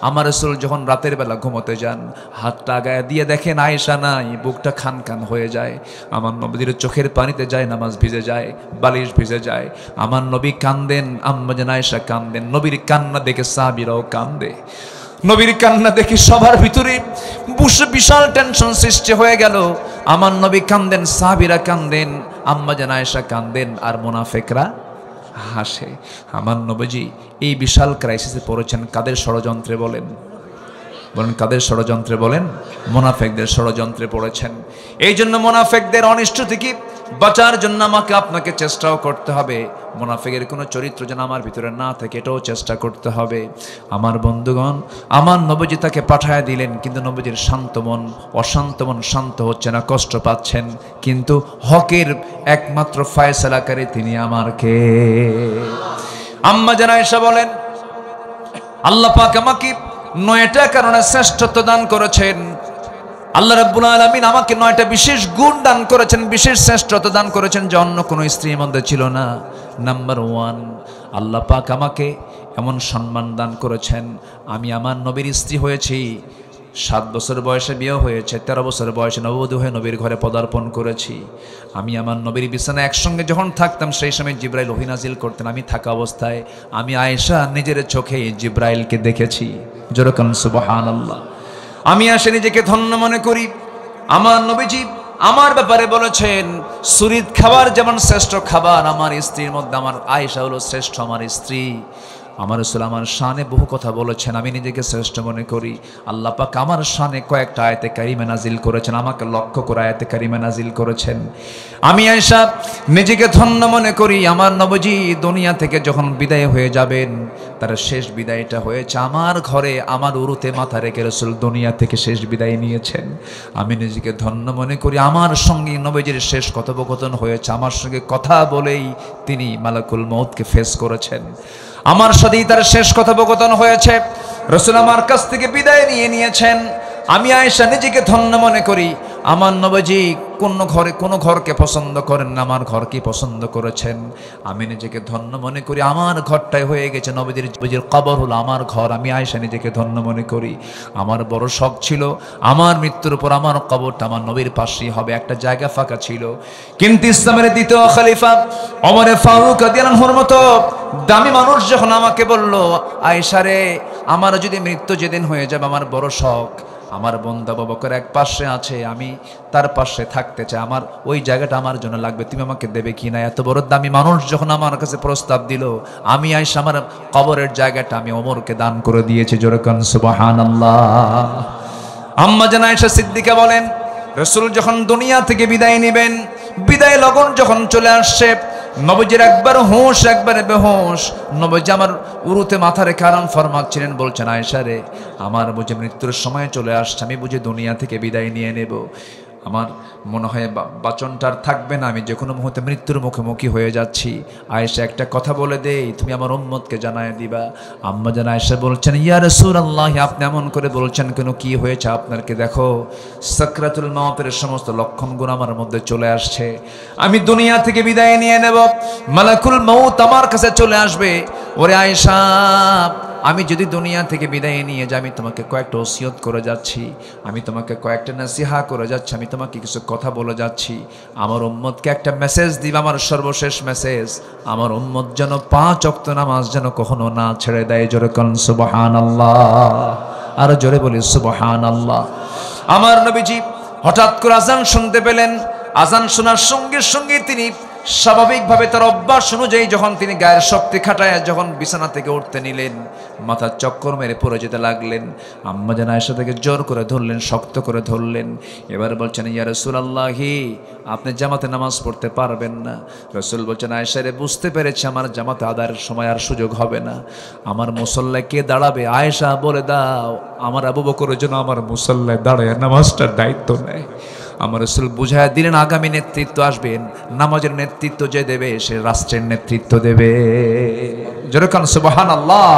আমার রাসূল যখন রাতের বেলা ঘুমোতে যান, হাতটা গায়ে দিয়ে দেখেন আয়েশা নাই, বুকটা খান খান হয়ে যায়। আমার নবীর চোখের পানিতে যায়, নামাজ ভিজে যায়, বালিশ ভিজে যায়। আমার নবী কান্দেন, আম্মাজান আয়েশা কান্দেন। নবীর কান্না দেখে সাহাবীরাও কান্দে। নবীর কান্না দেখে সবার ভিতরে বিশাল টেনশন সৃষ্টি হয়ে গেল। আমার নবী কান্দেন, সাহাবীরা কান্দেন, আম্মাজান আয়েশা কান্দেন, আর মুনাফিকরা হাসে। আমার নবীজি এই বিশাল ক্রাইসিসে পড়েছেন কাদের ষড়যন্ত্রে বলেন? বলেন কাদের ষড়যন্ত্রে বলেন? মুনাফিকদের ষড়যন্ত্রে পড়েছেন। এই জন্য মুনাফিকদের অনিষ্ট থেকে বাঁচার জন্য আমাকে আপনাকে চেষ্টাও করতে হবে। মুনাফিকের কোনো চরিত্র যেন আমার ভিতরে না থাকে, এটাও চেষ্টা করতে হবে। আমার বন্ধুগণ, আমার নবীজি তাকে পাঠায় দিলেন, কিন্তু নবীজির শান্ত মন, অশান্ত মন শান্ত হচ্ছে না, কষ্ট পাচ্ছেন। কিন্তু হকের একমাত্র ফয়সালাকারী তিনি আমার কে? আম্মাজান আয়েশা বলেন, আল্লাহ পাক আমাকে 9টা কারণে শ্রেষ্ঠত্ব দান করেছেন। আল্লাহ রাব্বুল আলামিন আমাকে 9টা বিশেষ গুণ দান করেছেন, বিশেষ শ্রেষ্ঠত্ব দান করেছেন, যে অন্য কোনো স্ত্রীর মধ্যে ছিল না। নাম্বার 1, আল্লাহ পাক আমাকে এমন সম্মান দান করেছেন, আমি আমার নবীর স্ত্রী হয়েছি। 7 বছর বয়সে বিয়ে হয়েছে, 13 বছর বয়সে নববধূ হয়ে নবীর ঘরে পদার্পণ করেছি। আমি আমার নবীর বিছানায় একসঙ্গে যখন থাকতাম, সেই সময় জিব্রাইল ওহী নাজিল করতেন। আমি থাকা অবস্থায় আমি আয়েশা নিজের চোখে জিব্রাইলকে দেখেছি। জোরে বলেন সুবহানাল্লাহ। আমি আসে নিজেকে ধন্য মনে করি। আমার নবীজি আমার ব্যাপারে বলেছেন, সুরিদ খাবার যেমন শ্রেষ্ঠ খাবার, আমার স্ত্রীর মধ্যে আমার আয়েশা হলো শ্রেষ্ঠ আমার স্ত্রী। আমার রাসূল আমার শানে বহু কথা বলেছেন, আমি নিজেকে শ্রেষ্ঠ মনে করি। আল্লাহ পাক আমার শানে কয়েকটা আয়াতে কারিমা নাজিল করেছেন, আমাকে লক্ষ্য করে আয়াতে কারিমা নাজিল করেছেন। আমি আয়েশা নিজেকে ধন্য মনে করি। আমার নবীজি দুনিয়া থেকে যখন বিদায় হয়ে যাবেন, তার শেষ বিদায়টা হয়েছে আমার ঘরে, আমার উরুতে মাথা রেখে রাসূল দুনিয়া থেকে শেষ বিদায় নিয়েছেন। আমি নিজেকে ধন্য মনে করি, আমার সঙ্গে নবীজির শেষ কথোপকথন হয়েছে, আমার সঙ্গে কথা বলেই তিনি মালাকুল মউতকে ফেস করেছেন। আমার সাথেই তার শেষ কথোপকথন হয়েছে, রাসূল আমার কাছ থেকে বিদায় নিয়ে নিয়েছেন। আমি আয়েশা নিজেকে ধন্য মনে করি। আমার নবীজি কোন ঘরকে পছন্দ করেন না, আমার ঘরকে পছন্দ করেছেন। আমি নিজেকে ধন্য মনে করি, আমার ঘরটাই হয়ে গেছে নবীজির কবর হলো আমার ঘর। আমি আয়েশা নিজেকে ধন্য মনে করি। আমার বড় শখ ছিল আমার মৃত্যুর উপর আমার কবরটা আমার নবীর পাশেই হবে, একটা জায়গা ফাঁকা ছিল। কিন্তু ইসলামের দ্বিতীয় খলিফা ওমর ফারুক রাদিয়াল্লাহু আনহুর মতো দামি মানুষ যখন আমাকে বলল, আয়েশা রে, আমার যদি মৃত্যু যেদিন হয়ে যাবে, আমার বড় শখ আমার বন্ধু আবু বকর এক পাশে আছে, আমি তার পাশে থাকতে চাই, আমার ওই জায়গাটা আমার জন্য লাগবে, তুমি আমাকে দেবে কি না? এত বড় দামি মানুষ যখন আমার কাছে প্রস্তাব দিল, আমি আয়েশা আমার কবরের জায়গাটা আমি ওমরকে দান করে দিয়েছি। জোরে কোন সুবহানাল্লাহ। আম্মা জান আয়েশা সিদ্দিকা বলেন, রাসূল যখন দুনিয়া থেকে বিদায় নেবেন, বিদায় লগন যখন চলে আসছে, নবীজির একবার হুঁশ একবারে বেহুশ। নবীজি আমার উরুতে মাথা রেখে আরাম ফরমাচ্ছিলেন, বলছেন, আয়েশা রে, আমার বুঝে মৃত্যুর সময় চলে আসছে, আমি বুঝে দুনিয়া থেকে বিদায় নিয়ে নেব। আমার মনে হয় বাচনটার থাকবে না, আমি যে কোনো মুহূর্তে মৃত্যুর মুখোমুখি হয়ে যাচ্ছি। আয়েশা একটা কথা বলে দেই, তুমি আমার উম্মতকে জানায় দিবা। আম্মা জান আয়েশা বলছেন, ইয়া রাসূলুল্লাহ, আপনি এমন করে বলছেন কেন? কি হয়েছে আপনার? কি দেখো, সাকরাতুল মাউতের সমস্ত লক্ষণগুলো আমার মধ্যে চলে আসছে, আমি দুনিয়া থেকে বিদায় নিয়ে নেব, মালাকুল মউত আমার কাছে চলে আসবে। ওরে আয়েশা, আমি যদি দুনিয়া থেকে বিদায় নিয়ে যাই, আমি তোমাকে কয়েকটা ওসিয়ত করে যাচ্ছি, আমি তোমাকে কয়েকটা নসিহা করে যাচ্ছি, আমি তোমাকে কিছু কথা বলে যাচ্ছি। আমার উম্মতকে একটা মেসেজ দিবা, আমার সর্বশেষ মেসেজ, আমার উম্মত যেন 5 ওয়াক্ত নামাজ যেন কখনো না ছেড়ে দেয়। জোরে কোন সুবহানাল্লাহ, আর জোরে বলি সুবহানাল্লাহ। আমার নবীজি হঠাৎ করে আজান শুনতে পেলেন। আজান শোনার সঙ্গে সঙ্গে তিনি স্বাভাবিকভাবে তার অভ্যাস অনুযায়ী যখন তিনি গায়ের শক্তি খাটায় যখন বিছানা থেকে উঠতে নিলেন, মাথার চক্কর মেরে পড়ে যেতে লাগলেন। আম্মা জান আয়েশা থেকে জোর করে ধরলেন, শক্ত করে ধরলেন। এবার বলছেন, ইয়া রাসূলুল্লাহি, আপনি জামাতে নামাজ পড়তে পারবেন না। রাসূল বলছেন, আয়েশা রে, বুঝতে পেরেছি আমার জামাতে আদায়ের সময় আর সুযোগ হবে না। আমার মুসল্লায় কে দাঁড়াবে? আয়েশা বলে দাও আমার আবু বকরের জন্য আমার মুসল্লায় দাঁড়ায় নামাজটার দায়িত্ব নেয়। আমার রাসূল বুঝায় দিলেন, আগামী নেতৃত্ব আসবেন, নামাজের নেতৃত্ব যে দেবে সে রাষ্ট্রের নেতৃত্ব দেবে। যেরকম সুবহানাল্লাহ,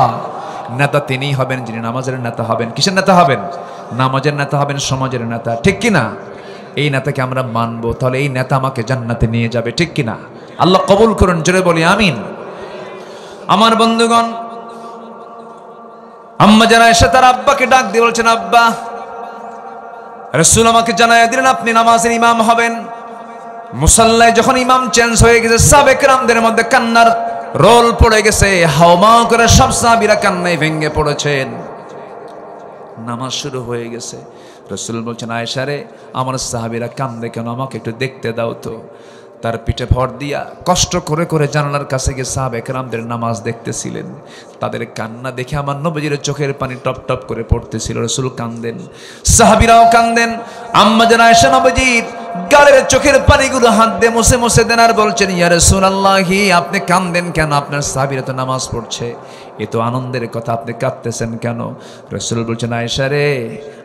নেতা তিনিই হবেন যিনি নামাজের নেতা হবেন। কিসের নেতা হবেন? নামাজের নেতা হবেন, সমাজের নেতা, ঠিক কিনা? এই নেতাকে আমরা মানবো, তাহলে এই নেতা আমাকে জান্নাতে নিয়ে যাবে, ঠিক কিনা? আল্লাহ কবুল করুন, জোরে বলি আমিন। আমার বন্ধুগণ, আম্মা জান আয়েশা তার আব্বাকে ডাক দিয়ে বলছেন, আব্বা, রাসূল আমাকে জানায় দিলেন আপনি নামাজের ইমাম হবেন। মুসাল্লায় যখন ইমাম চেঞ্জ হয়ে গেছে, সাহাবে কেরামদের মধ্যে কান্নার রোল পড়ে গেছে, হাওমা করে সব সাহাবীরা কান্নায় ভেঙে পড়েছেন। নামাজ শুরু হয়ে গেছে। রাসূল বলছেন, আয়েশা রে, আমার সাহাবীরা কান্দে কেন, আমাকে একটু দেখতে দাও তো। তার পিঠে ভর দিয়া কষ্ট করে করে জানালার কাছে গিয়ে সাহাবে কেরামদের নামাজ দেখতেছিলেন। তাদের কান্না দেখে আমার নবীজির চোখের পানি টপ টপ করে পড়তেছিল। রাসূল কান্দেন, সাহাবীরাও কান্দেন। আম্মা জান আয়েশা নবীজির গালের চোখের পানিগুলো হাত দিয়ে মুছে মুছে দেন আর বলছেন, ইয়া রাসূলুল্লাহি, আপনি কান্দেন কেন? আপনার সাহাবীরা তো নামাজ পড়ছে, এ তো আনন্দের কথা, আপনি কাঁদতেছেন কেন? রাসূল বলছেন, আয়েশা রে,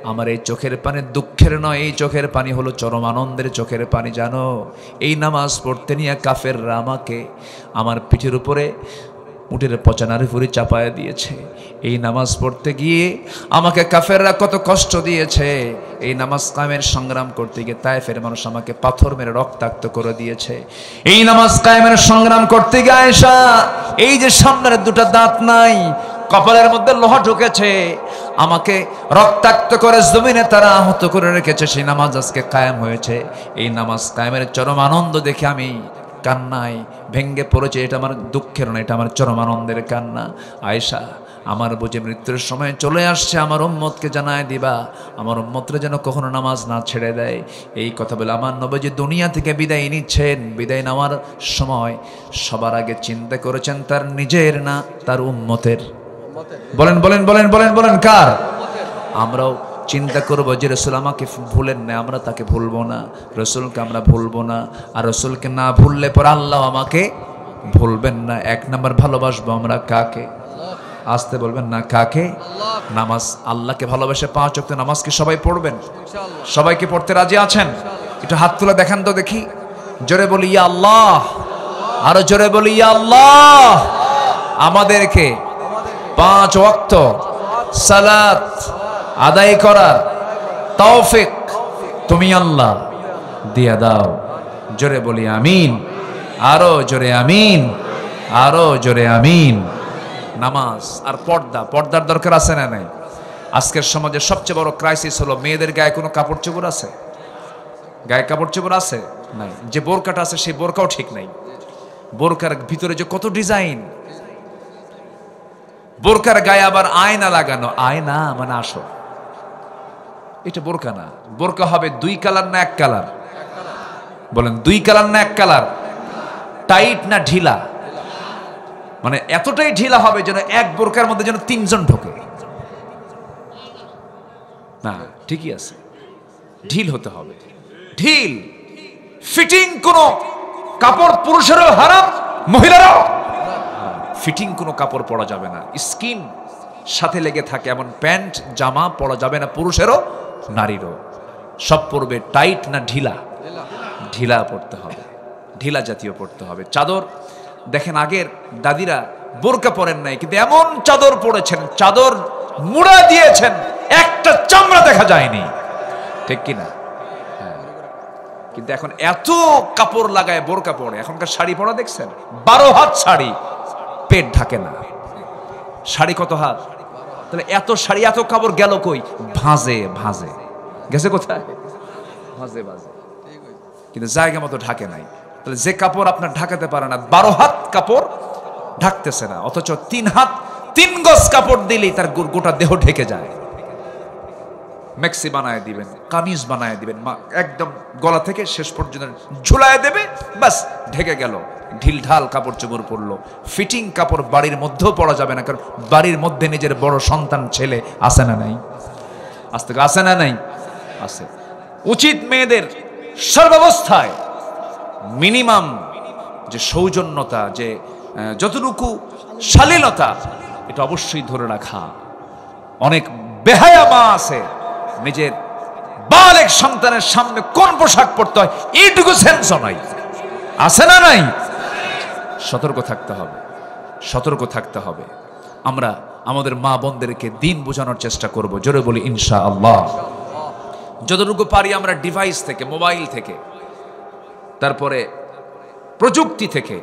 আমার এই চোখের পানি দুঃখের নয়, এই চোখের পানি হলো চরম আনন্দের চোখের পানি। জানো, এই নামাজ পড়তে নিয়ে কাফেররা আমাকে আমার পিঠের উপরে উটের পচা নাড়িভুড়ি চাপায়া দিয়েছে। এই নামাজ পড়তে গিয়ে আমাকে কাফেররা কত কষ্ট দিয়েছে। এই নামাজ কায়েমের সংগ্রাম করতে গিয়ে তায়েফের মানুষ আমাকে পাথর মেরে রক্তাক্ত করে দিয়েছে। এই নামাজ কায়েমের সংগ্রাম করতে গিয়ে আয়েশা, এই যে সামনের দুটো দাঁত নাই, কপালের মধ্যে লোহা ঢুকেছে, আমাকে রক্তাক্ত করে জমিনে তারা আহত করে রেখেছে। সেই নামাজ আজকে কায়েম হয়েছে। এই নামাজ কায়েমের চরম আনন্দ দেখে আমি কান্নায় ভেঙ্গে পড়েছে। এটা আমার দুঃখের না, এটা আমার চরম আনন্দের কান্না। আয়েশা, আমার বুঝে মৃত্যুর সময় চলে আসছে, আমার উম্মতকে জানায় দিবা, আমার উম্মতরা যেন কখনো নামাজ না ছেড়ে দেয়। এই কথা বলে আমার নবীজি দুনিয়া থেকে বিদায় নিচ্ছেন। বিদায় নেওয়ার সময় সবার আগে চিন্তা করেছেন তার নিজের না তার উম্মতের। বলেন বলেন বলেন বলেন বলেন কার? আমরাও চিন্তা করবো যে রসুল আমাকে ভুলেন না, আমরা তাকে ভুলবো না, রসুলকে আমরা ভুলবো না। আর রসুলকে না ভুললে পর আল্লাহ আমাকে ভুলবেন না। 1 নম্বর ভালোবাসবো আমরা কাকে? আসতে বলবেন না, কাকে? নামাজ। আল্লাহকে ভালোবেসে 5 ওয়াক্ত নামাজ কি সবাই পড়বেন? সবাইকে পড়তে রাজি আছেন? একটু হাত তুলে দেখান তো দেখি। জোরে বলি ইয়া আল্লাহ, আরো জোরে বলি ইয়া আল্লাহ। আমাদেরকে 5 ওয়াক্ত সালাত আদায় করার তৌফিক তুমি আল্লাহ দিয়া দাও। জোরে বলি আমিন, আরো জোরে আমিন, আরো জোরে আমিন। নামাজ আর পর্দা, পর্দার দরকার আছে না নাই? আজকের সমাজে সবচেয়ে বড় ক্রাইসিস হলো মেয়েদের গায়ে কোনো কাপড় চোপড় আছে? গায়ে কাপড় চোপড় আছে? নাই। যে বোরকাটা আছে সেই বোরকাও ঠিক নাই। বোরকার ভিতরে যে কত ডিজাইন, বোরকার গায়ে আবার আয়না লাগানো। আয়না মানে আসো, এটা বোরকা না। বোরকা হবে 2 কালার না 1 কালার? বলেন 2 কালার না 1 কালার? টাইট না ঢিলা? মানে এতটাই ঢিলা হবে যেন এক বোরকার মধ্যে যেন 3 জন ঢোকে না। ঠিকই আছে, ঢিল হতে হবে, ঢিল। ফিটিং কোন কাপড় পুরুষেরও হারাম, মহিলারাও ফিটিং কোনো কাপড় পরা যাবে না। স্কিন সাথে লেগে থাকে এমন প্যান্ট জামা পরা যাবে না, পুরুষেরও নারীরও। সব পরবে টাইট না ঢিলা? ঢিলা পড়তে হবে, ঢিলা জাতীয় পড়তে হবে। চাদর দেখেন, আগের দাদিরা বোরকা পরেন নাই, কিন্তু এমন চাদর পরেছেন, চাদর মুড়া দিয়েছেন, একটা চামড়া দেখা যায়নি, ঠিক কিনা? কিন্তু এখন এত কাপড় লাগায় বোরকা পরে। এখনকার শাড়ি পরা দেখছেন, 12 হাত শাড়ি, পেট ঢাকে না, শাড়ি কত হাত? তাহলে এত শাড়ি এত কাপড় গেল কই? ভাঁজে ভাঁজে গেছে কোথায়? ভাঁজে ভাঁজে, কিন্তু জায়গা মতো ঢাকে নাই। তাহলে যে কাপড় আপনার ঢাকাতে পারে না, 12 হাত কাপড় ঢাকতেছে না, অথচ 3 হাত 3 গজ কাপড় দিলেই তার গোটা দেহ ঢেকে যায়। ম্যাক্সি বানায় দিবেন, কামিজ বানায় দিবেন, একদম গলা থেকে শেষ পর্যন্ত ঝুলায় দেবে, বাস ঢেকে গেল। ঢিল ঢাল কাপড় চোপড় পরলো, ফিটিং কাপড় বাড়ির মধ্যেও পরা যাবে না, কারণ বাড়ির মধ্যে নিজের বড় সন্তান ছেলে আছে না নাই? আজ থেকে আছে না নাই? আছে। উচিত মেয়েদের সর্বাবস্থায় মিনিমাম যে সৌজন্যতা, যে যতটুকু শালীনতা, এটা অবশ্যই ধরে রাখা। অনেক বেহায়া মা আছে, নিজের বালেক সন্তানের সামনে কোন পোশাক পরতে হয় এইটুকু সেন্সও নাই, আছে না নাই? সতর্ক থাকতে হবে, সতর্ক থাকতে হবে। আমরা আমাদের মা বোনদেরকে দিন বোঝানোর চেষ্টা করব, জোরে বলি ইনশাআল্লাহ। যতটুকু পারি আমরা ডিভাইস থেকে, মোবাইল থেকে, তারপরে প্রযুক্তি থেকে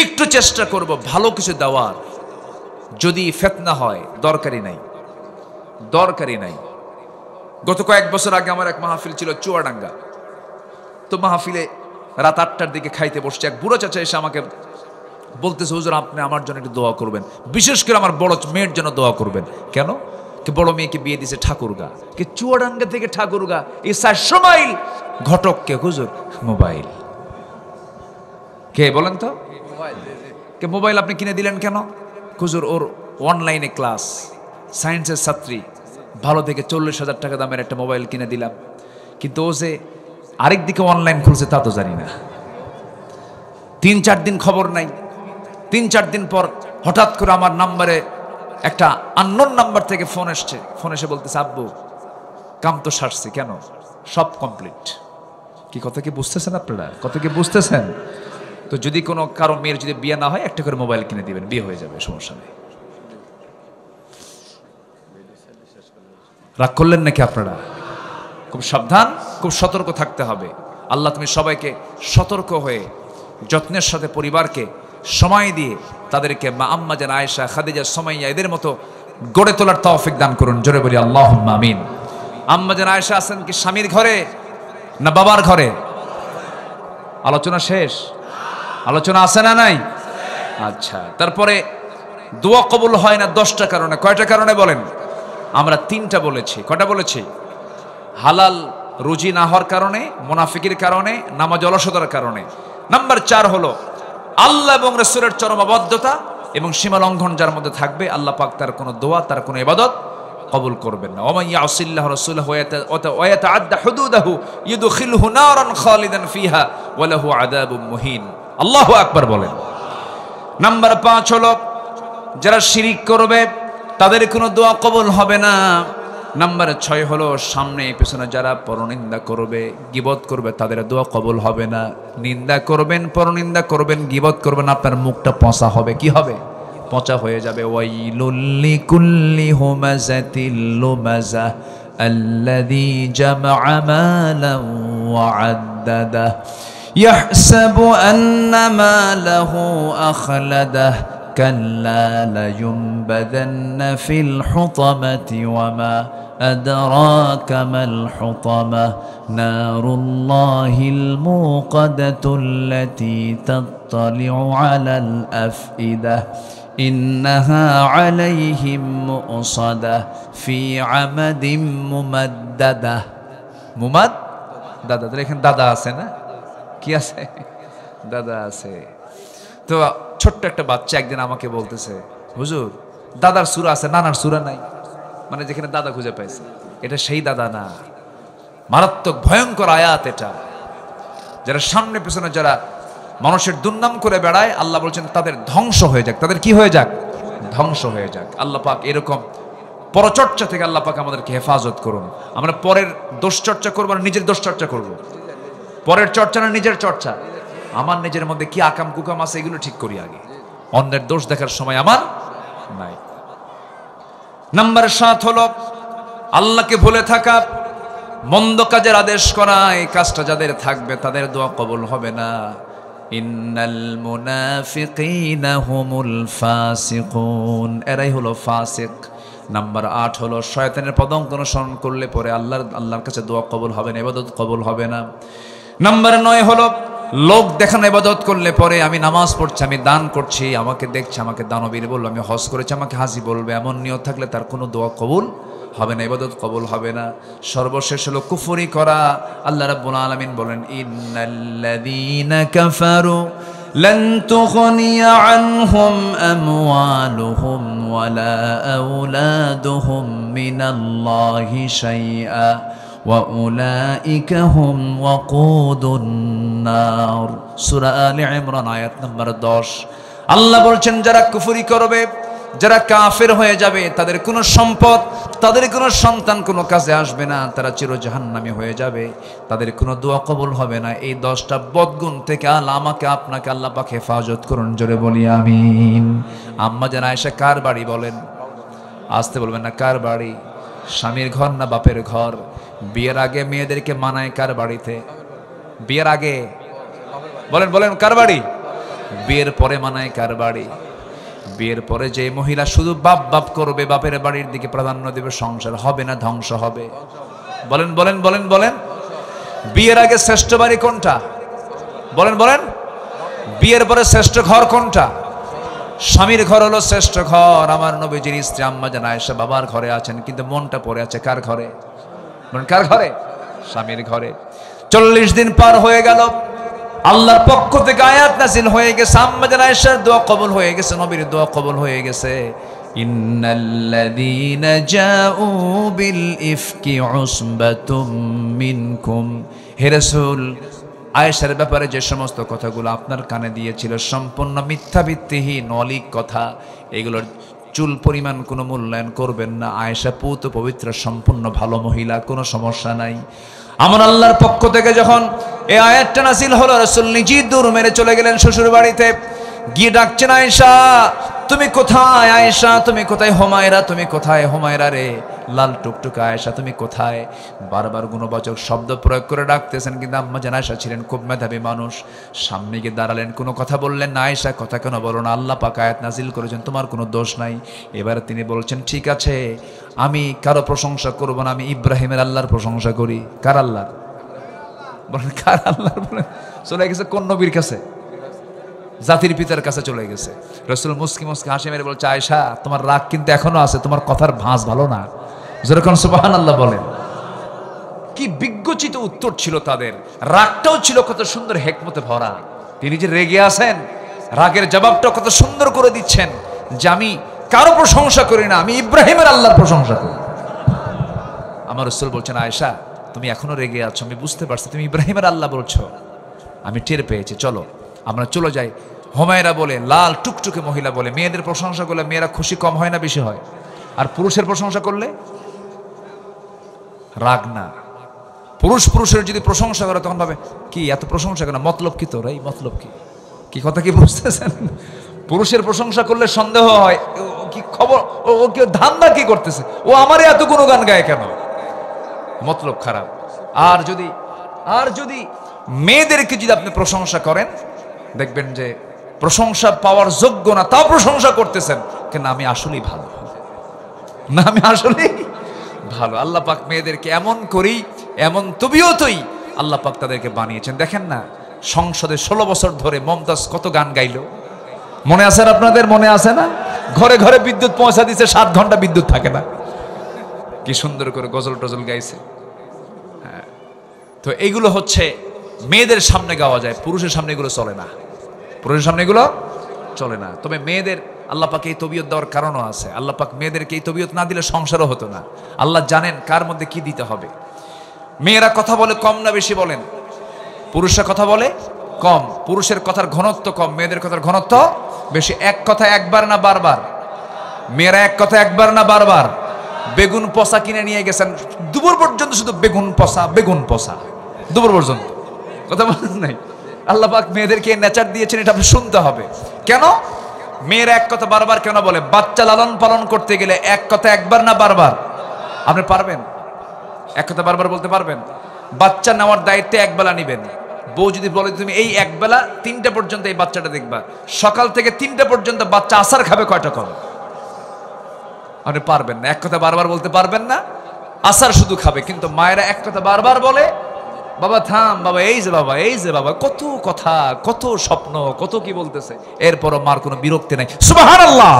একটু চেষ্টা করব ভালো কিছু দেওয়ার। যদি ফিতনা হয়, দরকারি নাই, দরকারি নাই। গত কয়েক বছর আগে আমার এক মাহফিল ছিল চুয়াডাঙ্গা। তো মাহফিলে রাত 8টার দিকে খাইতে বসছে, এক বুড়ো চাচা এসে আমাকে বলতেছে, হুজুর আপনি আমার জন্য একটু দোয়া করবেন, বিশেষ করে আমার বড় মেয়ের জন্য দোয়া করবেন। কেন? কি বড় মেয়েকে বিয়ে দিয়েছে ঠাকুরগা, কি চুয়াডাঙ্গা থেকে ঠাকুরগা এই 400 মাইল। ঘটককে হুজুর মোবাইল, কে বলেন তো? কে মোবাইল আপনি কিনে দিলেন কেন? হুজুর ওর অনলাইনে ক্লাস, সায়েন্সের ছাত্রী, ভালো থেকে 40,000 টাকা দামের একটা মোবাইল কিনে দিলাম, কিন্তু ও যে আরেক দিকে অনলাইন খুলছে তা তো জানি না। 3-4 দিন খবর নাই। 3-4 দিন পর হঠাৎ করে আমার নাম্বারে একটা আননোন নাম্বার থেকে ফোন এসছে। ফোন এসে বলতেছে, আব্বু কাম তো সারছি। কেন? সব কমপ্লিট। কি কথা কি বুঝতেছেন আপনারা? কথা কি বুঝতেছেন? তো যদি কোনো কারো মেয়ের যদি বিয়ে না হয়, একটা করে মোবাইল কিনে দিবেন, বিয়ে হয়ে যাবে, সমস্যা নেই। রাগ করলেন নাকি আপনারা? খুব সাবধান, খুব সতর্ক থাকতে হবে। আল্লাহ তুমি সবাইকে সতর্ক হয়ে যত্নের সাথে পরিবারকে সময় দিয়ে তাদেরকে মা আম্মা জান আয়েশা, খাদিজা, সুমাইয়া এদের মতো গড়ে তোলার তৌফিক দান করুন, জোরে বলি আল্লাহুম্মা আমিন। আম্মা জান আয়েশা আছেন কি স্বামীর ঘরে না বাবার ঘরে? আলোচনা শেষ? আলোচনা আছে না নাই? আচ্ছা, তারপরে দোয়া কবুল হয় না 10টা কারণে। কয়টা কারণে বলেন? আমরা 3টা বলেছি। কয়টা বলেছি? হালাল রুজি না হওয়ার কারণে, মুনাফিকের কারণে, নামাজ অলসতার কারণে। নাম্বার 4 হলো আল্লাহ এবং রাসূলের চরমাবদ্ধতা এবং সীমা লঙ্ঘন যার মধ্যে থাকবে, আল্লাহ পাক তার কোনো দোয়া, তার কোনো ইবাদত কবুল করবেন না। ওয়া মান ইয়াসিল্লাহু রাসূলাহু ওয়া ইয়াতাআদ্দা হুদুদাহু ইউদখিলহু নারান খালিদান ফিহা ওয়া লাহু আযাবুম মুহিন। আল্লাহু আকবার বলেন। নাম্বার 5 হলো যারা শিরিক করবে তাদের কোনো দোয়া কবুল হবে না। নাম্বার 6 হলো সামনে পেছনে যারা পরনিন্দা করবে, গীবত করবে, তাদের দোয়া কবুল হবে না। নিন্দা করবেন, পরনিন্দা করবেন, গীবত করবেন, আপনার মুখটা পচা হবে। কি হবে? পচা হয়ে যাবে। ওয়াইলুল লিকুল্লি হুমাযাতিল লুমাযা আল্লাযী জামআ মালান ওয়া আদ্দাদা ইয়াহসাবু আন্না মালাহু আখলাদাহ কাল্লা লায়ুনবাযান্না ফিল হুতামাতি ওয়া মা আদরাকা মাল হুতামা নারুল্লাহিল মুকাদাতুল্লাতী তাত্তালিউ আলাল আফইদা ইন্নাহা আলাইহিম মুসাদা ফি আমাদিম মুমাদ্দাদা। দাদা, এখানে দাদা আছে না? কি আছে? দাদা আছে। তো ছোট্ট একটা বাচ্চা একদিন আমাকে বলতেছে, হুজুর দাদার সূরা আছে, নানার সূরা নাই। মানে যেখানে দাদা খুঁজে পাইছে, এটা সেই দাদা না, মারাত্মক ভয়ঙ্কর আয়াত এটা। যারা সামনে পেছনে যারা মানুষের দুর্নাম করে বেড়ায়, আল্লাহ বলছেন তাদের ধ্বংস হয়ে যাক। তাদের কি হয়ে যাক? ধ্বংস হয়ে যাক। আল্লাহ পাক এরকম পরচর্চা থেকে আল্লাহ পাক আমাদেরকে হেফাজত করুন। আমরা পরের দোষ চর্চা করবো না নিজের দোষ চর্চা করব? পরের চর্চা না নিজের চর্চা? আমার নিজের মধ্যে কি আকাম কুকাম আছে এগুলো ঠিক করি আগে, অন্যের দোষ দেখার সময় আমার নাই। নাম্বার 7 হলো আল্লাহকে ভুলে থাকা, মন্দ কাজের আদেশ করা। এই কাজটা যাদের থাকবে তাদের দোয়া কবুল হবে না। ইন্নাল মুনাফিকিনা হুমুল ফাসিকুন, এরাই হলো ফাসিক। নাম্বার 8 হলো শয়তানের পদাঙ্ক অনুসরণ করলে পরে আল্লাহর কাছে দোয়া কবুল হবে না, ইবাদত কবুল হবে না। নাম্বার 9 হলো লোক দেখানো ইবাদত করলে পরে আমি নামাজ পড়ছি, আমি দান করছি, আমাকে দেখছে, আমাকে দানবীর বললো, আমি হজ করেছি, আমাকে হাজি বলবে, এমন নিয়ত থাকলে তার কোনো দোয়া কবুল হবে না, ইবাদত কবুল হবে না। সর্বশেষ হলো কুফরি করা। আল্লাহ রাব্বুল আলামিন বলেন, ইন্নাল্লাযীনা কাফারু লান তুগনিয়া আনহুম আমওয়ালুহুম ওয়ালা আওলাদুহুম মিনাল্লাহি শাইআ ওয়া উলাইকা হুম ওয়াকুদুন নার। সূরা আলে ইমরান আয়াত নাম্বার 10। আল্লাহ বলছেন যারা কুফরি করবে, যারা কাফের হয়ে যাবে, তাদের কোনো সম্পদ, তাদের কোনো সন্তান কোনো কাজে আসবে না, তারা চির জাহান্নামী হয়ে যাবে, তাদের কোনো দোয়া কবুল হবে না। এই 10টা বদগুণ থেকে আমাকে আপনাকে আল্লাহ পাক হেফাজত করুন, জোরে বলি আমিন। আম্মা জান আয়েশা কার বাড়ি বলেন? আসতে বলবেন না, কার বাড়ি? স্বামীর ঘর না বাপের ঘর? বিয়ের আগে মেয়েদেরকে মানায় কার বাড়িতে? বিয়ের আগে বলেন, বলেন কার বাড়ি? বিয়ের পরে মানায় কার বাড়ি? বিয়ের পরে যে মহিলা শুধু বাপ বাপ করবে, বাপের বাড়ির দিকে প্রাধান্য দেবে, সংসার হবে না, ধ্বংস হবে। বলেন, বলেন, বলেন, বলেন। বিয়ের আগে শ্রেষ্ঠ বাড়ি কোনটা? বলেন, বলেন। বিয়ের পরে শ্রেষ্ঠ ঘর কোনটা? স্বামীর ঘর হলো শ্রেষ্ঠ ঘর। আমার নবীজির স্ত্রী আম্মা জান আয়েশা বাবার ঘরে আছেন, কিন্তু মনটা পড়ে আছে কার ঘরে? কার ঘরে? স্বামীর ঘরে। 40 দিন পার হয়ে গেল, আল্লাহর পক্ষ থেকে আয়াত নাযিল হয়ে গেছে, আম্মা জান আয়েশার দোয়া কবুল হয়ে গেছে, নবীর দোয়া কবুল হয়ে গেছে। ইন্নাল্লাযীনা জাউ বিল ইফকি উসবাতুম মিনকুম। হে রাসূল, আয়েশার ব্যাপারে যে সমস্ত কথাগুলো আপনার কানে দিয়েছিল সম্পূর্ণ মিথ্যা ভিত্তিহীন অলিক কথা, এগুলোর চুল পরিমাণ কোনো মূল্যায়ন করবেন না। আয়েশা পুত পবিত্র সম্পূর্ণ ভালো মহিলা, কোনো সমস্যা নাই। আমার আল্লাহর পক্ষ থেকে যখন এই আয়াতটা নাযিল হলো, রাসূল নিজেই দৌড় মেরে চলে গেলেন শ্বশুর বাড়িতে, গিয়ে ডাকছেন, আয়েশা তুমি কোথায়? আয়েশা তুমি কোথায়? হুমায়রা তুমি কোথায়? হুমায়রা রে, লাল টুকটুক আয়েশা তুমি কোথায়? বারবার গুণবাচক শব্দ প্রয়োগ করে ডাকতেছেন, কিন্তু আম্মা জান আয়েশা ছিলেন খুব মেধাবী মানুষ, সামনে গিয়ে দাঁড়ালেন, কোনো কথা বললেন না। আয়েশা কথা কেন বলো না? আল্লাহ পাক আয়াত নাযিল করেছেন, তোমার কোনো দোষ নাই। এবার তিনি বলছেন, ঠিক আছে আমি কারো প্রশংসা করব না, আমি ইব্রাহিমের আল্লাহর প্রশংসা করি। কার আল্লাহর? বলেন কার আল্লাহর? বলেন। চলে গেছে কোন নবীর কাছে? জাতির পিতার কাছে চলে গেছে। রাসূল মুস্কি মুস্কি হাসি মেরে বলছে, আয়েশা তোমার রাগ কিন্তু এখনো আছে, তোমার কথার ভাঁজ ভালো না। যেরকম সুবহানাল্লাহ বলেন। কি বিজ্ঞচিত উত্তর ছিল তাদের, রাগটাও ছিল কত সুন্দর হেকমতে ভরা। তিনি যে রেগে আছেন, রাগের জবাবটা কত সুন্দর করে দিচ্ছেন, যে আমি কারো প্রশংসা করি না, আমি ইব্রাহিমের আল্লাহর প্রশংসা করি। আমার রাসূল বলছেন, আয়েশা তুমি এখনো রেগে আছো, আমি বুঝতে পারছি, তুমি ইব্রাহিমের আল্লাহ বলছো, আমি টের পেয়েছি, চলো আমরা চলে যাই। হুমায়রা বলে, লাল টুকটুকে মহিলা বলে, মেয়েদের প্রশংসা করলে মেয়েরা খুশি কম হয় না বেশি হয়? আর পুরুষের প্রশংসা করলে রাগ না। পুরুষের যদি প্রশংসা করে তখন ভাবে কি এত প্রশংসা কেন, মতলব কি তোর? এই মতলব কি? কি কথা কি বুঝতেছেন? পুরুষের প্রশংসা করলে সন্দেহ হয়, কি খবর, ও কি ধান্দা কি করতেছে, ও আমারে এত গুণগান গায় কেন? মতলব খারাপ। আর যদি মেয়েদেরকে যদি আপনি প্রশংসা করেন, দেখবেন যে প্রশংসা পাওয়ার যোগ্য না, তাও প্রশংসা করতেছেন কেন? আমি আসলেই ভালো না, আমি আসলেই ভালো। আল্লাহ পাক মেয়েদেরকে এমন করি, এমন তবিয়তই আল্লাহ পাক তাদেরকে বানিয়েছেন। দেখেন না, সংসদে 16 বছর ধরে মমতাজ কত গান গাইলো, মনে আছে আপনাদের? মনে আছে না? ঘরে ঘরে বিদ্যুৎ পৌঁছা দিচ্ছে, 7 ঘন্টা বিদ্যুৎ থাকে না, কি সুন্দর করে গজল টজল গাইছে। হ্যাঁ, তো এইগুলো হচ্ছে মেয়েদের সামনে গাওয়া যায়, পুরুষের সামনে এগুলো চলে না, পুরুষের সামনে এগুলো চলে না। তবে মেয়েদের আল্লাহ পাক এই তবিয়ত দেওয়ার কারণও আছে। আল্লাহ পাক মেয়েদেরকে এই তবিয়ত না দিলে সংসারও হতো না। আল্লাহ জানেন কার মধ্যে কি দিতে হবে। মেয়েরা কথা বলে কম না বেশি বলেন? পুরুষরা কথা বলে কম, পুরুষের কথার ঘনত্ব কম, মেয়েদের কথার ঘনত্ব বেশি। এক কথা একবার না বারবার? মেয়েরা এক কথা একবার না বারবার? বেগুন পচা কিনে নিয়ে গেছেন, দুপুর পর্যন্ত শুধু বেগুন পচা, বেগুন পচা, দুপুর পর্যন্ত কথা বলেন নাই? আল্লাহ পাক মেয়েদেরকে নেচার দিয়েছেন, এটা আপনি শুনতে হবে। কেন মেয়েরা এক কথা বারবার কেন বলে? বাচ্চা লালন পালন করতে গেলে এক কথা একবার না বারবার? আপনি পারবেন এক কথা বারবার বলতে পারবেন? বাচ্চা নেওয়ার দায়িত্বে একবেলা নিবেন, বউ যদি বলে তুমি এই একবেলা 3টা পর্যন্ত এই বাচ্চাটা দেখবা, সকাল থেকে 3টা পর্যন্ত বাচ্চা আসার খাবে কয়টা কম? আপনি পারবেন না, এক কথা বারবার বলতে পারবেন না, আসার শুধু খাবে। কিন্তু মায়েরা এক কথা বারবার বলে, বাবা থাম, বাবা এই যে বাবা, এই যে বাবা, কত কথা, কত স্বপ্ন, কত কি বলতেছে, এরপরও মার কোনো বিরক্তি নাই। সুবহানাল্লাহ।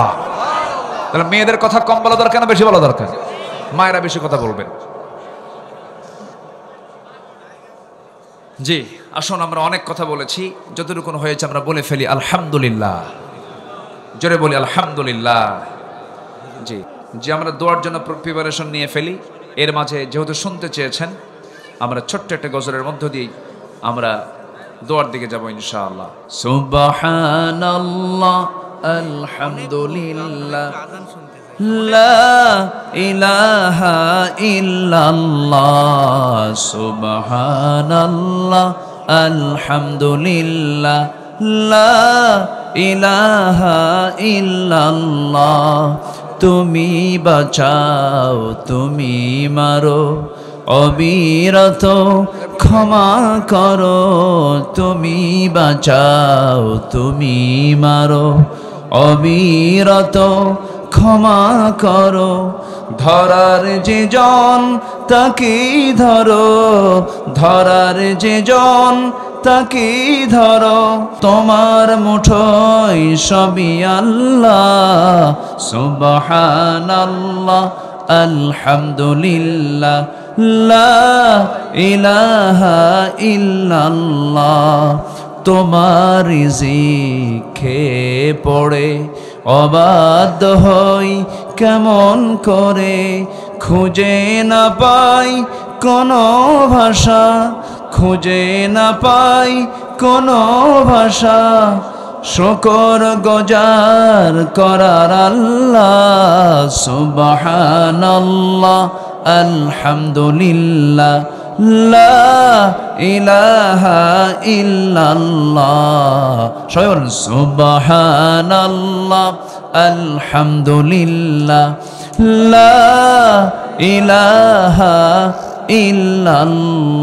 তাহলে মেয়েদের কথা কম বলা দরকার না বেশি বলা দরকার? মায়েরা বেশি কথা বলবেন। জি, আসুন আমরা অনেক কথা বলেছি, যতটুকু হয়েছে আমরা বলে ফেলি আলহামদুলিল্লাহ। জোরে বলি আলহামদুলিল্লাহ। জি জি, আমরা দোয়ার জন্য প্রিপারেশন নিয়ে ফেলি। এর মাঝে যেহেতু শুনতে চেয়েছেন, আমরা ছোট্ট একটা গজলের মধ্য দিয়ে আমরা দোয়ার দিকে যাব ইনশাআল্লাহ। সুবহানাল্লাহ, আলহামদুলিল্লাহ, লা ইলাহা ইল্লাল্লাহ, সুবহানাল্লাহ, আলহামদুলিল্লাহ, লা ইলাহা ইল্লাল্লাহ। তুমি বাঁচাও, তুমি মারো, অবিরত ক্ষমা করো। তুমি বাঁচাও, তুমি মারো, অবিরত ক্ষমা করো। ধরার যে জন তাকে ধরো, ধরার যে জন তাকে ধরো। তোমার মুঠোয় সবই আল্লাহ। সুবহানাল্লাহ, আলহামদুলিল্লাহ, লা ইলাহা ইল্লাল্লাহ। তোমার রিজিক খেয়ে পড়ে অবাধ্য হই কেমন করে। খুঁজে না পাই কোনো ভাষা, খুঁজে না পাই কোনো ভাষা। শুকর গুজার করার আল্লাহ। সুবহানাল্লাহ, আলহামদুলিল্লাহ, লা ইলাহা ইল্লাল্লাহ। সবাই বলুন সুবহানাল্লাহ, আলহামদুলিল্লাহ, লা ইলাহা ইল্লাল্লাহ।